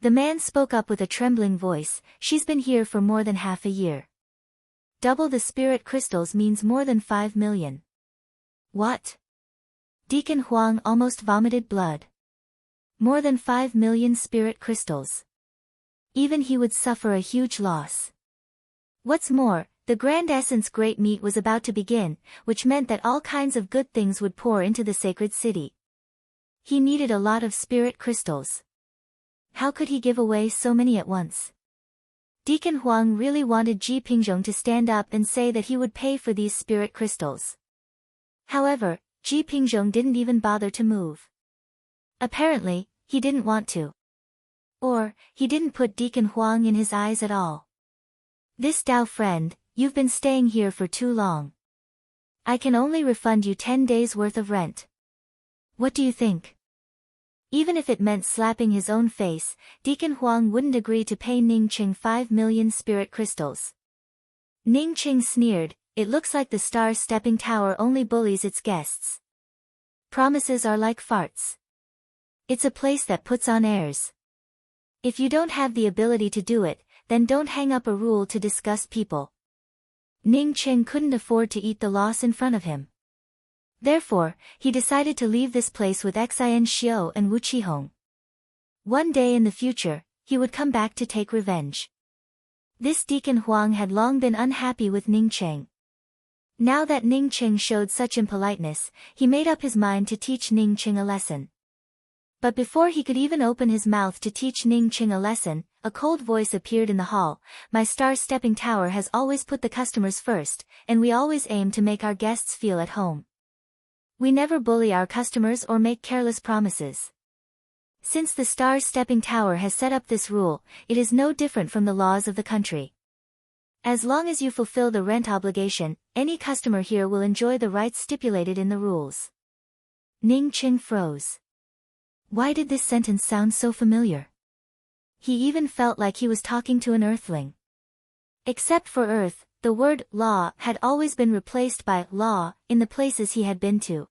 The man spoke up with a trembling voice, "She's been here for more than half a year. Double the spirit crystals means more than 5 million. What?" Deacon Huang almost vomited blood. More than 5 million spirit crystals. Even he would suffer a huge loss. What's more, the Grand Essence Great Meet was about to begin, which meant that all kinds of good things would pour into the sacred city. He needed a lot of spirit crystals. How could he give away so many at once? Deacon Huang really wanted Ji Pingzhong to stand up and say that he would pay for these spirit crystals. However, Ji Pingzhong didn't even bother to move. Apparently, he didn't want to. Or, he didn't put Deacon Huang in his eyes at all. "This Dao friend, you've been staying here for too long. I can only refund you 10 days worth of rent. What do you think?" Even if it meant slapping his own face, Deacon Huang wouldn't agree to pay Ning Qing 5 million spirit crystals. Ning Qing sneered, "It looks like the star-stepping tower only bullies its guests. Promises are like farts. It's a place that puts on airs. If you don't have the ability to do it, then don't hang up a rule to disgust people." Ning Qing couldn't afford to eat the loss in front of him. Therefore, he decided to leave this place with Xian Xiao and Wu Qihong. One day in the future, he would come back to take revenge. This Deacon Huang had long been unhappy with Ning Qing. Now that Ning Qing showed such impoliteness, he made up his mind to teach Ning Qing a lesson. But before he could even open his mouth to teach Ning Qing a lesson, a cold voice appeared in the hall. "My star-stepping tower has always put the customers first, and we always aim to make our guests feel at home. We never bully our customers or make careless promises. Since the star-stepping tower has set up this rule, it is no different from the laws of the country. As long as you fulfill the rent obligation, any customer here will enjoy the rights stipulated in the rules." Ning Qing froze. Why did this sentence sound so familiar? He even felt like he was talking to an earthling. Except for Earth, the word law had always been replaced by law in the places he had been to.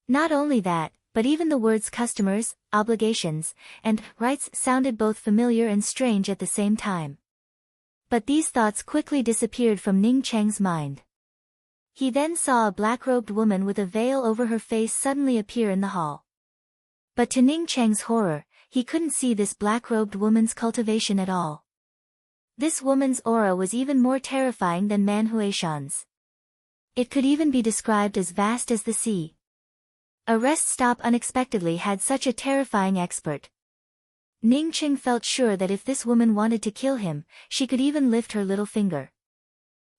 Not only that, but even the words customers, obligations, and rights sounded both familiar and strange at the same time. But these thoughts quickly disappeared from Ning Cheng's mind. He then saw a black-robed woman with a veil over her face suddenly appear in the hall. But to Ning Cheng's horror, he couldn't see this black-robed woman's cultivation at all. This woman's aura was even more terrifying than Man Huishan's. It could even be described as vast as the sea. A rest stop unexpectedly had such a terrifying expert. Ning Qing felt sure that if this woman wanted to kill him, she could even lift her little finger.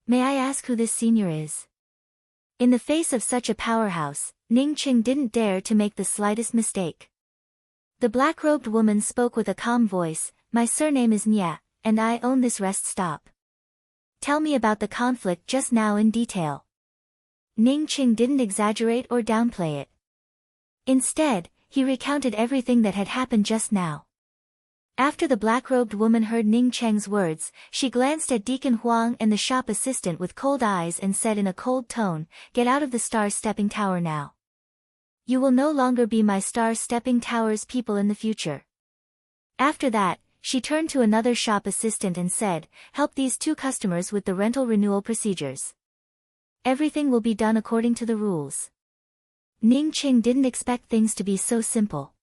"May I ask who this senior is?" In the face of such a powerhouse, Ning Qing didn't dare to make the slightest mistake. The black-robed woman spoke with a calm voice, "My surname is Nya, and I own this rest stop. Tell me about the conflict just now in detail." Ning Qing didn't exaggerate or downplay it. Instead, he recounted everything that had happened just now. After the black-robed woman heard Ning Cheng's words, she glanced at Deacon Huang and the shop assistant with cold eyes and said in a cold tone, "Get out of the star-stepping tower now. You will no longer be my star-stepping tower's people in the future." After that, she turned to another shop assistant and said, "Help these 2 customers with the rental renewal procedures. Everything will be done according to the rules." Ning Qing didn't expect things to be so simple.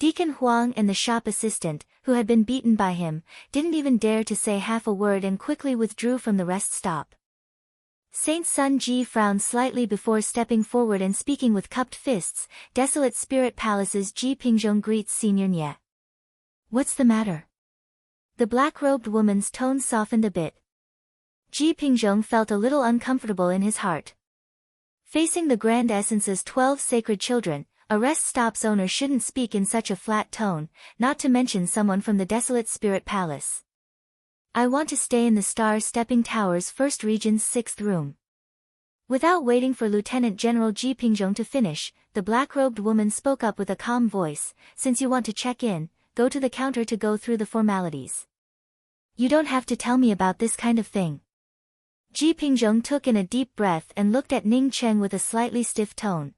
Deacon Huang and the shop assistant, who had been beaten by him, didn't even dare to say half a word and quickly withdrew from the rest stop. Saint Sun Ji frowned slightly before stepping forward and speaking with cupped fists. "Desolate Spirit Palace's Ji Pingzhong greets Senior Nye." "What's the matter?" The black-robed woman's tone softened a bit. Ji Pingzhong felt a little uncomfortable in his heart. Facing the Grand Essence's 12 sacred children, a rest stop's owner shouldn't speak in such a flat tone, not to mention someone from the Desolate Spirit Palace. "I want to stay in the Star-Stepping Tower's First Region's 6th room." Without waiting for Lieutenant General Ji Pingjong to finish, the black-robed woman spoke up with a calm voice, "Since you want to check in, go to the counter to go through the formalities. You don't have to tell me about this kind of thing." Ji Pingjong took in a deep breath and looked at Ning Cheng with a slightly stiff tone.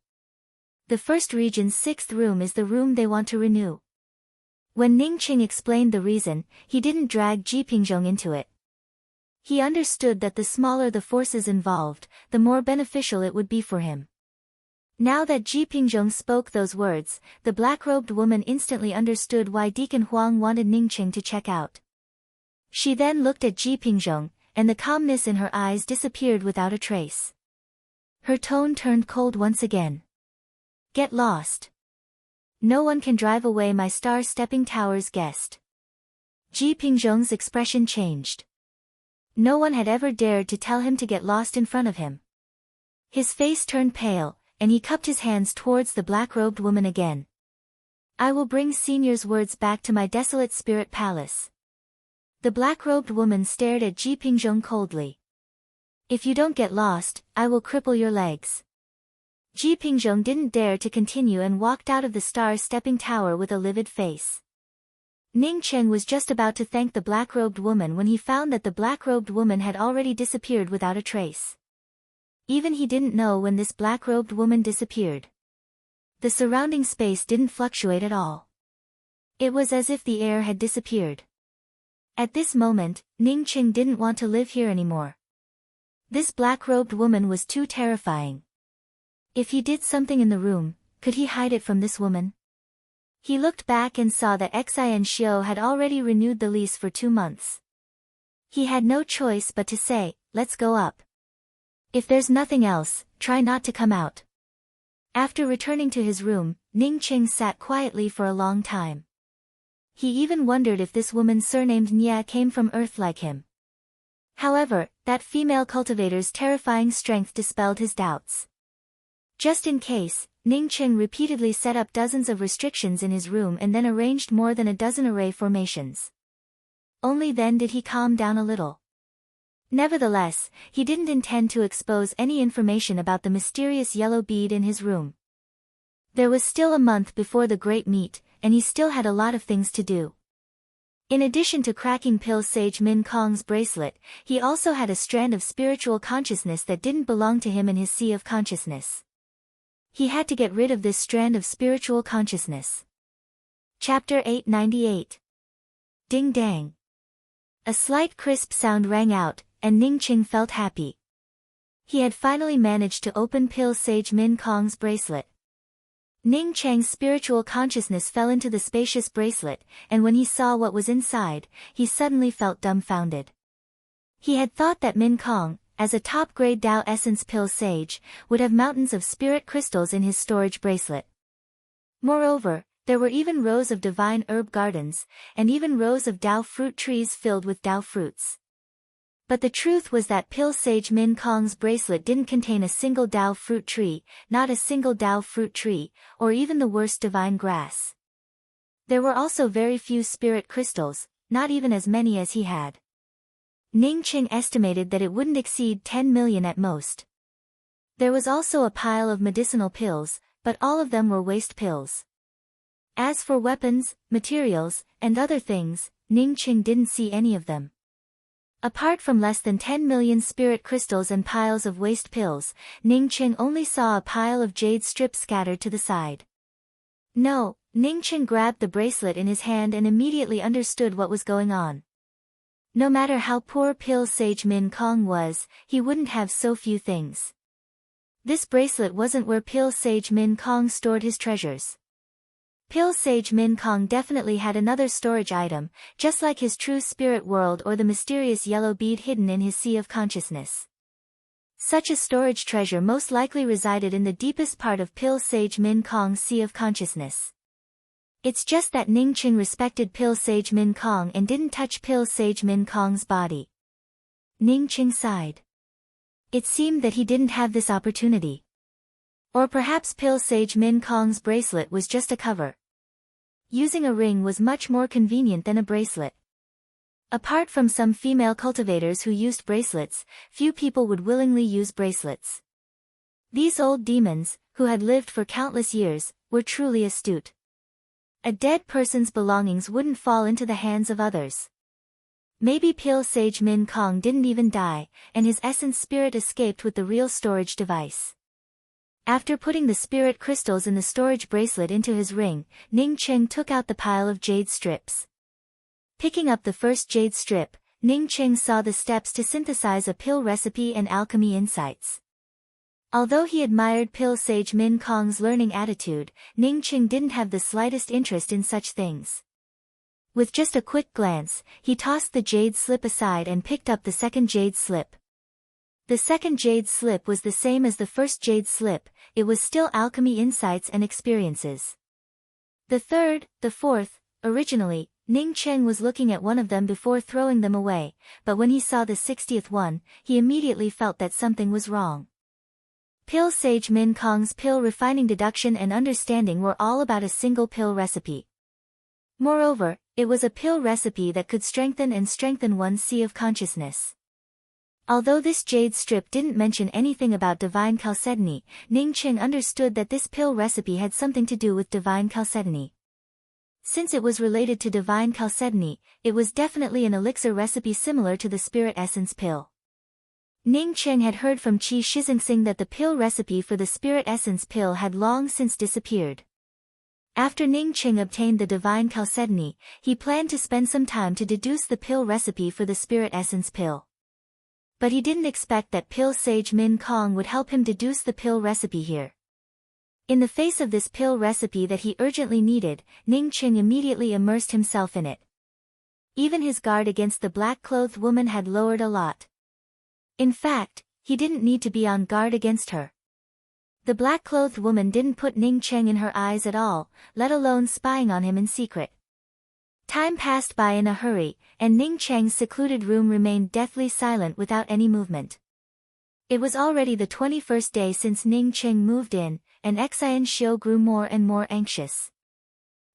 The First Region's 6th room is the room they want to renew. When Ning Cheng explained the reason, he didn't drag Ji Pingjong into it. He understood that the smaller the forces involved, the more beneficial it would be for him. Now that Ji Pingjong spoke those words, the black-robed woman instantly understood why Deacon Huang wanted Ning Cheng to check out. She then looked at Ji Pingjong, and the calmness in her eyes disappeared without a trace. Her tone turned cold once again. "Get lost. No one can drive away my star-stepping tower's guest." Ji Pingjong's expression changed. No one had ever dared to tell him to get lost in front of him. His face turned pale, and he cupped his hands towards the black-robed woman again. "I will bring Senior's words back to my desolate spirit palace." The black-robed woman stared at Ji Pingjong coldly. "If you don't get lost, I will cripple your legs." Ji Pingjong didn't dare to continue and walked out of the star-stepping tower with a livid face. Ning Cheng was just about to thank the black-robed woman when he found that the black-robed woman had already disappeared without a trace. Even he didn't know when this black-robed woman disappeared. The surrounding space didn't fluctuate at all. It was as if the air had disappeared. At this moment, Ning Cheng didn't want to live here anymore. This black-robed woman was too terrifying. If he did something in the room, could he hide it from this woman? He looked back and saw that Xin Xiu had already renewed the lease for 2 months. He had no choice but to say, "Let's go up. If there's nothing else, try not to come out." After returning to his room, Ning Cheng sat quietly for a long time. He even wondered if this woman surnamed Nya came from Earth like him. However, that female cultivator's terrifying strength dispelled his doubts. Just in case, Ning Cheng repeatedly set up dozens of restrictions in his room and then arranged more than a dozen array formations. Only then did he calm down a little. Nevertheless, he didn't intend to expose any information about the mysterious yellow bead in his room. There was still a month before the great meet, and he still had a lot of things to do. In addition to cracking Pil Sage Min Kong's bracelet, he also had a strand of spiritual consciousness that didn't belong to him in his sea of consciousness. He had to get rid of this strand of spiritual consciousness. Chapter 898. Ding dang. A slight crisp sound rang out, and Ning Cheng felt happy. He had finally managed to open Pil Sage Min Kong's bracelet. Ning Cheng's spiritual consciousness fell into the spacious bracelet, and when he saw what was inside, he suddenly felt dumbfounded. He had thought that Min Kong, as a top-grade Tao Essence Pil Sage, would have mountains of spirit crystals in his storage bracelet. Moreover, there were even rows of divine herb gardens, and even rows of Tao fruit trees filled with Tao fruits. But the truth was that Pil Sage Min Kong's bracelet didn't contain a single Tao fruit tree, not a single Tao fruit tree, or even the worst divine grass. There were also very few spirit crystals, not even as many as he had. Ning Cheng estimated that it wouldn't exceed 10 million at most. There was also a pile of medicinal pills, but all of them were waste pills. As for weapons, materials, and other things, Ning Cheng didn't see any of them. Apart from less than 10 million spirit crystals and piles of waste pills, Ning Cheng only saw a pile of jade strips scattered to the side. No, Ning Cheng grabbed the bracelet in his hand and immediately understood what was going on. No matter how poor Pil Sage Min Kong was, he wouldn't have so few things. This bracelet wasn't where Pil Sage Min Kong stored his treasures. Pil Sage Min Kong definitely had another storage item, just like his true spirit world or the mysterious yellow bead hidden in his sea of consciousness. Such a storage treasure most likely resided in the deepest part of Pil Sage Min Kong's sea of consciousness. It's just that Ning Cheng respected Pil Sage Min Kong and didn't touch Pil Sage Min Kong's body. Ning Cheng sighed. It seemed that he didn't have this opportunity. Or perhaps Pil Sage Min Kong's bracelet was just a cover. Using a ring was much more convenient than a bracelet. Apart from some female cultivators who used bracelets, few people would willingly use bracelets. These old demons, who had lived for countless years, were truly astute. A dead person's belongings wouldn't fall into the hands of others. Maybe Pale Sage Min Kong didn't even die, and his essence spirit escaped with the real storage device. After putting the spirit crystals in the storage bracelet into his ring, Ning Cheng took out the pile of jade strips. Picking up the first jade strip, Ning Cheng saw the steps to synthesize a pill recipe and alchemy insights. Although he admired Pale Sage Min Kong's learning attitude, Ning Cheng didn't have the slightest interest in such things. With just a quick glance, he tossed the jade slip aside and picked up the second jade slip. The second jade slip was the same as the first jade slip, it was still alchemy insights and experiences. The third, the fourth, originally, Ning Cheng was looking at one of them before throwing them away, but when he saw the 60th one, he immediately felt that something was wrong. Pale Sage Min Kong's pill refining deduction and understanding were all about a single pill recipe. Moreover, it was a pill recipe that could strengthen one's sea of consciousness. Although this jade strip didn't mention anything about divine chalcedony, Ning Cheng understood that this pill recipe had something to do with divine chalcedony. Since it was related to divine chalcedony, it was definitely an elixir recipe similar to the spirit essence pill. Ning Cheng had heard from Qi Shixingsing that the pill recipe for the spirit essence pill had long since disappeared. After Ning Cheng obtained the divine chalcedony, he planned to spend some time to deduce the pill recipe for the spirit essence pill. But he didn't expect that Pale Sage Min Kong would help him deduce the pill recipe here. In the face of this pill recipe that he urgently needed, Ning Cheng immediately immersed himself in it. Even his guard against the black-clothed woman had lowered a lot. In fact, he didn't need to be on guard against her. The black-clothed woman didn't put Ning Cheng in her eyes at all, let alone spying on him in secret. Time passed by in a hurry, and Ning Cheng's secluded room remained deathly silent without any movement. It was already the 21st day since Ning Cheng moved in, and Xian Xiu grew more and more anxious.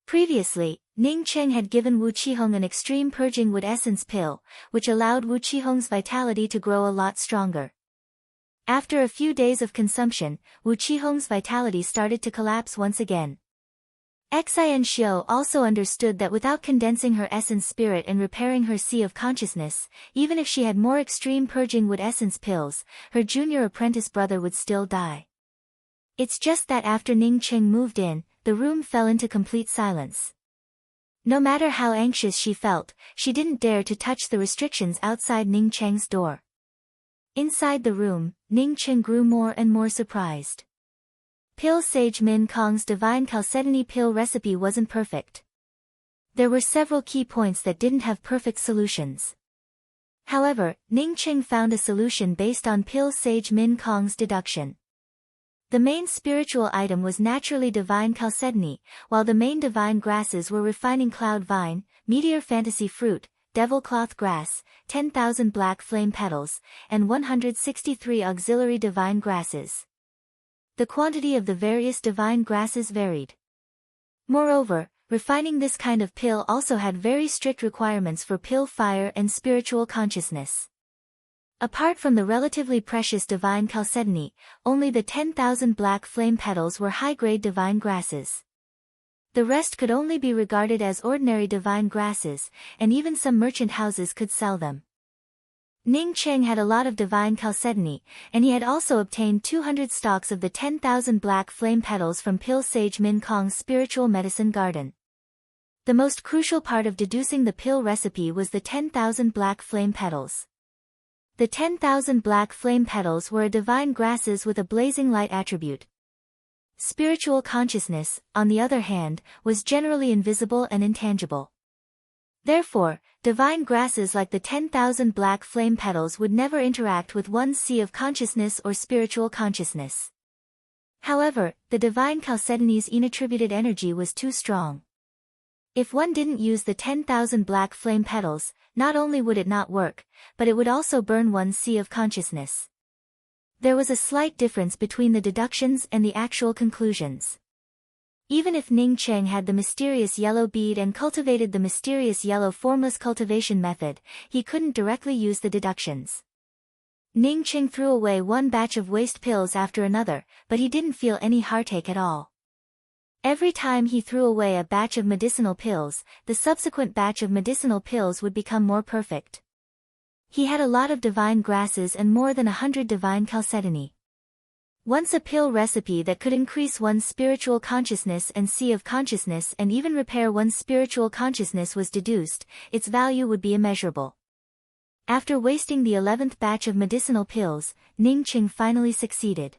Previously, Ning Cheng had given Wu Qihong an extreme purging wood essence pill, which allowed Wu Qihong's vitality to grow a lot stronger. After a few days of consumption, Wu Qihong's vitality started to collapse once again. Xian Xiu also understood that without condensing her essence spirit and repairing her sea of consciousness, even if she had more extreme purging wood essence pills, her junior apprentice brother would still die. It's just that after Ning Cheng moved in, the room fell into complete silence. No matter how anxious she felt, she didn't dare to touch the restrictions outside Ning Cheng's door. Inside the room, Ning Cheng grew more and more surprised. Pale Sage Min Kong's divine chalcedony pill recipe wasn't perfect. There were several key points that didn't have perfect solutions. However, Ning Cheng found a solution based on Pale Sage Min Kong's deduction. The main spiritual item was naturally divine chalcedony, while the main divine grasses were refining cloud vine, meteor fantasy fruit, devil cloth grass, 10,000 black flame petals, and 163 auxiliary divine grasses. The quantity of the various divine grasses varied. Moreover, refining this kind of pill also had very strict requirements for pill fire and spiritual consciousness. Apart from the relatively precious divine chalcedony, only the 10,000 black flame petals were high-grade divine grasses. The rest could only be regarded as ordinary divine grasses, and even some merchant houses could sell them. Ning Cheng had a lot of divine chalcedony, and he had also obtained 200 stalks of the 10,000 black flame petals from Pale Sage Min Kong's spiritual medicine garden. The most crucial part of deducing the pill recipe was the 10,000 black flame petals. The 10,000 black flame petals were a divine grasses with a blazing light attribute. Spiritual consciousness, on the other hand, was generally invisible and intangible. Therefore, divine grasses like the 10,000 black flame petals would never interact with one's sea of consciousness or spiritual consciousness. However, the divine chalcedony's inattributed energy was too strong. If one didn't use the 10,000 black flame petals, not only would it not work, but it would also burn one's sea of consciousness. There was a slight difference between the deductions and the actual conclusions. Even if Ning Cheng had the mysterious yellow bead and cultivated the mysterious yellow formless cultivation method, he couldn't directly use the deductions. Ning Qing threw away one batch of waste pills after another, but he didn't feel any heartache at all. Every time he threw away a batch of medicinal pills, the subsequent batch of medicinal pills would become more perfect. He had a lot of divine grasses and more than 100 divine chalcedony. Once a pill recipe that could increase one's spiritual consciousness and sea of consciousness and even repair one's spiritual consciousness was deduced, its value would be immeasurable. After wasting the 11th batch of medicinal pills, Ning Qing finally succeeded.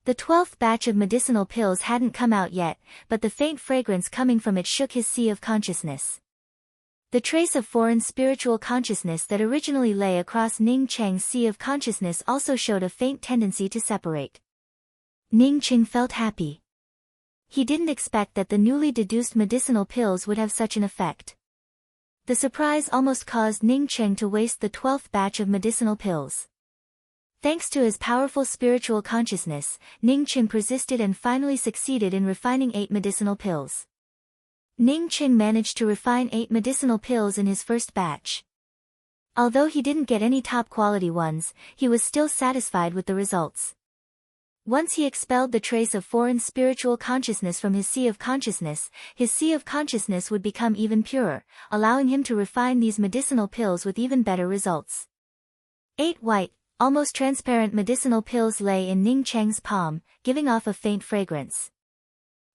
The 12th batch of medicinal pills hadn't come out yet, but the faint fragrance coming from it shook his sea of consciousness. The trace of foreign spiritual consciousness that originally lay across Ning Cheng's sea of consciousness also showed a faint tendency to separate. Ning Cheng felt happy. He didn't expect that the newly deduced medicinal pills would have such an effect. The surprise almost caused Ning Cheng to waste the 12th batch of medicinal pills. Thanks to his powerful spiritual consciousness, Ning Cheng persisted and finally succeeded in refining 8 medicinal pills. Ning Cheng managed to refine 8 medicinal pills in his first batch. Although he didn't get any top-quality ones, he was still satisfied with the results. Once he expelled the trace of foreign spiritual consciousness from his sea of consciousness, his sea of consciousness would become even purer, allowing him to refine these medicinal pills with even better results. 8 white, almost transparent medicinal pills lay in Ning Cheng's palm, giving off a faint fragrance.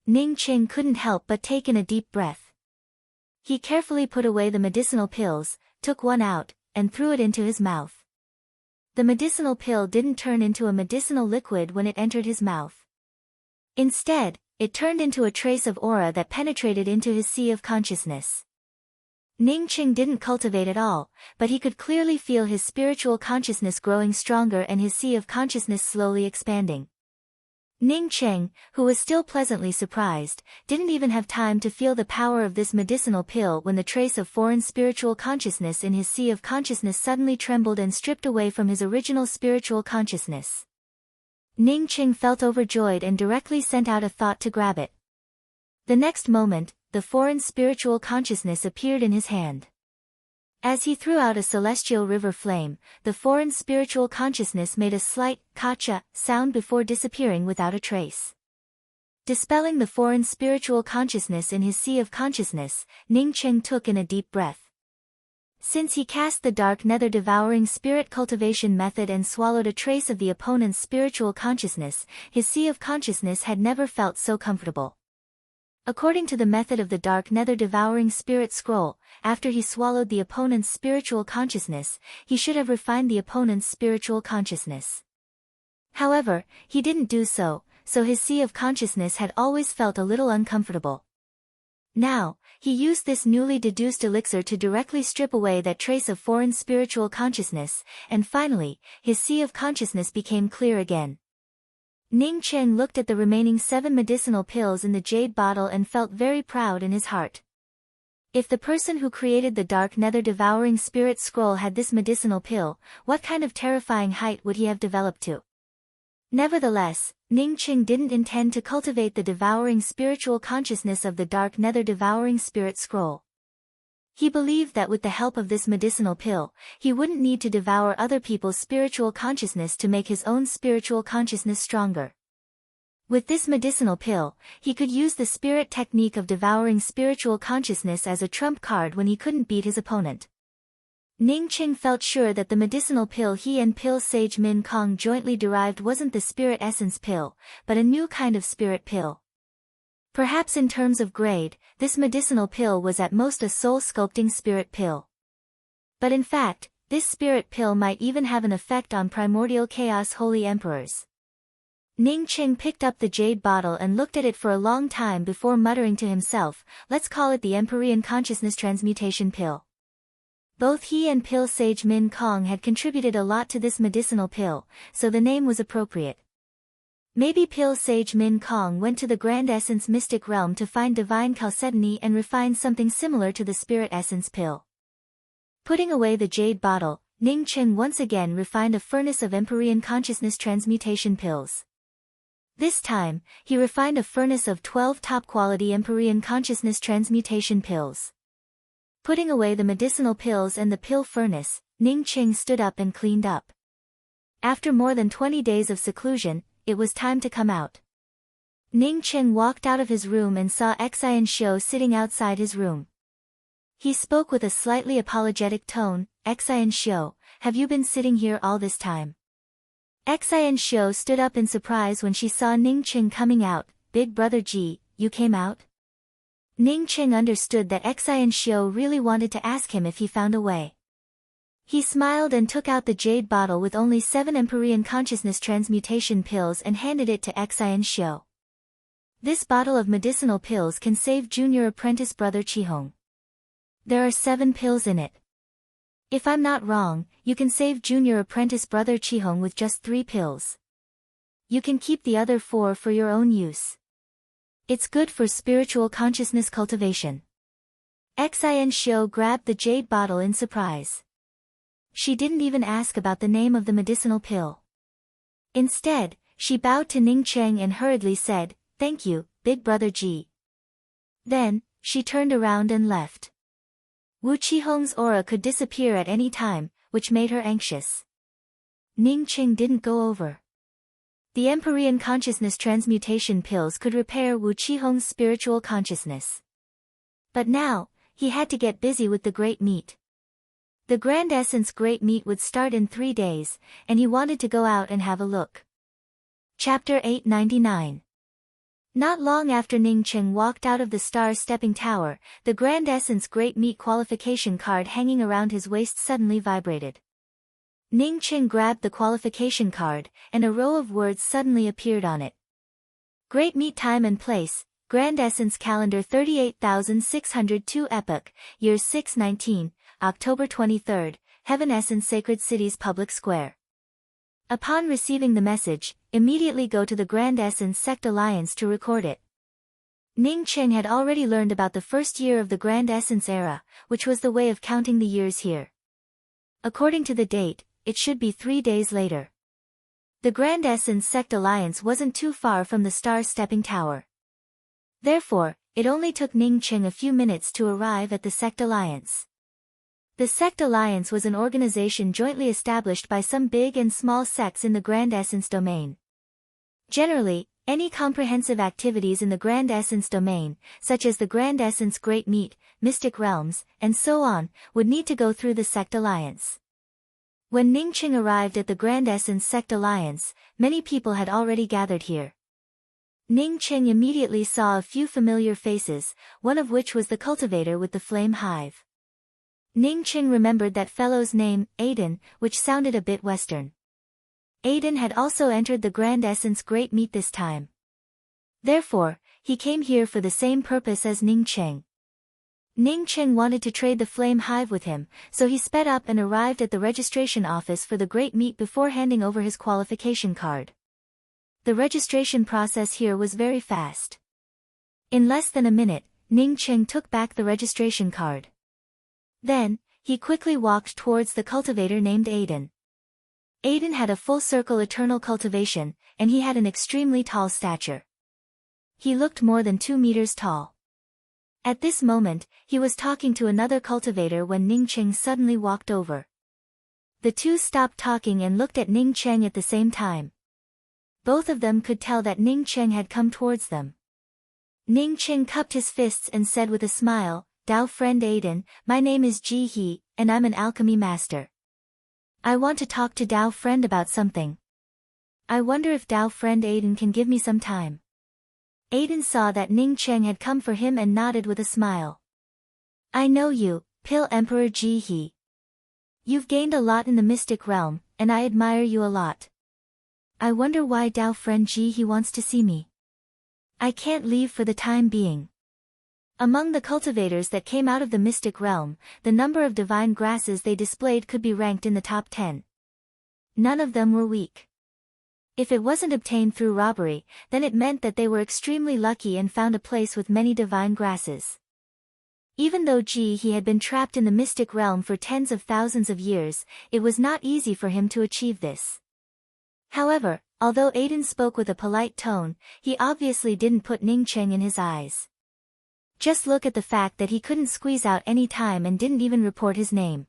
Ning Cheng couldn't help but take in a deep breath. He carefully put away the medicinal pills, took one out, and threw it into his mouth. The medicinal pill didn't turn into a medicinal liquid when it entered his mouth. Instead, it turned into a trace of aura that penetrated into his sea of consciousness. Ning Cheng didn't cultivate at all, but he could clearly feel his spiritual consciousness growing stronger and his sea of consciousness slowly expanding. Ning Cheng, who was still pleasantly surprised, didn't even have time to feel the power of this medicinal pill when the trace of foreign spiritual consciousness in his sea of consciousness suddenly trembled and stripped away from his original spiritual consciousness. Ning Cheng felt overjoyed and directly sent out a thought to grab it. The next moment, the foreign spiritual consciousness appeared in his hand. As he threw out a celestial river flame, the foreign spiritual consciousness made a slight "kacha" sound before disappearing without a trace. Dispelling the foreign spiritual consciousness in his sea of consciousness, Ning Cheng took in a deep breath. Since he cast the dark nether devouring spirit cultivation method and swallowed a trace of the opponent's spiritual consciousness, his sea of consciousness had never felt so comfortable. According to the method of the dark nether devouring spirit scroll, after he swallowed the opponent's spiritual consciousness, he should have refined the opponent's spiritual consciousness. However, he didn't do so, so his sea of consciousness had always felt a little uncomfortable. Now, he used this newly deduced elixir to directly strip away that trace of foreign spiritual consciousness, and finally, his sea of consciousness became clear again. Ning Cheng looked at the remaining 7 medicinal pills in the jade bottle and felt very proud in his heart. If the person who created the dark nether devouring spirit scroll had this medicinal pill, what kind of terrifying height would he have developed to? Nevertheless, Ning Cheng didn't intend to cultivate the devouring spiritual consciousness of the dark nether devouring spirit scroll. He believed that with the help of this medicinal pill, he wouldn't need to devour other people's spiritual consciousness to make his own spiritual consciousness stronger. With this medicinal pill, he could use the spirit technique of devouring spiritual consciousness as a trump card when he couldn't beat his opponent. Ning Cheng felt sure that the medicinal pill he and Pill Sage Min Kong jointly derived wasn't the spirit essence pill, but a new kind of spirit pill. Perhaps in terms of grade, this medicinal pill was at most a soul-sculpting spirit pill. But in fact, this spirit pill might even have an effect on primordial chaos holy emperors. Ning Cheng picked up the jade bottle and looked at it for a long time before muttering to himself, let's call it the Empyrean Consciousness Transmutation Pill. Both he and Pill Sage Min Kong had contributed a lot to this medicinal pill, so the name was appropriate. Maybe Pill Sage Min Kong went to the Grand Essence Mystic Realm to find divine chalcedony and refine something similar to the Spirit Essence pill. Putting away the jade bottle, Ning Cheng once again refined a furnace of Empyrean Consciousness Transmutation pills. This time, he refined a furnace of 12 top-quality Empyrean Consciousness Transmutation pills. Putting away the medicinal pills and the pill furnace, Ning Cheng stood up and cleaned up. After more than 20 days of seclusion, it was time to come out. Ning Cheng walked out of his room and saw Xian Xiu sitting outside his room. He spoke with a slightly apologetic tone, "Xian Xiu, have you been sitting here all this time?" Xian Xiu stood up in surprise when she saw Ning Cheng coming out. "Big brother Ji, you came out?" Ning Cheng understood that Xian Xiu really wanted to ask him if he found a way. He smiled and took out the jade bottle with only 7 Empyrean consciousness transmutation pills and handed it to Xian Xiu. "This bottle of medicinal pills can save junior apprentice brother Qihong. There are 7 pills in it. If I'm not wrong, you can save junior apprentice brother Qihong with just 3 pills. You can keep the other 4 for your own use. It's good for spiritual consciousness cultivation." Xian Xiu grabbed the jade bottle in surprise. She didn't even ask about the name of the medicinal pill. Instead, she bowed to Ning Cheng and hurriedly said, "Thank you, big brother Ji." Then, she turned around and left. Wu Qihong's aura could disappear at any time, which made her anxious. Ning Cheng didn't go over. The Empyrean consciousness transmutation pills could repair Wu Qihong's spiritual consciousness. But now, he had to get busy with the Great Meet. The Grand Essence Great Meet would start in 3 days, and he wanted to go out and have a look. Chapter 899. Not long after Ning Cheng walked out of the Star Stepping Tower, the Grand Essence Great Meet qualification card hanging around his waist suddenly vibrated. Ning Cheng grabbed the qualification card, and a row of words suddenly appeared on it. Great Meet time and place, Grand Essence Calendar 38,602 Epoch, Year 619, October 23, Heaven Essence Sacred Cities Public Square. Upon receiving the message, immediately go to the Grand Essence Sect Alliance to record it. Ning Cheng had already learned about the first year of the Grand Essence era, which was the way of counting the years here. According to the date, it should be 3 days later. The Grand Essence Sect Alliance wasn't too far from the Star Stepping Tower. Therefore, it only took Ning Cheng a few minutes to arrive at the Sect Alliance. The Sect Alliance was an organization jointly established by some big and small sects in the Grand Essence domain. Generally, any comprehensive activities in the Grand Essence domain, such as the Grand Essence Great Meet, Mystic Realms, and so on, would need to go through the Sect Alliance. When Ning Cheng arrived at the Grand Essence Sect Alliance, many people had already gathered here. Ning Cheng immediately saw a few familiar faces, one of which was the cultivator with the flame hive. Ning Cheng remembered that fellow's name, Aiden, which sounded a bit Western. Aiden had also entered the Grand Essence Great Meet this time. Therefore, he came here for the same purpose as Ning Cheng. Ning Cheng wanted to trade the flame hive with him, so he sped up and arrived at the registration office for the Great Meet before handing over his qualification card. The registration process here was very fast. In less than a minute, Ning Cheng took back the registration card. Then, he quickly walked towards the cultivator named Aiden. Aiden had a full circle eternal cultivation, and he had an extremely tall stature. He looked more than 2 meters tall. At this moment, he was talking to another cultivator when Ning Cheng suddenly walked over. The two stopped talking and looked at Ning Cheng at the same time. Both of them could tell that Ning Cheng had come towards them. Ning Cheng cupped his fists and said with a smile, "Dao friend Aiden, my name is Ji He, and I'm an alchemy master. I want to talk to Dao friend about something. I wonder if Dao friend Aiden can give me some time." Aiden saw that Ning Cheng had come for him and nodded with a smile. "I know you, Pill Emperor Ji He. You've gained a lot in the mystic realm, and I admire you a lot. I wonder why Dao friend Ji He wants to see me. I can't leave for the time being." Among the cultivators that came out of the mystic realm, the number of divine grasses they displayed could be ranked in the top 10. None of them were weak. If it wasn't obtained through robbery, then it meant that they were extremely lucky and found a place with many divine grasses. Even though Ji He had been trapped in the mystic realm for tens of thousands of years, it was not easy for him to achieve this. However, although Aiden spoke with a polite tone, he obviously didn't put Ning Cheng in his eyes. Just look at the fact that he couldn't squeeze out any time and didn't even report his name.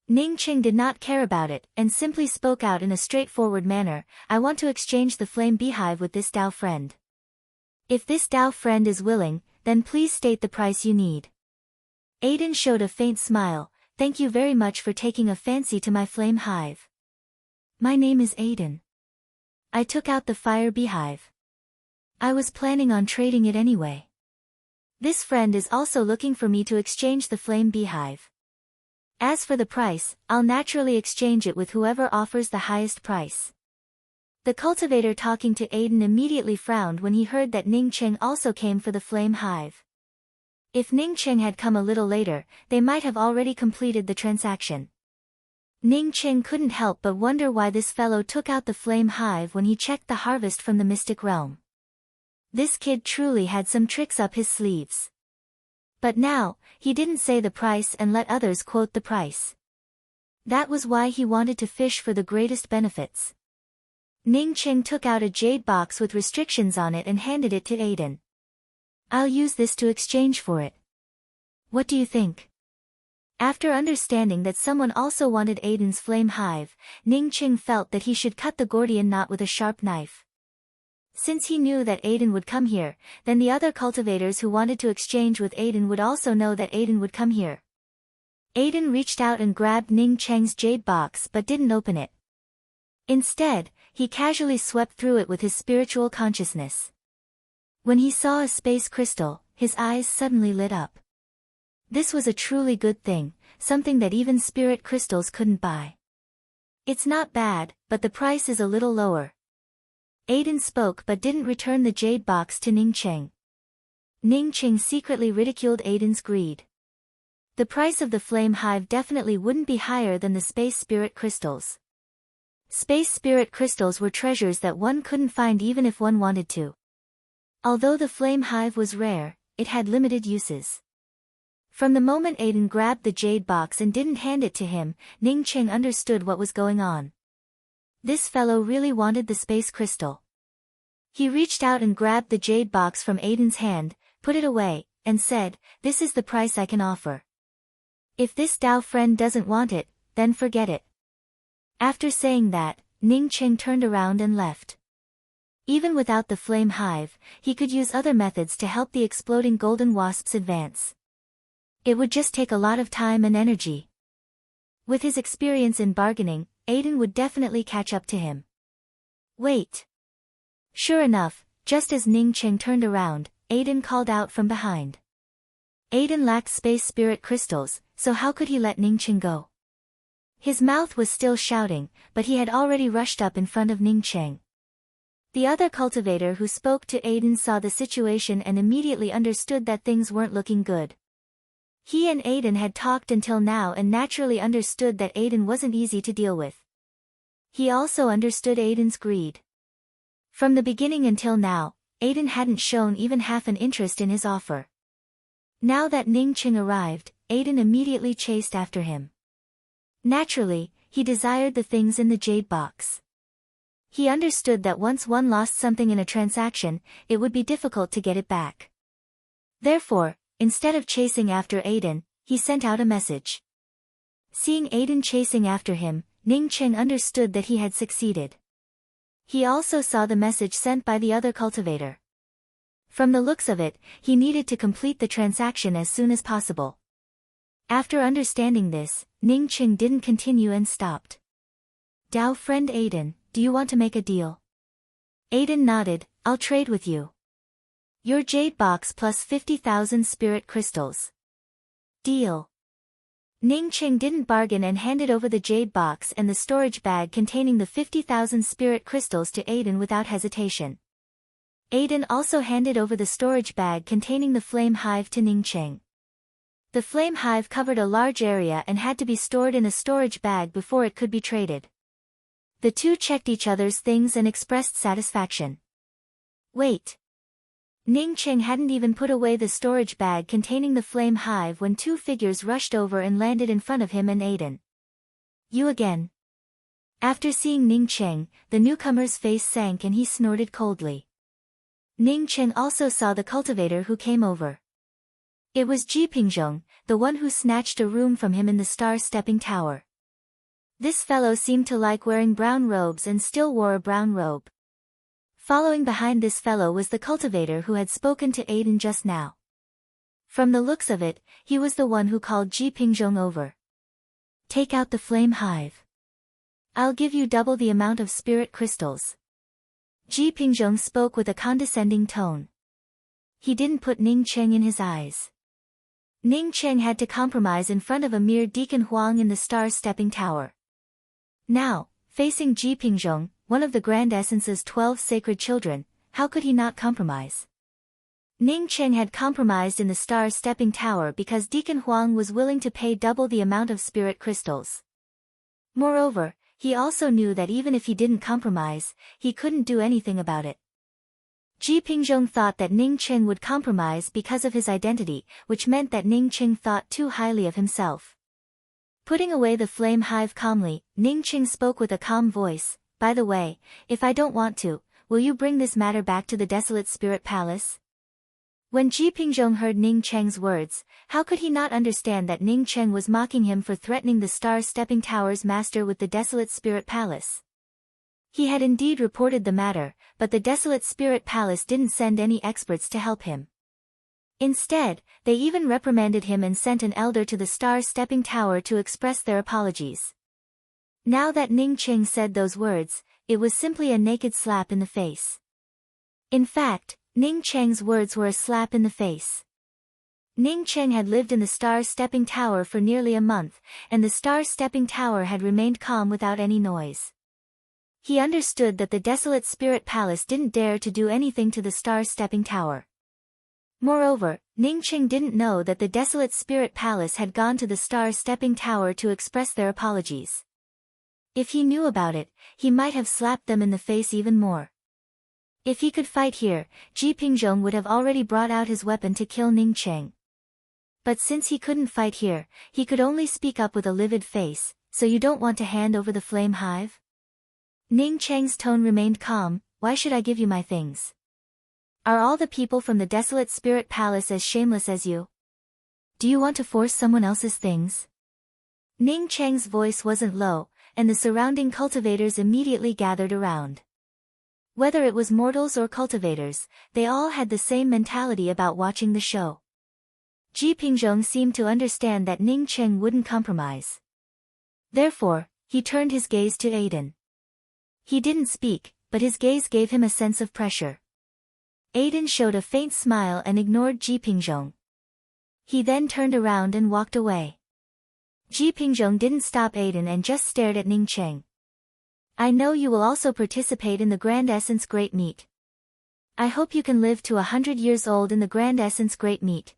Ning Qing did not care about it, and simply spoke out in a straightforward manner, I want to exchange the flame beehive with this Dao friend. If this Dao friend is willing, then please state the price you need. Aiden showed a faint smile, thank you very much for taking a fancy to my flame hive. My name is Aiden. I took out the fire beehive. I was planning on trading it anyway. This friend is also looking for me to exchange the flame beehive. As for the price, I'll naturally exchange it with whoever offers the highest price. The cultivator talking to Aiden immediately frowned when he heard that Ning Qing also came for the flame hive. If Ning Qing had come a little later, they might have already completed the transaction. Ning Qing couldn't help but wonder why this fellow took out the flame hive when he checked the harvest from the mystic realm. This kid truly had some tricks up his sleeves. But now, he didn't say the price and let others quote the price. That was why he wanted to fish for the greatest benefits. Ning Qing took out a jade box with restrictions on it and handed it to Aiden. I'll use this to exchange for it. What do you think? After understanding that someone also wanted Aiden's flame hive, Ning Qing felt that he should cut the Gordian knot with a sharp knife. Since he knew that Aiden would come here, then the other cultivators who wanted to exchange with Aiden would also know that Aiden would come here. Aiden reached out and grabbed Ning Cheng's jade box but didn't open it. Instead, he casually swept through it with his spiritual consciousness. When he saw a space crystal, his eyes suddenly lit up. This was a truly good thing, something that even spirit crystals couldn't buy. It's not bad, but the price is a little lower. Aiden spoke but didn't return the jade box to Ning Qing. Ning Qing secretly ridiculed Aiden's greed. The price of the flame hive definitely wouldn't be higher than the space spirit crystals. Space spirit crystals were treasures that one couldn't find even if one wanted to. Although the flame hive was rare, it had limited uses. From the moment Aiden grabbed the jade box and didn't hand it to him, Ning Qing understood what was going on. This fellow really wanted the space crystal. He reached out and grabbed the jade box from Aiden's hand, put it away, and said, this is the price I can offer. If this Dao friend doesn't want it, then forget it. After saying that, Ning Qing turned around and left. Even without the flame hive, he could use other methods to help the exploding golden wasps advance. It would just take a lot of time and energy. With his experience in bargaining, Aiden would definitely catch up to him. Wait. Sure enough, just as Ning Qing turned around, Aiden called out from behind. Aiden lacked space spirit crystals, so how could he let Ning Qing go? His mouth was still shouting, but he had already rushed up in front of Ning Qing. The other cultivator who spoke to Aiden saw the situation and immediately understood that things weren't looking good. He and Aiden had talked until now and naturally understood that Aiden wasn't easy to deal with. He also understood Aiden's greed. From the beginning until now, Aiden hadn't shown even half an interest in his offer. Now that Ning Qing arrived, Aiden immediately chased after him. Naturally, he desired the things in the jade box. He understood that once one lost something in a transaction, it would be difficult to get it back. Therefore, instead of chasing after Aiden, he sent out a message. Seeing Aiden chasing after him, Ning Qing understood that he had succeeded. He also saw the message sent by the other cultivator. From the looks of it, he needed to complete the transaction as soon as possible. After understanding this, Ning Qing didn't continue and stopped. Dao friend Aiden, do you want to make a deal? Aiden nodded, I'll trade with you. Your jade box plus 50,000 spirit crystals. Deal. Ning Qing didn't bargain and handed over the jade box and the storage bag containing the 50,000 spirit crystals to Aiden without hesitation. Aiden also handed over the storage bag containing the flame hive to Ning Qing. The flame hive covered a large area and had to be stored in a storage bag before it could be traded. The two checked each other's things and expressed satisfaction. Wait. Ning Qing hadn't even put away the storage bag containing the flame hive when two figures rushed over and landed in front of him and Aiden. You again. After seeing Ning Qing, the newcomer's face sank and he snorted coldly. Ning Qing also saw the cultivator who came over. It was Ji Pingzhong, the one who snatched a room from him in the star-stepping tower. This fellow seemed to like wearing brown robes and still wore a brown robe. Following behind this fellow was the cultivator who had spoken to Aiden just now. From the looks of it, he was the one who called Ji Pingjong over. Take out the flame hive. I'll give you double the amount of spirit crystals. Ji Pingjong spoke with a condescending tone. He didn't put Ning Cheng in his eyes. Ning Cheng had to compromise in front of a mere Deacon Huang in the star-stepping tower. Now, facing Ji Pingjong, one of the Grand Essence's 12 sacred children, how could he not compromise? Ning Cheng had compromised in the star-stepping tower because Deacon Huang was willing to pay double the amount of spirit crystals. Moreover, he also knew that even if he didn't compromise, he couldn't do anything about it. Ji Pingjong thought that Ning Cheng would compromise because of his identity, which meant that Ning Cheng thought too highly of himself. Putting away the flame hive calmly, Ning Cheng spoke with a calm voice. By the way, if I don't want to, will you bring this matter back to the Desolate Spirit Palace? When Ji Pingjong heard Ning Cheng's words, how could he not understand that Ning Cheng was mocking him for threatening the Star-Stepping Tower's master with the Desolate Spirit Palace? He had indeed reported the matter, but the Desolate Spirit Palace didn't send any experts to help him. Instead, they even reprimanded him and sent an elder to the Star-Stepping Tower to express their apologies. Now that Ning Cheng said those words, it was simply a naked slap in the face. In fact, Ning Cheng's words were a slap in the face. Ning Cheng had lived in the Star-Stepping Tower for nearly a month, and the Star-Stepping Tower had remained calm without any noise. He understood that the Desolate Spirit Palace didn't dare to do anything to the Star-Stepping Tower. Moreover, Ning Cheng didn't know that the Desolate Spirit Palace had gone to the Star-Stepping Tower to express their apologies. If he knew about it, he might have slapped them in the face even more. If he could fight here, Ji Pingjong would have already brought out his weapon to kill Ning Cheng. But since he couldn't fight here, he could only speak up with a livid face. So you don't want to hand over the flame hive? Ning Cheng's tone remained calm. Why should I give you my things? Are all the people from the Desolate Spirit Palace as shameless as you? Do you want to force someone else's things? Ning Cheng's voice wasn't low, and the surrounding cultivators immediately gathered around. Whether it was mortals or cultivators, they all had the same mentality about watching the show. Ji Pingjong seemed to understand that Ning Cheng wouldn't compromise. Therefore, he turned his gaze to Aiden. He didn't speak, but his gaze gave him a sense of pressure. Aiden showed a faint smile and ignored Ji Pingjong. He then turned around and walked away. Ji Pingjong didn't stop Aiden and just stared at Ning Cheng. I know you will also participate in the Grand Essence Great Meet. I hope you can live to 100 years old in the Grand Essence Great Meet.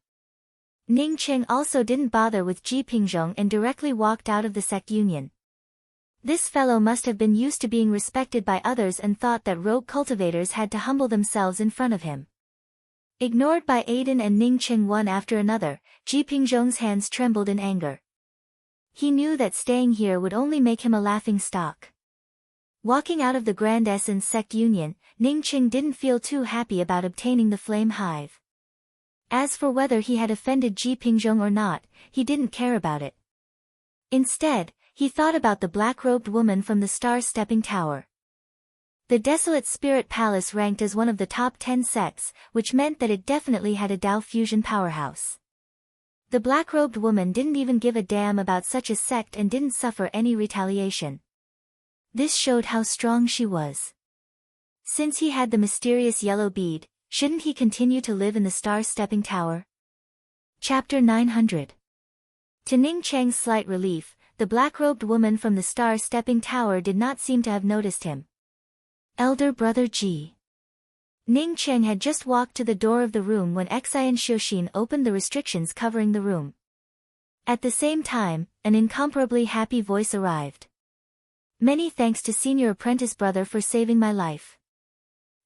Ning Cheng also didn't bother with Ji Pingjong and directly walked out of the sect union. This fellow must have been used to being respected by others and thought that rogue cultivators had to humble themselves in front of him. Ignored by Aiden and Ning Cheng one after another, Ji Pingjong's hands trembled in anger. He knew that staying here would only make him a laughing stock. Walking out of the Grand Essence Sect Union, Ning Cheng didn't feel too happy about obtaining the flame hive. As for whether he had offended Ji Pingjong or not, he didn't care about it. Instead, he thought about the black-robed woman from the Star-Stepping Tower. The Desolate Spirit Palace ranked as one of the top 10 sects, which meant that it definitely had a Dao fusion powerhouse. The black-robed woman didn't even give a damn about such a sect and didn't suffer any retaliation. This showed how strong she was. Since he had the mysterious yellow bead, shouldn't he continue to live in the Star-Stepping Tower? Chapter 900. To Ning Cheng's slight relief, the black-robed woman from the Star-Stepping Tower did not seem to have noticed him. Elder Brother Ji. Ning Cheng had just walked to the door of the room when Xian Xiaoxin opened the restrictions covering the room. At the same time, an incomparably happy voice arrived. Many thanks to Senior Apprentice Brother for saving my life.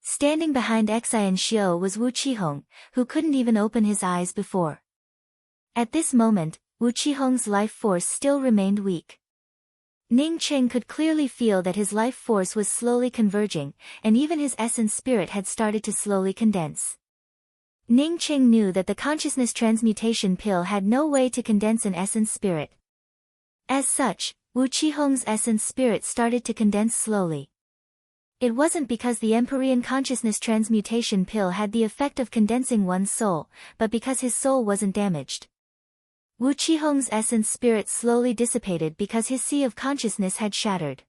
Standing behind Xian Xiao was Wu Qihong, who couldn't even open his eyes before. At this moment, Wu Qihong's life force still remained weak. Ning Cheng could clearly feel that his life force was slowly converging, and even his essence spirit had started to slowly condense. Ning Cheng knew that the consciousness transmutation pill had no way to condense an essence spirit. As such, Wu Qihong's essence spirit started to condense slowly. It wasn't because the Empyrean consciousness transmutation pill had the effect of condensing one's soul, but because his soul wasn't damaged. Wu Qihong's essence spirit slowly dissipated because his sea of consciousness had shattered.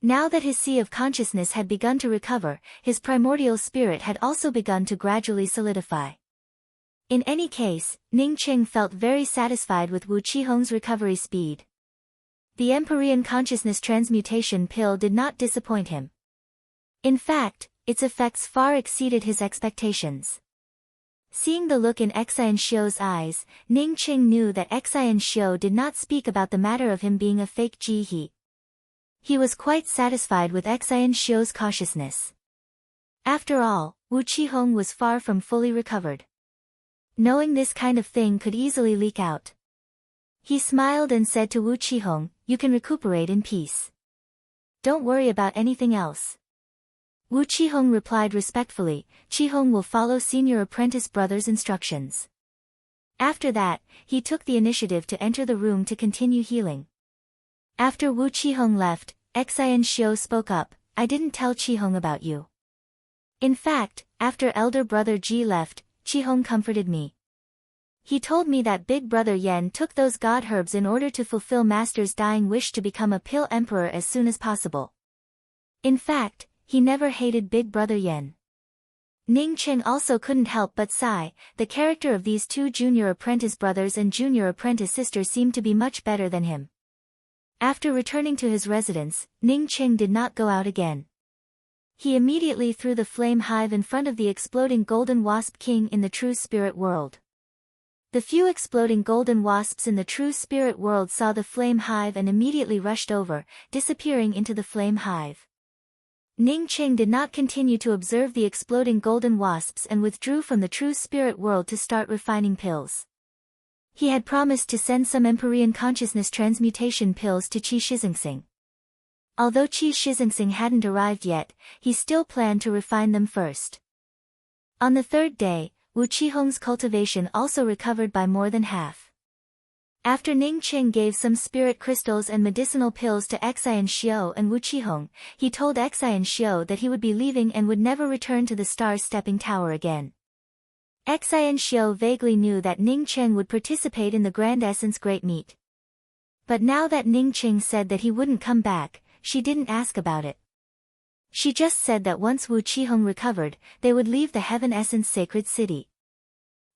Now that his sea of consciousness had begun to recover, his primordial spirit had also begun to gradually solidify. In any case, Ning Qing felt very satisfied with Wu Qihong's recovery speed. The Empyrean consciousness transmutation pill did not disappoint him. In fact, its effects far exceeded his expectations. Seeing the look in Xian Xiu's eyes, Ning Qing knew that Xian Xiu did not speak about the matter of him being a fake Jihe. He was quite satisfied with Xian Xiu's cautiousness. After all, Wu Qihong was far from fully recovered. Knowing this kind of thing could easily leak out. He smiled and said to Wu Qihong, "You can recuperate in peace. Don't worry about anything else." Wu Qihong replied respectfully, "Qihong will follow senior apprentice brother's instructions." After that, he took the initiative to enter the room to continue healing. After Wu Qihong left, Xian Xiu spoke up, "I didn't tell Qihong about you. In fact, after elder brother Ji left, Qihong comforted me. He told me that big brother Yan took those god herbs in order to fulfill master's dying wish to become a pill emperor as soon as possible. In fact, he never hated big brother Yan." Ning Qing also couldn't help but sigh. The character of these two junior apprentice brothers and junior apprentice sisters seemed to be much better than him. After returning to his residence, Ning Qing did not go out again. He immediately threw the flame hive in front of the exploding golden wasp king in the true spirit world. The few exploding golden wasps in the true spirit world saw the flame hive and immediately rushed over, disappearing into the flame hive. Ning Qing did not continue to observe the exploding golden wasps and withdrew from the true spirit world to start refining pills. He had promised to send some Empyrean consciousness transmutation pills to Qi Shizingsing. Although Qi Shizingsing hadn't arrived yet, he still planned to refine them first. On the third day, Wu Qihong's cultivation also recovered by more than half. After Ning Qing gave some spirit crystals and medicinal pills to Xian Xiu and Wu Qihong, he told Xian Xiu that he would be leaving and would never return to the Star Stepping Tower again. Xian Xiu vaguely knew that Ning Qing would participate in the Grand Essence Great Meet. But now that Ning Qing said that he wouldn't come back, she didn't ask about it. She just said that once Wu Qihong recovered, they would leave the Heaven Essence Sacred City.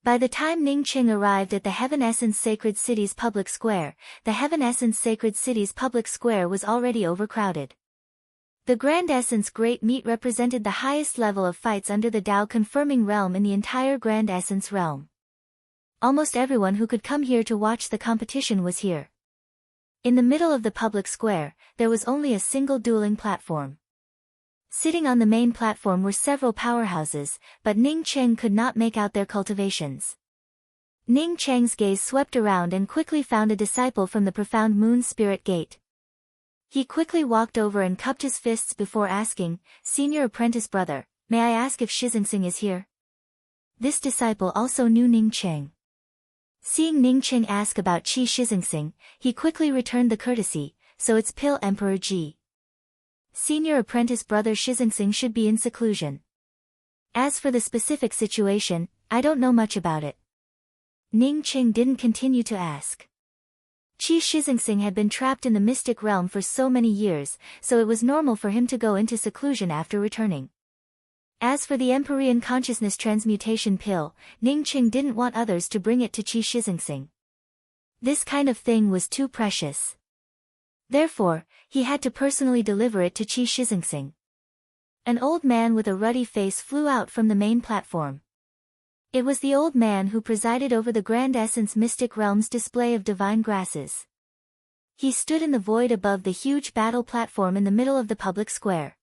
By the time Ning Qing arrived at the Heaven Essence Sacred City's public square, the Heaven Essence Sacred City's public square was already overcrowded. The Grand Essence Great Meet represented the highest level of fights under the Tao confirming realm in the entire Grand Essence realm. Almost everyone who could come here to watch the competition was here. In the middle of the public square, there was only a single dueling platform. Sitting on the main platform were several powerhouses, but Ning Qing could not make out their cultivations. Ning Cheng's gaze swept around and quickly found a disciple from the profound Moon Spirit Gate. He quickly walked over and cupped his fists before asking, "Senior apprentice brother, may I ask if Shizingsing is here?" This disciple also knew Ning Qing. Seeing Ning Qing ask about Qi Shizingsing, he quickly returned the courtesy, "So it's Pill Emperor Ji. Senior apprentice brother Shizingsing should be in seclusion. As for the specific situation, I don't know much about it." Ning Qing didn't continue to ask. Qi Shizingsing had been trapped in the mystic realm for so many years, so it was normal for him to go into seclusion after returning. As for the Empyrean consciousness transmutation pill, Ning Qing didn't want others to bring it to Qi Shizingsing. This kind of thing was too precious. Therefore, he had to personally deliver it to Qi Shizingsing. An old man with a ruddy face flew out from the main platform. It was the old man who presided over the Grand Essence Mystic Realm's display of divine grasses. He stood in the void above the huge battle platform in the middle of the public square.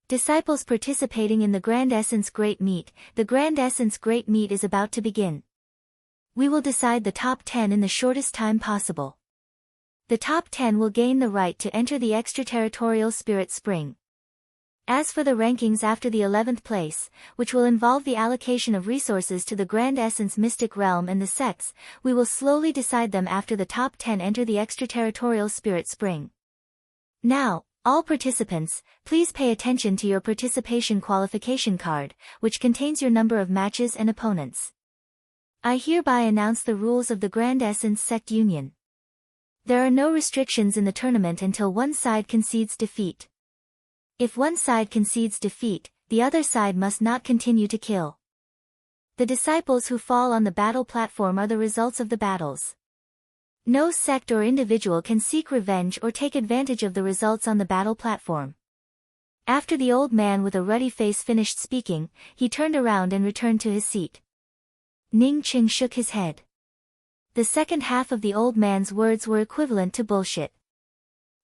Disciples participating in the Grand Essence Great Meet, the Grand Essence Great Meet is about to begin. We will decide the top 10 in the shortest time possible. The top 10 will gain the right to enter the extraterritorial Spirit Spring. As for the rankings after the 11th place, which will involve the allocation of resources to the Grand Essence Mystic Realm and the sects, we will slowly decide them after the top 10 enter the extraterritorial Spirit Spring. Now, all participants, please pay attention to your participation qualification card, which contains your number of matches and opponents. I hereby announce the rules of the Grand Essence Sect Union. There are no restrictions in the tournament until one side concedes defeat. If one side concedes defeat, the other side must not continue to kill. The disciples who fall on the battle platform are the results of the battles. No sect or individual can seek revenge or take advantage of the results on the battle platform. After the old man with a ruddy face finished speaking, he turned around and returned to his seat. Ning Qing shook his head. The second half of the old man's words were equivalent to bullshit.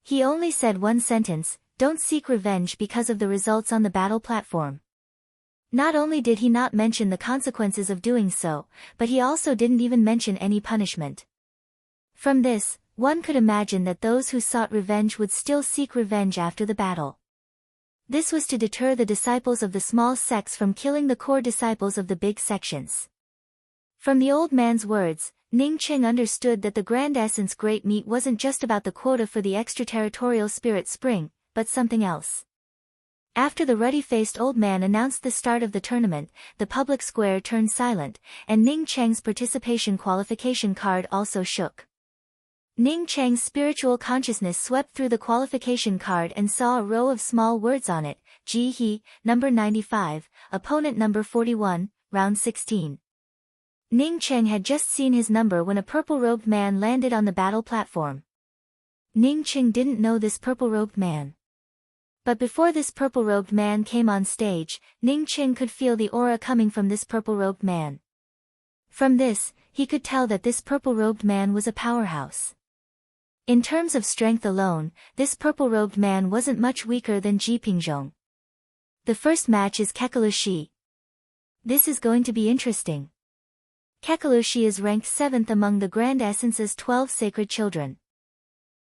He only said one sentence: don't seek revenge because of the results on the battle platform. Not only did he not mention the consequences of doing so, but he also didn't even mention any punishment. From this, one could imagine that those who sought revenge would still seek revenge after the battle. This was to deter the disciples of the small sects from killing the core disciples of the big sections. From the old man's words, Ning Qing understood that the Grand Essence Great Meet wasn't just about the quota for the extraterritorial Spirit Spring, but something else. After the ruddy-faced old man announced the start of the tournament, the public square turned silent, and Ning Cheng's participation qualification card also shook. Ning Cheng's spiritual consciousness swept through the qualification card and saw a row of small words on it: Ji He, number 95, opponent number 41, round 16. Ning Cheng had just seen his number when a purple-robed man landed on the battle platform. Ning Cheng didn't know this purple-robed man. But before this purple-robed man came on stage, Ning Cheng could feel the aura coming from this purple-robed man. From this, he could tell that this purple-robed man was a powerhouse. In terms of strength alone, this purple-robed man wasn't much weaker than Ji Pingzhong. The first match is Kekalushi. This is going to be interesting. Kekalushi is ranked 7th among the Grand Essence's 12 sacred children.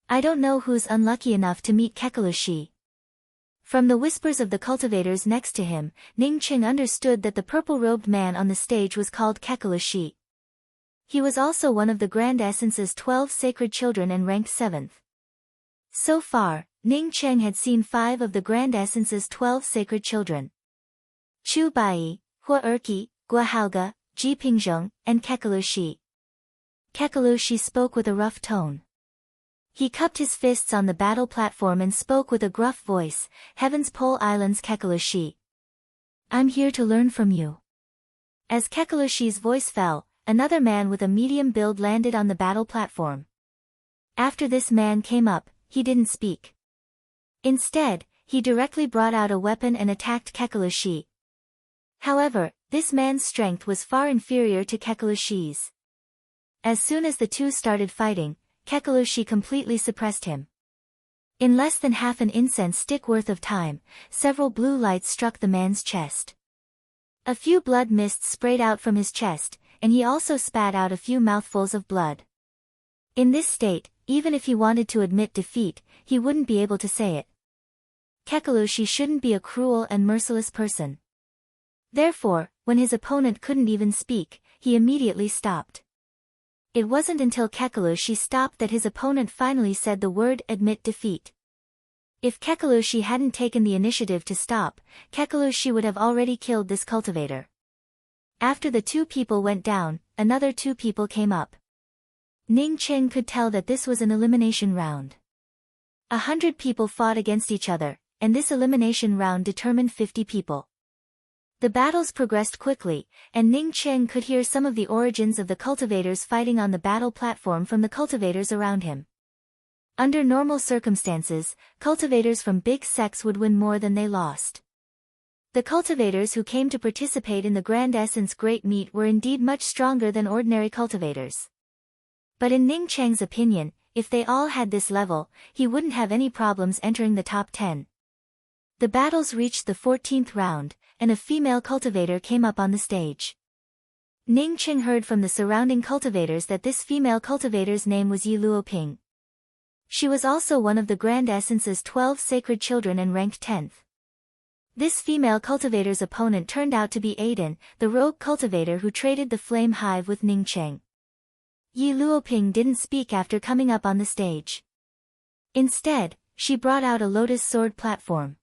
I don't know who's unlucky enough to meet Kekalushi. From the whispers of the cultivators next to him, Ning Qing understood that the purple-robed man on the stage was called Kekalushi. He was also one of the Grand Essence's 12 sacred children and ranked 7th. So far, Ning Cheng had seen 5 of the Grand Essence's 12 sacred children: Chu Bai, Hua Erqi, Gua Haoge, Ji Pingzhong, and Kekalushi. Kekalushi spoke with a rough tone. He cupped his fists on the battle platform and spoke with a gruff voice: Heaven's Pole Islands Kekalushi. I'm here to learn from you. As Kekalushi's voice fell, another man with a medium build landed on the battle platform. After this man came up, he didn't speak. Instead, he directly brought out a weapon and attacked Kekalushi. However, this man's strength was far inferior to Kekalushi's. As soon as the two started fighting, Kekalushi completely suppressed him. In less than half an incense stick worth of time, several blue lights struck the man's chest. A few blood mists sprayed out from his chest, and he also spat out a few mouthfuls of blood. In this state, even if he wanted to admit defeat, he wouldn't be able to say it. Kekalushi shouldn't be a cruel and merciless person. Therefore, when his opponent couldn't even speak, he immediately stopped. It wasn't until Kekalushi stopped that his opponent finally said the word "admit defeat." If Kekalushi hadn't taken the initiative to stop, Kekalushi would have already killed this cultivator. After the 2 people went down, another 2 people came up. Ning Qing could tell that this was an elimination round. 100 people fought against each other, and this elimination round determined 50 people. The battles progressed quickly, and Ning Qing could hear some of the origins of the cultivators fighting on the battle platform from the cultivators around him. Under normal circumstances, cultivators from big sects would win more than they lost. The cultivators who came to participate in the Grand Essence Great Meet were indeed much stronger than ordinary cultivators. But in Ning Cheng's opinion, if they all had this level, he wouldn't have any problems entering the top 10. The battles reached the 14th round, and a female cultivator came up on the stage. Ning Qing heard from the surrounding cultivators that this female cultivator's name was Yi Luoping. She was also one of the Grand Essence's 12 sacred children and ranked 10th. This female cultivator's opponent turned out to be Aiden, the rogue cultivator who traded the flame hive with Ning Cheng. Yi Luoping didn't speak after coming up on the stage. Instead, she brought out a lotus sword platform.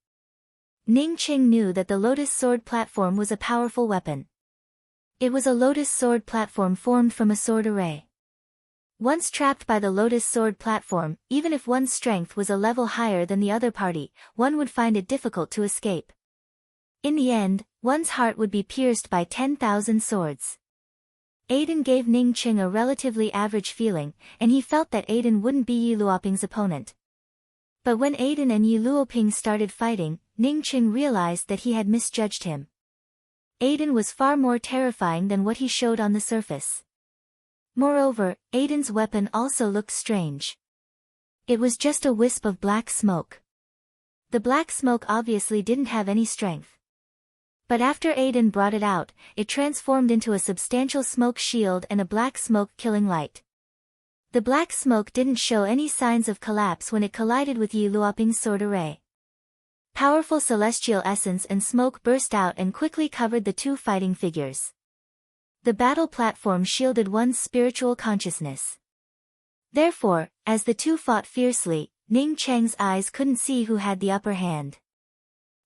Ning Cheng knew that the lotus sword platform was a powerful weapon. It was a lotus sword platform formed from a sword array. Once trapped by the lotus sword platform, even if one's strength was a level higher than the other party, one would find it difficult to escape. In the end, one's heart would be pierced by 10,000 swords. Aiden gave Ning Cheng a relatively average feeling, and he felt that Aiden wouldn't be Yi Luoping's opponent. But when Aiden and Yi Luoping started fighting, Ning Cheng realized that he had misjudged him. Aiden was far more terrifying than what he showed on the surface. Moreover, Aiden's weapon also looked strange. It was just a wisp of black smoke. The black smoke obviously didn't have any strength. But after Aiden brought it out, it transformed into a substantial smoke shield and a black smoke-killing light. The black smoke didn't show any signs of collapse when it collided with Yi Luoping's sword array. Powerful celestial essence and smoke burst out and quickly covered the two fighting figures. The battle platform shielded one's spiritual consciousness. Therefore, as the two fought fiercely, Ning Cheng's eyes couldn't see who had the upper hand.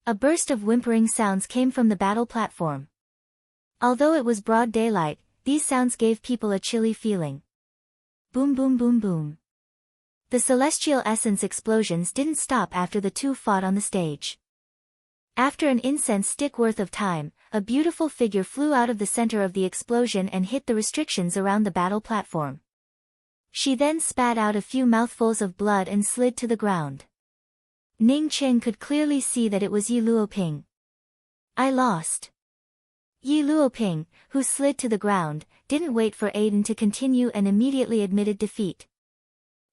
A burst of whimpering sounds came from the battle platform. Although it was broad daylight, these sounds gave people a chilly feeling. Boom boom boom boom. The celestial essence explosions didn't stop after the two fought on the stage. After an incense stick worth of time, a beautiful figure flew out of the center of the explosion and hit the restrictions around the battle platform. She then spat out a few mouthfuls of blood and slid to the ground. Ning Cheng could clearly see that it was Yi Luoping. I lost. Yi Luoping, who slid to the ground, didn't wait for Aiden to continue and immediately admitted defeat.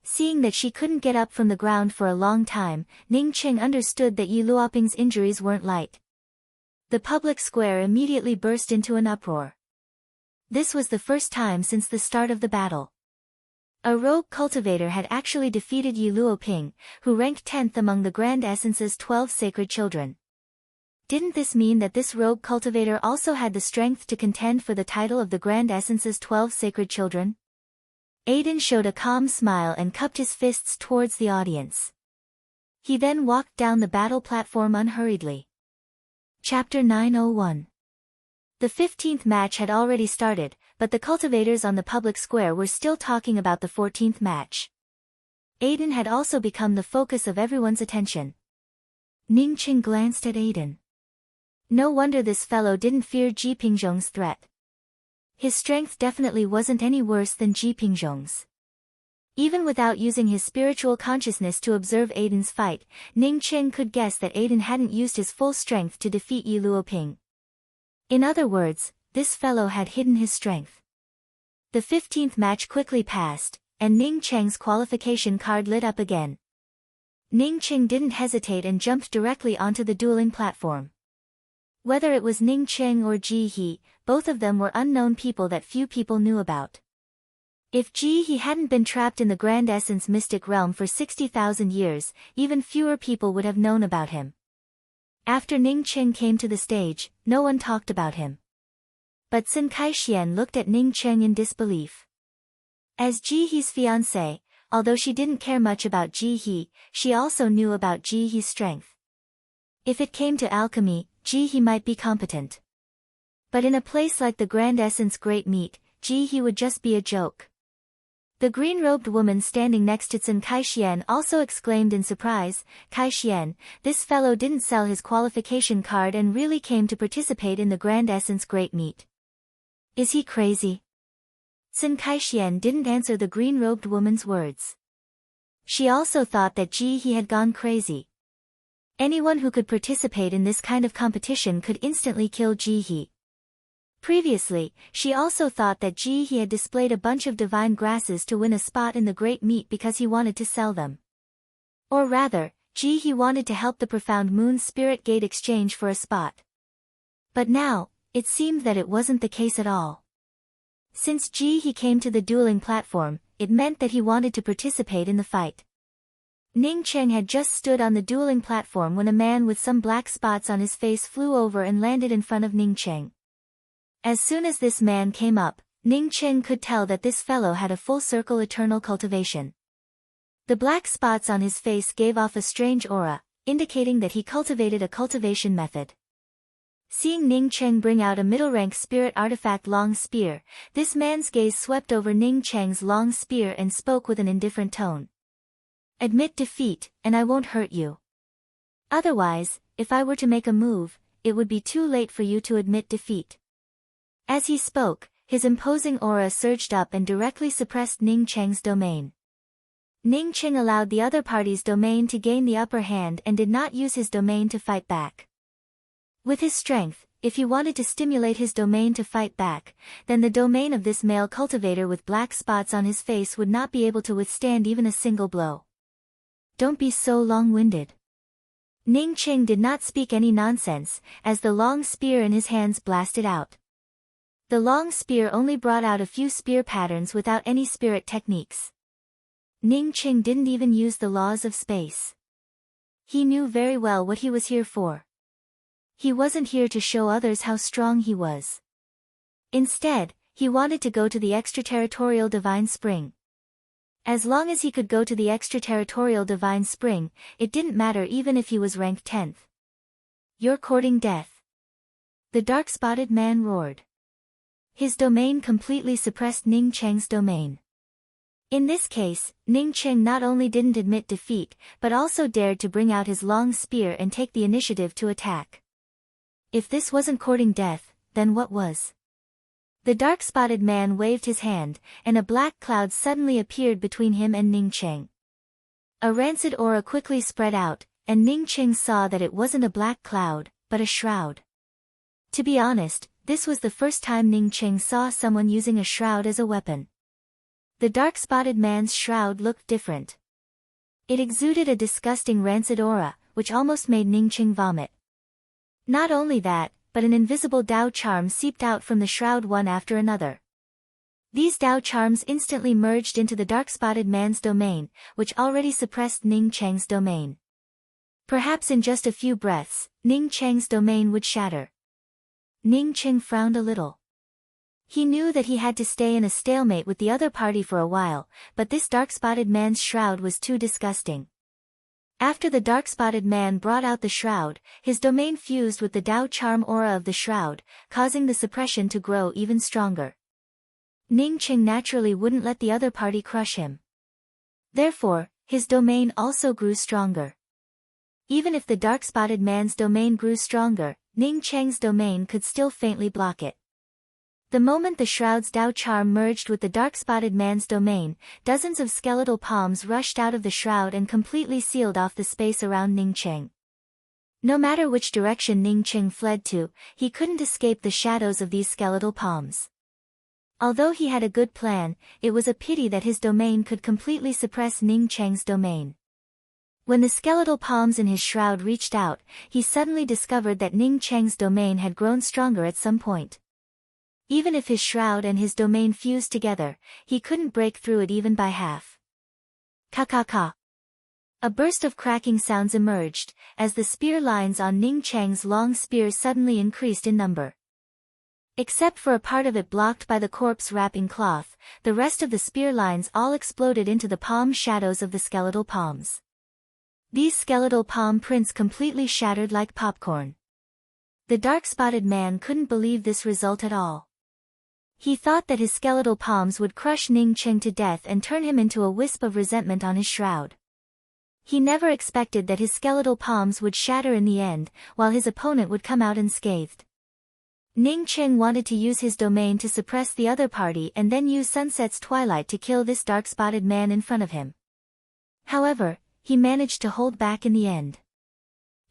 Seeing that she couldn't get up from the ground for a long time, Ning Cheng understood that Yi Luoping's injuries weren't light. The public square immediately burst into an uproar. This was the first time since the start of the battle. A rogue cultivator had actually defeated Yi Luoping, who ranked 10th among the Grand Essence's 12 sacred children. Didn't this mean that this rogue cultivator also had the strength to contend for the title of the Grand Essence's 12 sacred children? Aiden showed a calm smile and cupped his fists towards the audience. He then walked down the battle platform unhurriedly. Chapter 901. The 15th match had already started, but the cultivators on the public square were still talking about the 14th match. Aiden had also become the focus of everyone's attention. Ning Cheng glanced at Aiden. No wonder this fellow didn't fear Ji Pingzhong's threat. His strength definitely wasn't any worse than Ji Pingzhong's. Even without using his spiritual consciousness to observe Aiden's fight, Ning Cheng could guess that Aiden hadn't used his full strength to defeat Yi Luoping. In other words, this fellow had hidden his strength. The 15th match quickly passed, and Ning Cheng's qualification card lit up again. Ning Cheng didn't hesitate and jumped directly onto the dueling platform. Whether it was Ning Cheng or Ji He, both of them were unknown people that few people knew about. If Ji He hadn't been trapped in the Grand Essence mystic realm for 60,000 years, even fewer people would have known about him. After Ning Cheng came to the stage, no one talked about him. But Sun Kai-Xian looked at Ning Cheng in disbelief. As Ji He's fiancée, although she didn't care much about Ji He, she also knew about Ji He's strength. If it came to alchemy, Ji He might be competent. But in a place like the Grand Essence Great Meat, Ji He would just be a joke. The green-robed woman standing next to Sun Kai-Xian also exclaimed in surprise, "Kai-Xian, this fellow didn't sell his qualification card and really came to participate in the Grand Essence Great Meat. Is he crazy?" Sun Kai-Xian didn't answer the green-robed woman's words. She also thought that Ji He had gone crazy. Anyone who could participate in this kind of competition could instantly kill Ji He. Previously, she also thought that Ji He had displayed a bunch of divine grasses to win a spot in the Great Meat because he wanted to sell them. Or rather, Ji He wanted to help the Profound Moon's Spirit Gate exchange for a spot. But now, it seemed that it wasn't the case at all. Since Ji He came to the dueling platform, it meant that he wanted to participate in the fight. Ning Cheng had just stood on the dueling platform when a man with some black spots on his face flew over and landed in front of Ning Cheng. As soon as this man came up, Ning Cheng could tell that this fellow had a full circle eternal cultivation. The black spots on his face gave off a strange aura, indicating that he cultivated a cultivation method. Seeing Ning Cheng bring out a middle-rank spirit artifact long spear, this man's gaze swept over Ning Cheng's long spear and spoke with an indifferent tone. Admit defeat, and I won't hurt you. Otherwise, if I were to make a move, it would be too late for you to admit defeat. As he spoke, his imposing aura surged up and directly suppressed Ning Cheng's domain. Ning Cheng allowed the other party's domain to gain the upper hand and did not use his domain to fight back. With his strength, if he wanted to stimulate his domain to fight back, then the domain of this male cultivator with black spots on his face would not be able to withstand even a single blow. Don't be so long-winded. Ning Cheng did not speak any nonsense, as the long spear in his hands blasted out. The long spear only brought out a few spear patterns without any spirit techniques. Ning Cheng didn't even use the laws of space. He knew very well what he was here for. He wasn't here to show others how strong he was. Instead, he wanted to go to the extraterritorial divine spring. As long as he could go to the extraterritorial divine spring, it didn't matter even if he was ranked 10th. You're courting death. The dark-spotted man roared. His domain completely suppressed Ning Cheng's domain. In this case, Ning Cheng not only didn't admit defeat, but also dared to bring out his long spear and take the initiative to attack. If this wasn't courting death, then what was? The dark-spotted man waved his hand, and a black cloud suddenly appeared between him and Ning Cheng. A rancid aura quickly spread out, and Ning Cheng saw that it wasn't a black cloud, but a shroud. To be honest, this was the first time Ning Cheng saw someone using a shroud as a weapon. The dark-spotted man's shroud looked different. It exuded a disgusting rancid aura, which almost made Ning Cheng vomit. Not only that, but an invisible Dao charm seeped out from the shroud one after another. These Dao charms instantly merged into the dark-spotted man's domain, which already suppressed Ning Cheng's domain. Perhaps in just a few breaths, Ning Cheng's domain would shatter. Ning Cheng frowned a little. He knew that he had to stay in a stalemate with the other party for a while, but this dark-spotted man's shroud was too disgusting. After the dark-spotted man brought out the shroud, his domain fused with the Dao charm aura of the shroud, causing the suppression to grow even stronger. Ning Cheng naturally wouldn't let the other party crush him. Therefore, his domain also grew stronger. Even if the dark-spotted man's domain grew stronger, Ning Cheng's domain could still faintly block it. The moment the shroud's Dao charm merged with the dark-spotted man's domain, dozens of skeletal palms rushed out of the shroud and completely sealed off the space around Ning Cheng. No matter which direction Ning Cheng fled to, he couldn't escape the shadows of these skeletal palms. Although he had a good plan, it was a pity that his domain could completely suppress Ning Cheng's domain. When the skeletal palms in his shroud reached out, he suddenly discovered that Ning Cheng's domain had grown stronger at some point. Even if his shroud and his domain fused together, he couldn't break through it even by half. Ka-ka-ka. A burst of cracking sounds emerged, as the spear lines on Ning Cheng's long spear suddenly increased in number. Except for a part of it blocked by the corpse-wrapping cloth, the rest of the spear lines all exploded into the palm shadows of the skeletal palms. These skeletal palm prints completely shattered like popcorn. The dark-spotted man couldn't believe this result at all. He thought that his skeletal palms would crush Ning Cheng to death and turn him into a wisp of resentment on his shroud. He never expected that his skeletal palms would shatter in the end, while his opponent would come out unscathed. Ning Cheng wanted to use his domain to suppress the other party and then use Sunset's twilight to kill this dark-spotted man in front of him. However, he managed to hold back in the end.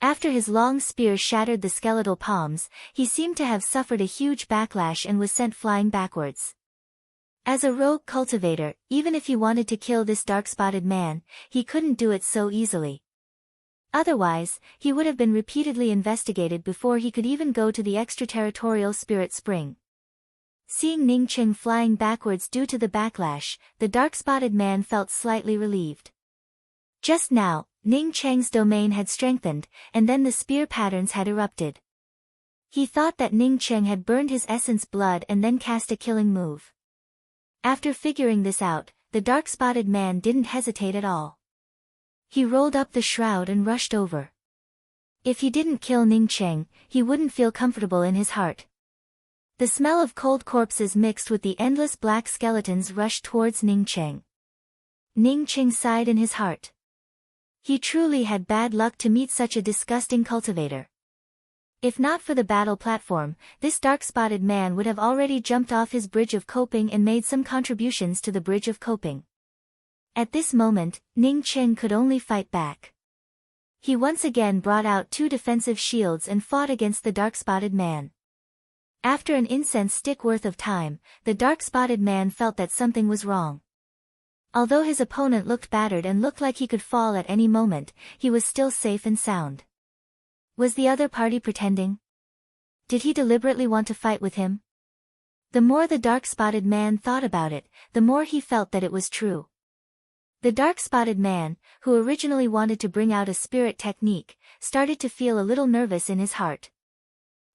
After his long spear shattered the skeletal palms, he seemed to have suffered a huge backlash and was sent flying backwards. As a rogue cultivator, even if he wanted to kill this dark-spotted man, he couldn't do it so easily. Otherwise, he would have been repeatedly investigated before he could even go to the extraterritorial spirit spring. Seeing Ning Cheng flying backwards due to the backlash, the dark-spotted man felt slightly relieved. Just now, Ning Cheng's domain had strengthened, and then the spear patterns had erupted. He thought that Ning Cheng had burned his essence blood and then cast a killing move. After figuring this out, the dark-spotted man didn't hesitate at all. He rolled up the shroud and rushed over. If he didn't kill Ning Cheng, he wouldn't feel comfortable in his heart. The smell of cold corpses mixed with the endless black skeletons rushed towards Ning Cheng. Ning Cheng sighed in his heart. He truly had bad luck to meet such a disgusting cultivator. If not for the battle platform, this dark-spotted man would have already jumped off his bridge of coping and made some contributions to the bridge of coping. At this moment, Ning Cheng could only fight back. He once again brought out 2 defensive shields and fought against the dark-spotted man. After an incense stick worth of time, the dark-spotted man felt that something was wrong. Although his opponent looked battered and looked like he could fall at any moment, he was still safe and sound. Was the other party pretending? Did he deliberately want to fight with him? The more the dark-spotted man thought about it, the more he felt that it was true. The dark-spotted man, who originally wanted to bring out a spirit technique, started to feel a little nervous in his heart.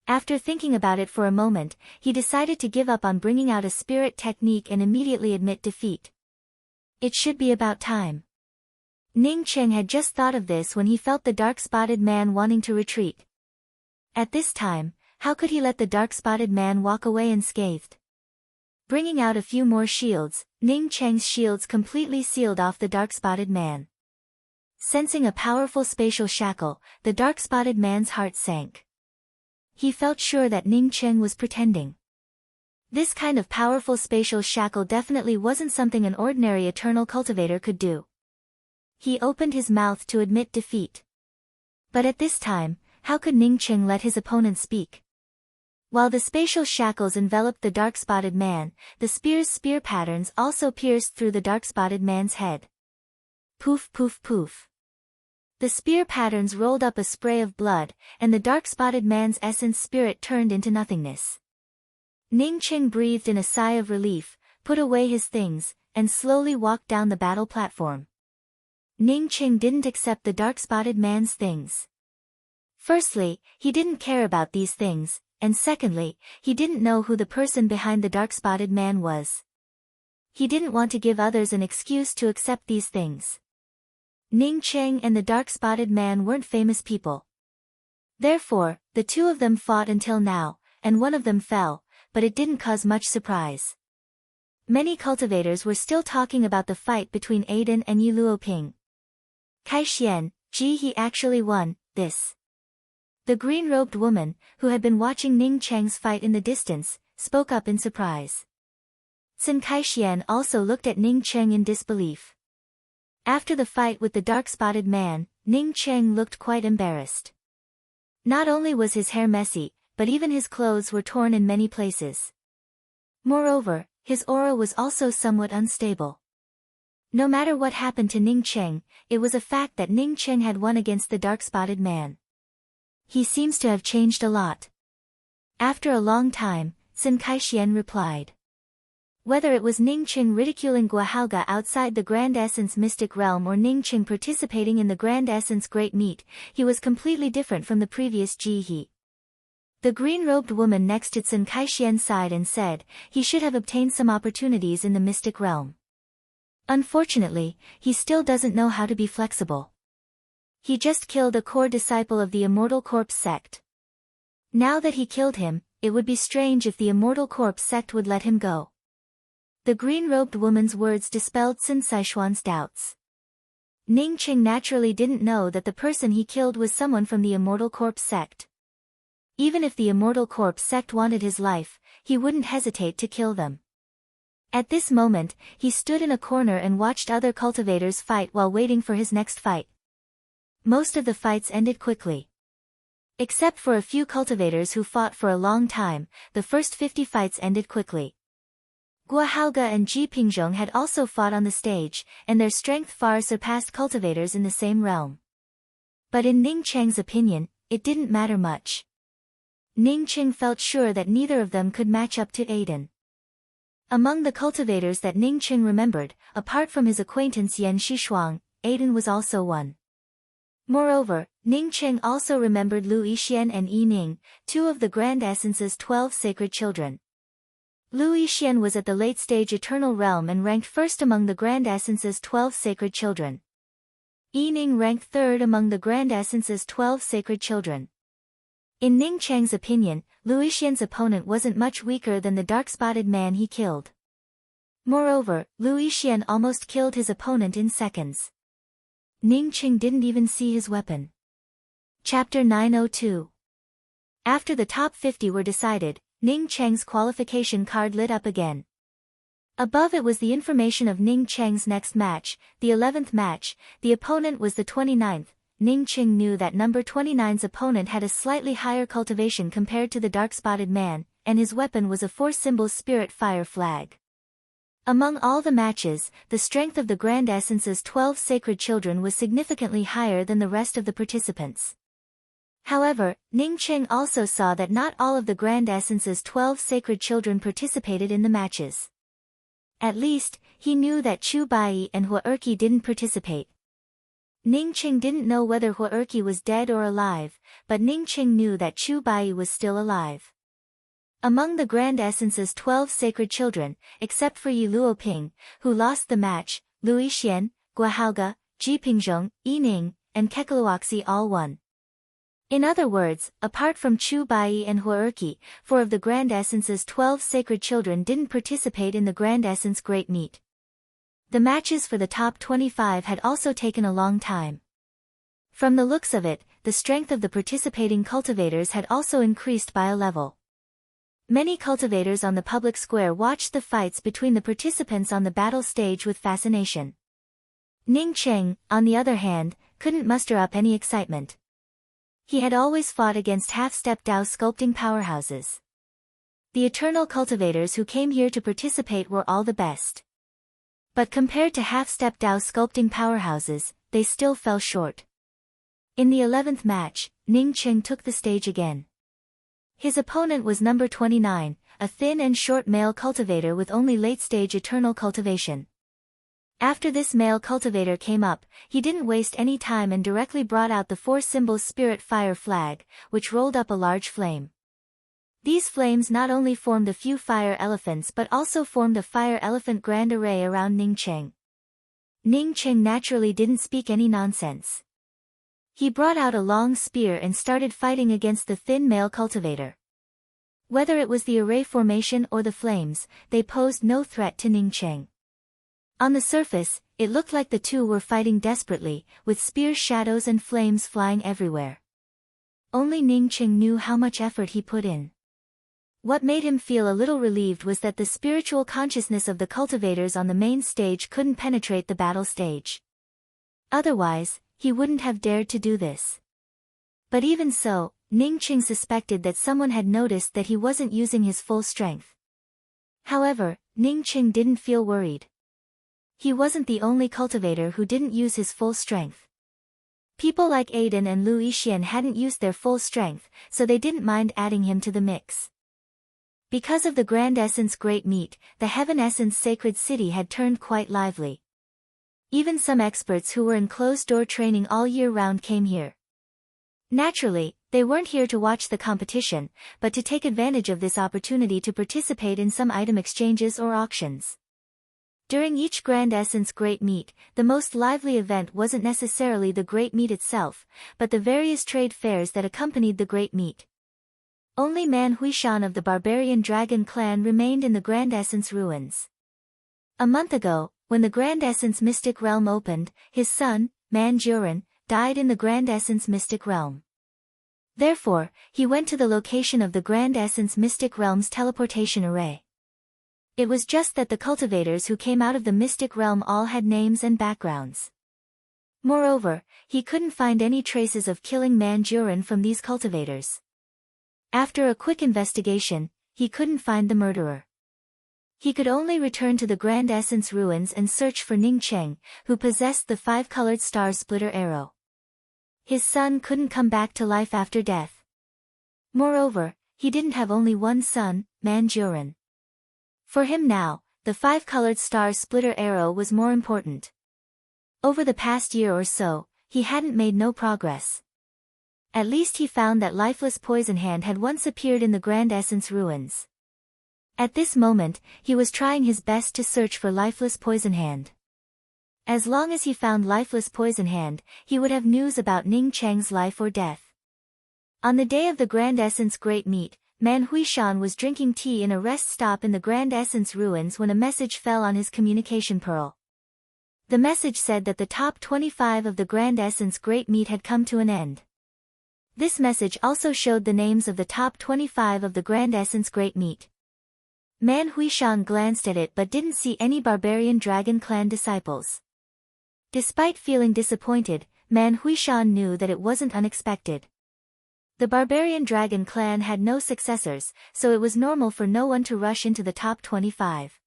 After thinking about it for a moment, he decided to give up on bringing out a spirit technique and immediately admit defeat. It should be about time. Ning Cheng had just thought of this when he felt the dark-spotted man wanting to retreat. At this time, how could he let the dark-spotted man walk away unscathed? Bringing out a few more shields, Ning Cheng's shields completely sealed off the dark-spotted man. Sensing a powerful spatial shackle, the dark-spotted man's heart sank. He felt sure that Ning Cheng was pretending. This kind of powerful spatial shackle definitely wasn't something an ordinary eternal cultivator could do. He opened his mouth to admit defeat. But at this time, how could Ning Cheng let his opponent speak? While the spatial shackles enveloped the dark-spotted man, the spear's spear patterns also pierced through the dark-spotted man's head. Poof poof poof. The spear patterns rolled up a spray of blood, and the dark-spotted man's essence spirit turned into nothingness. Ning Cheng breathed in a sigh of relief, put away his things, and slowly walked down the battle platform. Ning Cheng didn't accept the dark-spotted man's things. Firstly, he didn't care about these things, and secondly, he didn't know who the person behind the dark-spotted man was. He didn't want to give others an excuse to accept these things. Ning Cheng and the dark-spotted man weren't famous people. Therefore, the 2 of them fought until now, and one of them fell, but it didn't cause much surprise. Many cultivators were still talking about the fight between Aiden and Yi Luoping. Kai Xian, Ji he actually won, this. The green-robed woman, who had been watching Ning Cheng's fight in the distance, spoke up in surprise. Sun Kai Xian also looked at Ning Cheng in disbelief. After the fight with the dark-spotted man, Ning Cheng looked quite embarrassed. Not only was his hair messy, but even his clothes were torn in many places. Moreover, his aura was also somewhat unstable. No matter what happened to Ning Cheng, it was a fact that Ning Cheng had won against the dark-spotted man. He seems to have changed a lot. After a long time, Sun Kai Xian replied. Whether it was Ning Cheng ridiculing Guahalga outside the Grand Essence Mystic Realm or Ning Cheng participating in the Grand Essence Great Meet, he was completely different from the previous Ji He. The green-robed woman next to Sun Kai Xian sighed and said, he should have obtained some opportunities in the Mystic Realm. Unfortunately, he still doesn't know how to be flexible. He just killed a core disciple of the Immortal Corpse sect. Now that he killed him, it would be strange if the Immortal Corpse sect would let him go. The green-robed woman's words dispelled Sun Saishuan's doubts. Ning Cheng naturally didn't know that the person he killed was someone from the Immortal Corpse sect. Even if the Immortal Corpse sect wanted his life, he wouldn't hesitate to kill them. At this moment, he stood in a corner and watched other cultivators fight while waiting for his next fight. Most of the fights ended quickly. Except for a few cultivators who fought for a long time, the first 50 fights ended quickly. Guahalga and Ji Pingzhong had also fought on the stage, and their strength far surpassed cultivators in the same realm. But in Ning Cheng's opinion, it didn't matter much. Ning Cheng felt sure that neither of them could match up to Aiden. Among the cultivators that Ning Cheng remembered, apart from his acquaintance Yan Shishuang, Aiden was also one. Moreover, Ning Cheng also remembered Lu Yixian and Yi Ning, two of the Grand Essence's 12 sacred children. Lu Yixian was at the late-stage Eternal Realm and ranked first among the Grand Essence's 12 sacred children. Yi Ning ranked third among the Grand Essence's 12 sacred children. In Ning Cheng's opinion, Lu Yixian's opponent wasn't much weaker than the dark-spotted man he killed. Moreover, Lu Yixian almost killed his opponent in seconds. Ning Cheng didn't even see his weapon. Chapter 902. After the top 50 were decided, Ning Cheng's qualification card lit up again. Above it was the information of Ning Cheng's next match, the 11th match. The opponent was the 29th. Ning Cheng knew that number 29's opponent had a slightly higher cultivation compared to the dark-spotted man, and his weapon was a 4-symbol spirit fire flag. Among all the matches, the strength of the Grand Essence's 12 sacred children was significantly higher than the rest of the participants. However, Ning Cheng also saw that not all of the Grand Essence's 12 sacred children participated in the matches. At least, he knew that Chu Bai and Hua Erqi didn't participate. Ning Cheng didn't know whether Hua Erqi was dead or alive, but Ning Cheng knew that Chu Bai was still alive. Among the Grand Essence's 12 sacred children, except for Yi Luoping, who lost the match, Lu Yixian, Guahaoga, Ji Pingzhong, Yi Ning, and Kekaluoxi all won. In other words, apart from Chu Bai and Hua Erqi, 4 of the Grand Essence's 12 sacred children didn't participate in the Grand Essence Great Meet. The matches for the top 25 had also taken a long time. From the looks of it, the strength of the participating cultivators had also increased by a level. Many cultivators on the public square watched the fights between the participants on the battle stage with fascination. Ning Cheng, on the other hand, couldn't muster up any excitement. He had always fought against half-step Dao sculpting powerhouses. The eternal cultivators who came here to participate were all the best. But compared to half-step Dao sculpting powerhouses, they still fell short. In the 11th match, Ning Cheng took the stage again. His opponent was number 29, a thin and short male cultivator with only late-stage eternal cultivation. After this male cultivator came up, he didn't waste any time and directly brought out the 4-symbol spirit fire flag, which rolled up a large flame. These flames not only formed a few fire elephants but also formed a fire elephant grand array around Ning Cheng. Ning Cheng naturally didn't speak any nonsense. He brought out a long spear and started fighting against the thin male cultivator. Whether it was the array formation or the flames, they posed no threat to Ning Cheng. On the surface, it looked like the two were fighting desperately, with spear shadows and flames flying everywhere. Only Ning Cheng knew how much effort he put in. What made him feel a little relieved was that the spiritual consciousness of the cultivators on the main stage couldn't penetrate the battle stage. Otherwise, he wouldn't have dared to do this. But even so, Ning Cheng suspected that someone had noticed that he wasn't using his full strength. However, Ning Cheng didn't feel worried. He wasn't the only cultivator who didn't use his full strength. People like Aiden and Lu Yixian hadn't used their full strength, so they didn't mind adding him to the mix. Because of the Grand Essence Great Meet, the Heaven Essence Sacred City had turned quite lively. Even some experts who were in closed-door training all year round came here. Naturally, they weren't here to watch the competition, but to take advantage of this opportunity to participate in some item exchanges or auctions. During each Grand Essence Great Meet, the most lively event wasn't necessarily the Great Meet itself, but the various trade fairs that accompanied the Great Meet. Only Man Huishan of the Barbarian Dragon clan remained in the Grand Essence ruins. A month ago, when the Grand Essence Mystic Realm opened, his son, Man Juran, died in the Grand Essence Mystic Realm. Therefore, he went to the location of the Grand Essence Mystic Realm's teleportation array. It was just that the cultivators who came out of the Mystic Realm all had names and backgrounds. Moreover, he couldn't find any traces of killing Man Juran from these cultivators. After a quick investigation, he couldn't find the murderer. He could only return to the Grand Essence ruins and search for Ning Cheng, who possessed the 5-colored star splitter arrow. His son couldn't come back to life after death. Moreover, he didn't have only one son, Man Juran. For him now, the 5-colored star splitter arrow was more important. Over the past year or so, he hadn't made no progress. At least he found that lifeless Poison Hand had once appeared in the Grand Essence ruins. At this moment, he was trying his best to search for lifeless Poison Hand. As long as he found lifeless Poison Hand, he would have news about Ning Cheng's life or death. On the day of the Grand Essence Great Meet, Man Huishan was drinking tea in a rest stop in the Grand Essence ruins when a message fell on his communication pearl. The message said that the top 25 of the Grand Essence Great Meet had come to an end. This message also showed the names of the top 25 of the Grand Essence Great Meet. Man Huishan glanced at it but didn't see any Barbarian Dragon Clan disciples. Despite feeling disappointed, Man Huishan knew that it wasn't unexpected. The Barbarian Dragon Clan had no successors, so it was normal for no one to rush into the top 25.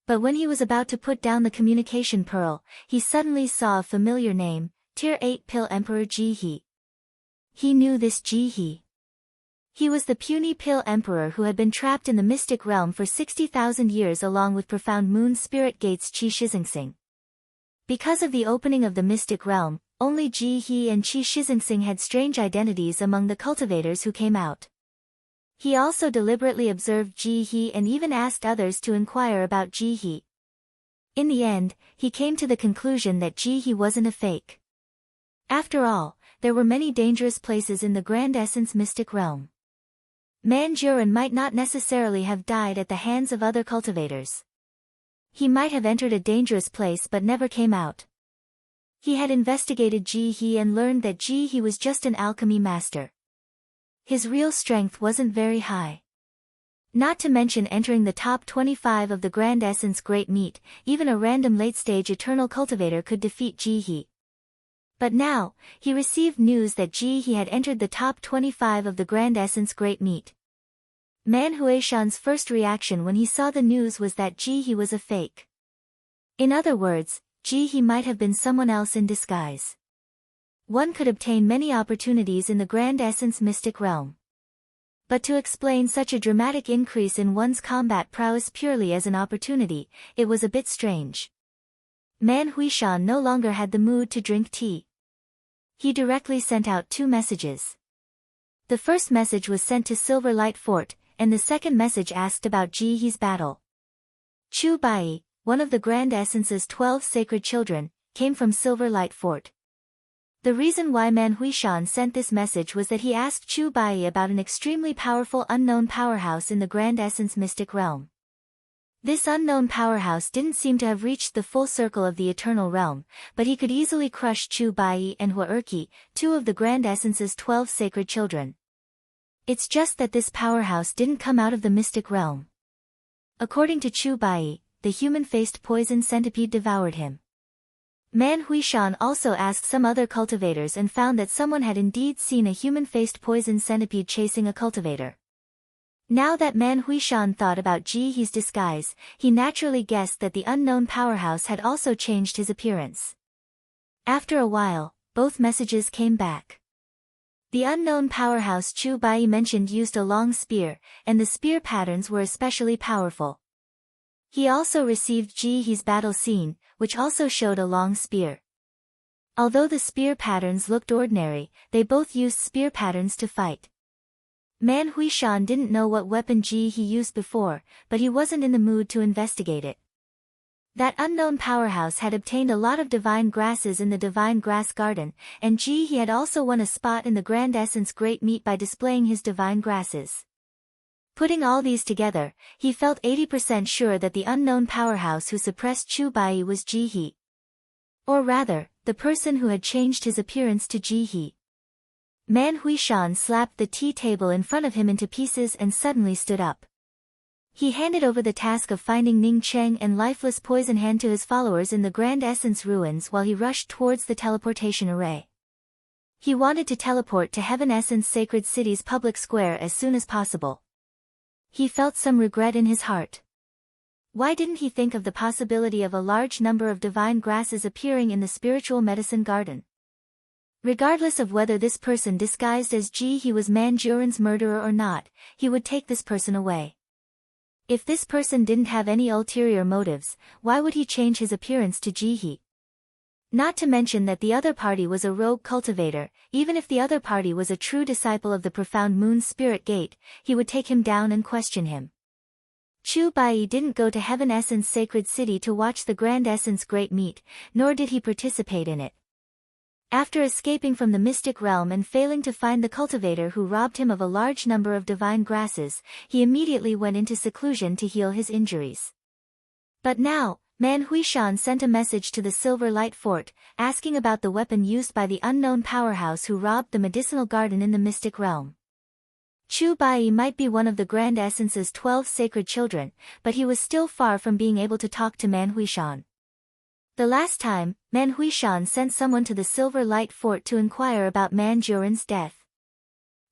But when he was about to put down the communication pearl, he suddenly saw a familiar name, Tier 8 Pill Emperor Ji He. He knew this Ji He. He was the puny Pill Emperor who had been trapped in the mystic realm for 60,000 years along with Profound Moon Spirit Gate's Qi Shizingsing. Because of the opening of the mystic realm, only Ji He and Qi Shizingsing had strange identities among the cultivators who came out. He also deliberately observed Ji He and even asked others to inquire about Ji He. In the end, he came to the conclusion that Ji He wasn't a fake. After all, there were many dangerous places in the Grand Essence mystic realm. Manjurin might not necessarily have died at the hands of other cultivators. He might have entered a dangerous place but never came out. He had investigated Ji He and learned that Ji He was just an alchemy master. His real strength wasn't very high. Not to mention entering the top 25 of the Grand Essence Great Meet, even a random late-stage eternal cultivator could defeat Ji He. But now, he received news that Ji He had entered the top 25 of the Grand Essence Great Meet. Man Huishan's first reaction when he saw the news was that Ji He was a fake. In other words, Ji He might have been someone else in disguise. One could obtain many opportunities in the Grand Essence mystic realm. But to explain such a dramatic increase in one's combat prowess purely as an opportunity, it was a bit strange. Man Huishan no longer had the mood to drink tea. He directly sent out 2 messages. The first message was sent to Silver Light Fort, and the second message asked about Ji He's battle. Chu Bai, one of the Grand Essence's 12 sacred children, came from Silver Light Fort. The reason why Man Huishan sent this message was that he asked Chu Bai about an extremely powerful unknown powerhouse in the Grand Essence mystic realm. This unknown powerhouse didn't seem to have reached the full circle of the Eternal Realm, but he could easily crush Chu Bai and Hua Erqi, 2 of the Grand Essence's 12 sacred children. It's just that this powerhouse didn't come out of the mystic realm. According to Chu Bai, the human-faced poison centipede devoured him. Man Huishan also asked some other cultivators and found that someone had indeed seen a human-faced poison centipede chasing a cultivator. Now that Man Huishan thought about Ji He's disguise, he naturally guessed that the unknown powerhouse had also changed his appearance. After a while, both messages came back. The unknown powerhouse Chu Bai mentioned used a long spear, and the spear patterns were especially powerful. He also received Ji He's battle scene, which also showed a long spear. Although the spear patterns looked ordinary, they both used spear patterns to fight. Man Huishan didn't know what weapon Ji He used before, but he wasn't in the mood to investigate it. That unknown powerhouse had obtained a lot of divine grasses in the Divine Grass Garden, and Ji He had also won a spot in the Grand Essence Great Meet by displaying his divine grasses. Putting all these together, he felt 80% sure that the unknown powerhouse who suppressed Chu Bai was Ji He. Or rather, the person who had changed his appearance to Ji He. Man Huishan slapped the tea table in front of him into pieces and suddenly stood up. He handed over the task of finding Ning Cheng and lifeless Poison Hand to his followers in the Grand Essence ruins while he rushed towards the teleportation array. He wanted to teleport to Heaven Essence Sacred City's public square as soon as possible. He felt some regret in his heart. Why didn't he think of the possibility of a large number of divine grasses appearing in the spiritual medicine garden? Regardless of whether this person disguised as Ji He was Manjurin's murderer or not, he would take this person away. If this person didn't have any ulterior motives, why would he change his appearance to Ji He? Not to mention that the other party was a rogue cultivator. Even if the other party was a true disciple of the profound moon's spirit gate, he would take him down and question him. Chu Bai didn't go to Heaven Essence Sacred City to watch the Grand Essence Great Meet, nor did he participate in it. After escaping from the mystic realm and failing to find the cultivator who robbed him of a large number of divine grasses, he immediately went into seclusion to heal his injuries. But now, Man Huishan sent a message to the Silver Light Fort, asking about the weapon used by the unknown powerhouse who robbed the medicinal garden in the mystic realm. Chu Bai might be one of the Grand Essence's 12 sacred children, but he was still far from being able to talk to Man Huishan. The last time, Man Huishan sent someone to the Silver Light Fort to inquire about Man Juren's death.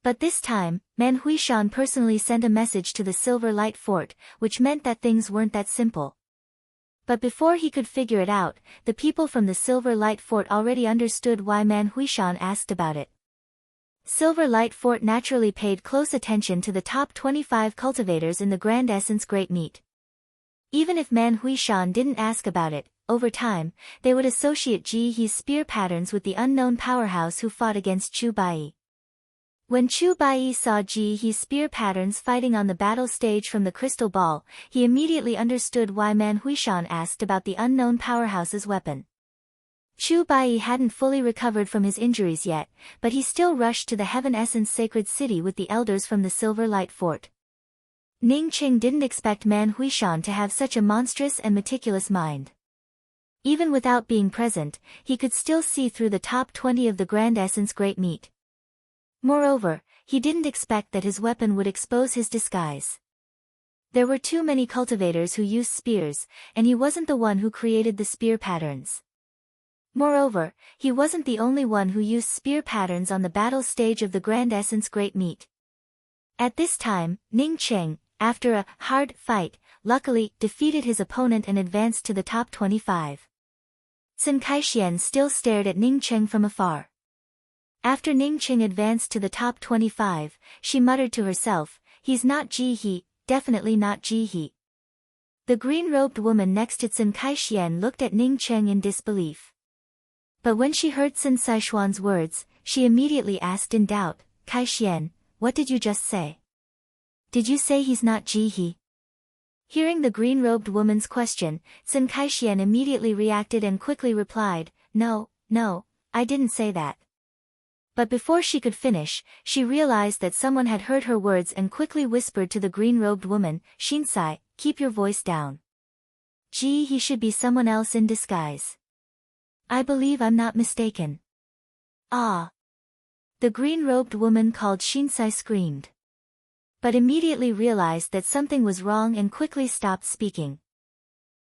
But this time, Man Huishan personally sent a message to the Silver Light Fort, which meant that things weren't that simple. But before he could figure it out, the people from the Silver Light Fort already understood why Man Huishan asked about it. Silver Light Fort naturally paid close attention to the top 25 cultivators in the Grand Essence Great Meet. Even if Man Huishan didn't ask about it, over time, they would associate Ji He's spear patterns with the unknown powerhouse who fought against Chu Bai. When Chu Bai saw Ji He's spear patterns fighting on the battle stage from the crystal ball, he immediately understood why Man Huishan asked about the unknown powerhouse's weapon. Chu Bai hadn't fully recovered from his injuries yet, but he still rushed to the Heaven Essence Sacred City with the elders from the Silver Light Fort. Ning Qing didn't expect Man Huishan to have such a monstrous and meticulous mind. Even without being present, he could still see through the top 20 of the Grand Essence Great Meet. Moreover, he didn't expect that his weapon would expose his disguise. There were too many cultivators who used spears, and he wasn't the one who created the spear patterns. Moreover, he wasn't the only one who used spear patterns on the battle stage of the Grand Essence Great Meet. At this time, Ning Qing, after a hard fight, luckily defeated his opponent and advanced to the top 25. Sun Kaixuan still stared at Ning Qing from afar. After Ning Qing advanced to the top 25, she muttered to herself, "He's not Ji He, definitely not Ji He." The green-robed woman next to Sun Kaixuan looked at Ning Qing in disbelief. But when she heard Sun Saishuan's words, she immediately asked in doubt, "Kaixuan, what did you just say? Did you say he's not Ji He?" Hearing the green-robed woman's question, Sun Kaixuan immediately reacted and quickly replied, No, I didn't say that." But before she could finish, she realized that someone had heard her words and quickly whispered to the green-robed woman, "Shinsai, keep your voice down. Ji He should be someone else in disguise. I believe I'm not mistaken." "Ah!" The green-robed woman called Shinsai screamed. But immediately realized that something was wrong and quickly stopped speaking.